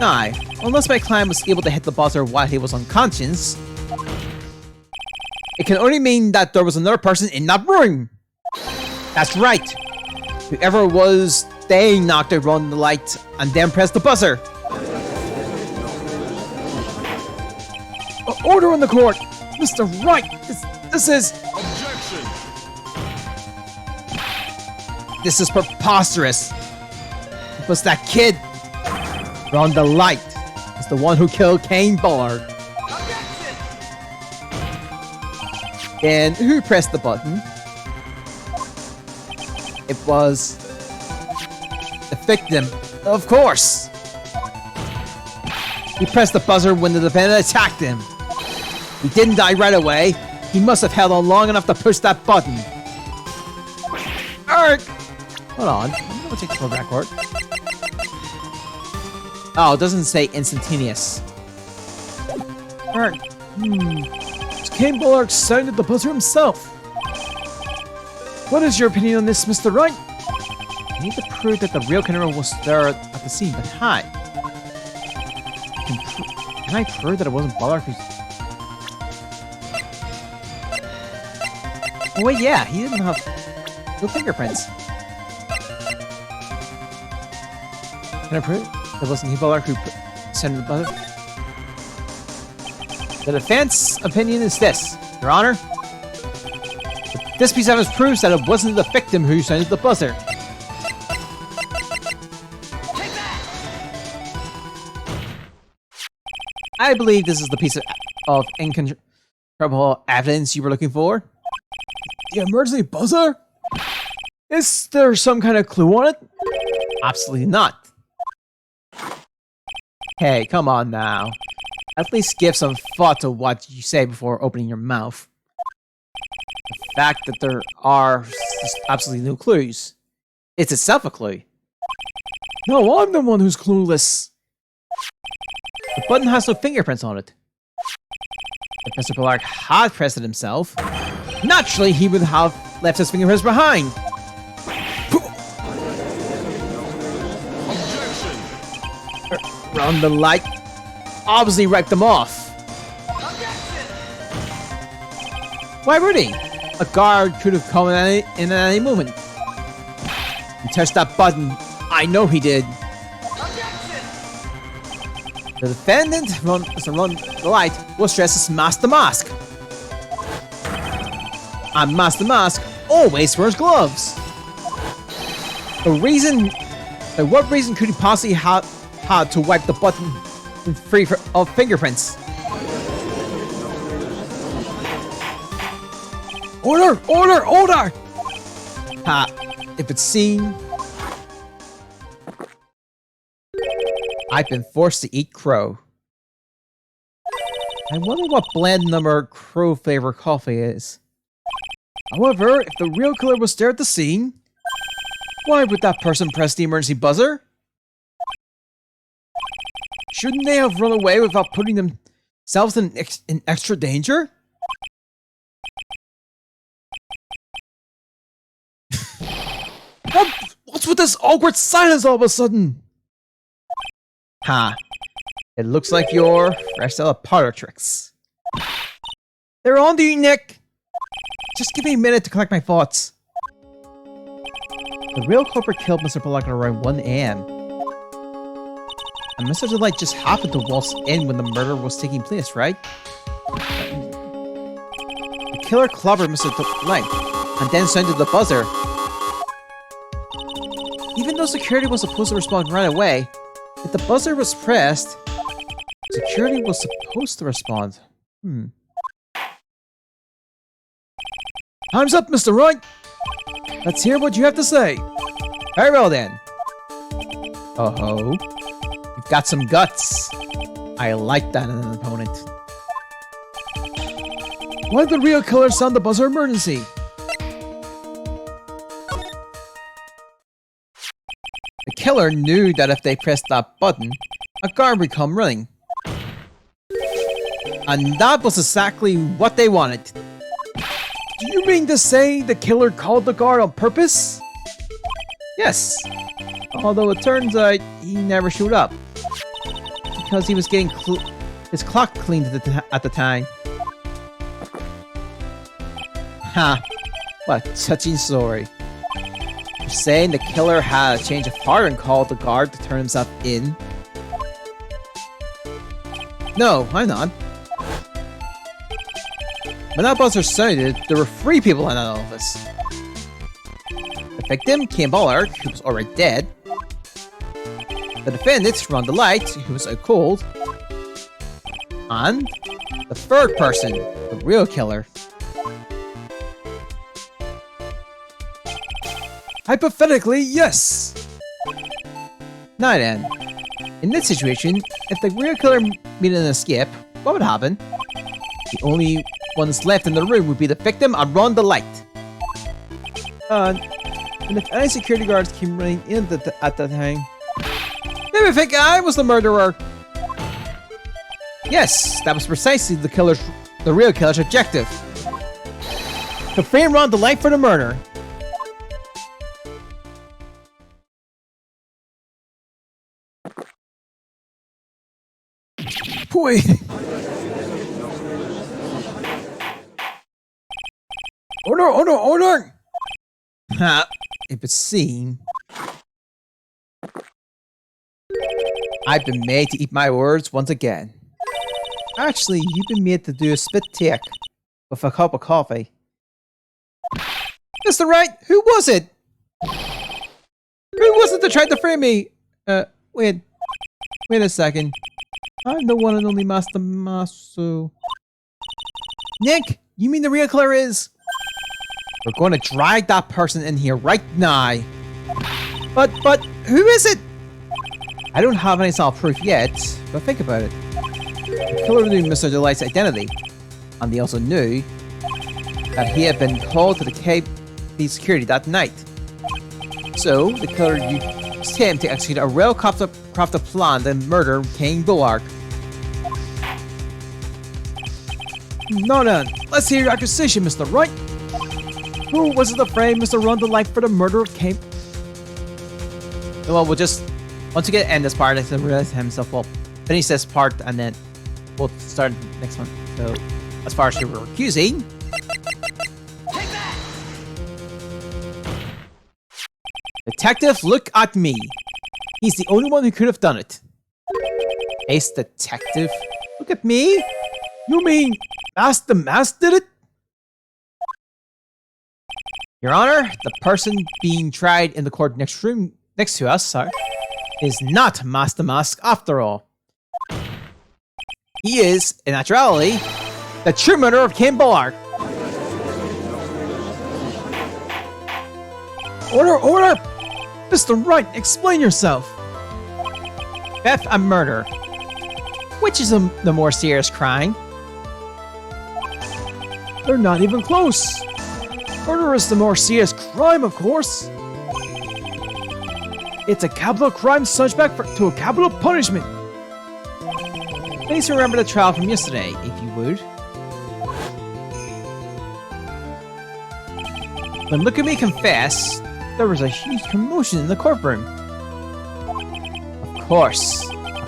Aye, unless my client was able to hit the buzzer while he was unconscious, it can only mean that there was another person in that room. That's right. Whoever was, they knocked out on the light and then pressed the buzzer. Order in the court, Mr. Wright. This is. Objection! This is preposterous. It was that kid, Ron the Light, is the one who killed Kane Bullard. And who pressed the button? It was the victim, of course. He pressed the buzzer when the defendant attacked him. He didn't die right away. He must have held on long enough to push that button. Arg! Hold on. I'm gonna take the record. Oh, it doesn't say instantaneous. Arg. Kane Bullard sounded the buzzer himself. What is your opinion on this, Mr. Wright? I need to prove that the real killer was there at the scene, but hi. Can I prove that it wasn't Bullard who's... Oh wait, yeah, he didn't have no fingerprints. Can I prove? It wasn't Hibbeler who sent the buzzer. The defense opinion is this, Your Honor. This piece of evidence proves that it wasn't the victim who sent the buzzer. I believe this is the piece of incontrovertible evidence you were looking for. The emergency buzzer? Is there some kind of clue on it? Absolutely not. Hey, come on now. At least give some thought to what you say before opening your mouth. The fact that there are absolutely no clues, it's itself a clue. No, I'm the one who's clueless. The button has no fingerprints on it. If Mr. Polark had pressed it himself, naturally he would have left his fingerprints behind. Objection. Run the light. Obviously wiped them off. Objection. Why would he? A guard could have come in at any moment. He touched that button. I know he did. The defendant, Mr. Run the Light, was dressed as Master Mask. And Master Mask always wears gloves. What reason could he possibly have had to wipe the button free of fingerprints? Order! Order! Order! Ha! If it's seen, I've been forced to eat crow. I wonder what blend number crow flavor coffee is. However, if the real killer was there at the scene, why would that person press the emergency buzzer? Shouldn't they have run away without putting themselves in extra danger? What's with this awkward silence all of a sudden? Ha. It looks like you're fresh out of parlor tricks. They're on to you, Nick! Just give me a minute to collect my thoughts. The real culprit killed Mr. Bullock at around 1 a.m. And Mr. Delight just happened to waltz in when the murder was taking place, right? The killer clobbered Mr. Delight and then sounded the buzzer. Even though security was supposed to respond right away, if the buzzer was pressed, security was supposed to respond. Time's up, Mr. Wright! Let's hear what you have to say. Very well then. Oh-ho. You've got some guts. I like that in an opponent. Why did the real killer sound the buzzer emergency? The killer knew that if they pressed that button, a guard would come running. And that was exactly what they wanted. Do you mean to say the killer called the guard on purpose? Yes. Although it turns out he never showed up. Because he was getting his clock cleaned at the time. Ha. What a touching story. You're saying the killer had a change of heart and called the guard to turn himself in? No, I'm not. When that buzzer sounded, there were 3 people in that office. The victim, Kim Ballard, who was already dead. The defendant, Ron the Light, who was out cold. And the 3rd person, the real killer. Hypothetically, yes! Now then, in this situation, if the real killer made an escape, what would happen? The only ones left in the room would be the victim and Ron the Light. And if any security guards came running in at that time, they would think I was the murderer. Yes, that was precisely the real killer's objective. To frame Ron the Light for the murder. Boy. Order, order, order! Ha! If it's seen. I've been made to eat my words once again. Actually, you've been made to do a spit take with a cup of coffee. Mr. Wright, who was it? Who was it that tried to frame me? Wait a second. I'm the one and only Master Masu. Nick, you mean the real killer is? We're going to drag that person in here right now. But who is it? I don't have any solid proof yet, but think about it. The killer knew Mr. Delight's identity, and they also knew that he had been called to the KP security that night. So, the killer used him to execute a well-crafted plan to murder King Bullard. Now then, let's hear your accusation, Mr. Wright. Who was it that framed Mr. Ron Delight for the murder of King? Well, we'll just... Once we get to end this part, I realize himself, we'll finish this part and then we'll start the next one. So, as far as you were accusing... Detective, look at me. He's the only one who could have done it. Ace Detective? Look at me? You mean Master Mask did it? Your Honor, the person being tried in the court next to us, is not Master Mask after all. He is, in actuality, the true murderer of King Bullard. Order! Mr. Wright, explain yourself. Theft and murder. Which is the more serious crime? They're not even close. Murder is the more serious crime, of course. It's a capital crime suspect to a capital punishment. Please remember the trial from yesterday, if you would. When Look at Me confessed, there was a huge commotion in the courtroom. Of course,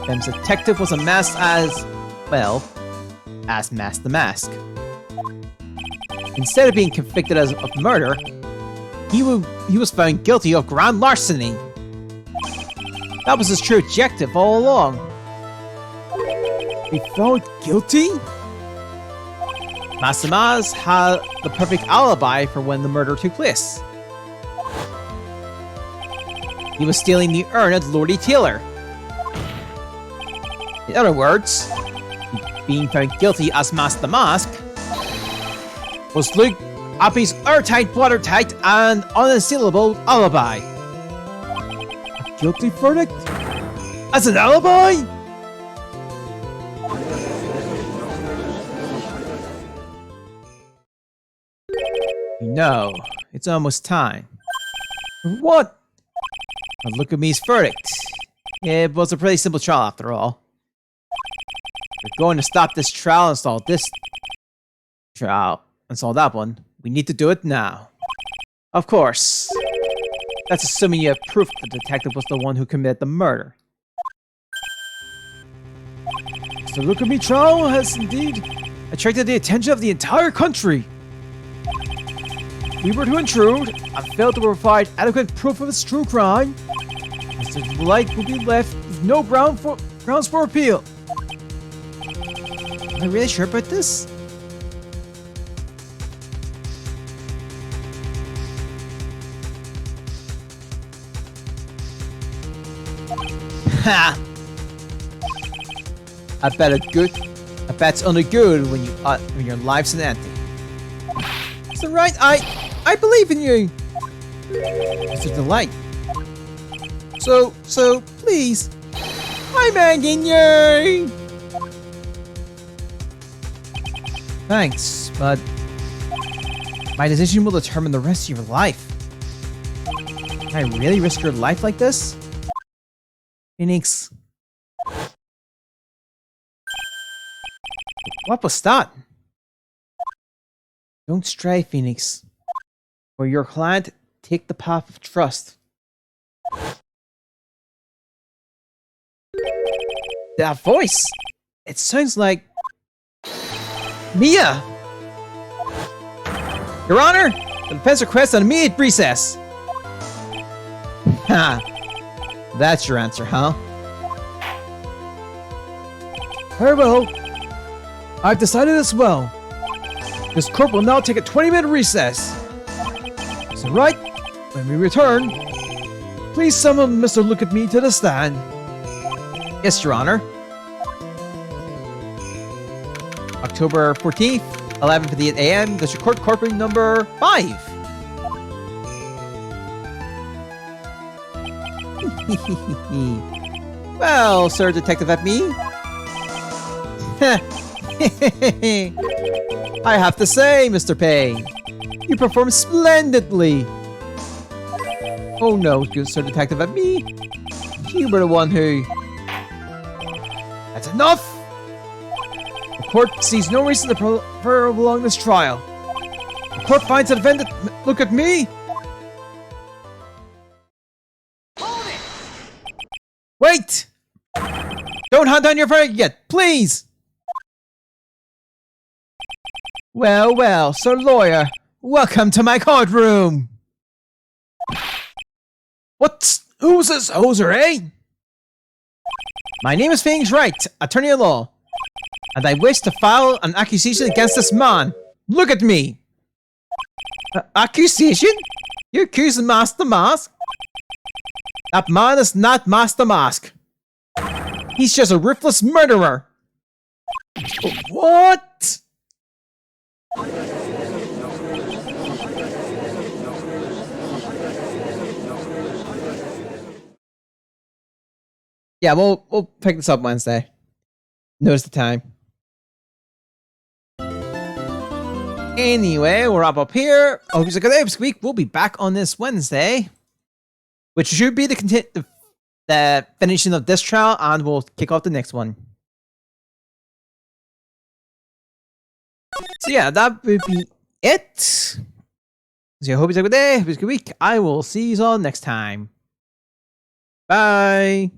Fem's detective was unmasked as Master Mask. Instead of being convicted of murder, he was found guilty of grand larceny. That was his true objective all along. He found guilty? Master Mask had the perfect alibi for when the murder took place. He was stealing the urn at Lordy Taylor. In other words, being found guilty as Master Mask was Luke Appy's airtight, watertight, and unassailable alibi. A guilty verdict? As an alibi? You know, it's almost time. What? Look at me's verdict. It was a pretty simple trial after all. We're going to stop this trial and install this trial. Install that one. We need to do it now. Of course. That's assuming you have proof the detective was the one who committed the murder. The Look at Me trial has indeed attracted the attention of the entire country. If we were to intrude and fail to provide adequate proof of its true crime, Mr. Delight will be left with no grounds for appeal. Am I really sure about this? Ha! I bet it's only good when your life's an empty. Mr. Wright, I believe in you. Mr. Delight. So please, I'm begging you. Thanks, but my decision will determine the rest of your life. Can I really risk your life like this? Phoenix. What was that? Don't stray, Phoenix. For your client, take the path of trust. That voice! It sounds like... Mia! Your Honor, the defense requests an immediate recess. Ha! That's your answer, huh? Very well. I've decided as well. This court will now take a 20-minute recess. So right, when we return, please summon Mr. Look at Me to the stand. Yes, Your Honor. October 14th, 11:58 a.m. District Court, Corporate number 5. Well, Sir Detective FB. I have to say, Mr. Payne, you performed splendidly. Oh no, good Sir Detective FB. You were the one who... That's enough! The court sees no reason to prolong this trial. The court finds the defendant... Look at me! Hold it! Wait! Don't hunt down your verdict yet, please! Well, well, Sir Lawyer, welcome to my courtroom! Who's this hoser, eh? My name is Fings Wright, attorney at law, and I wish to file an accusation against this man. Look at me! Accusation? You're accusing Master Mask? That man is not Master Mask. He's just a ruthless murderer. What? Yeah, we'll pick this up Wednesday. Notice the time. Anyway, we'll wrap up here. I hope you had a good day this week. We'll be back on this Wednesday, which should be the finishing of this trial, and we'll kick off the next one. So yeah, that would be it. So I hope you had a good day. Hope you had a good week. I will see you all next time. Bye.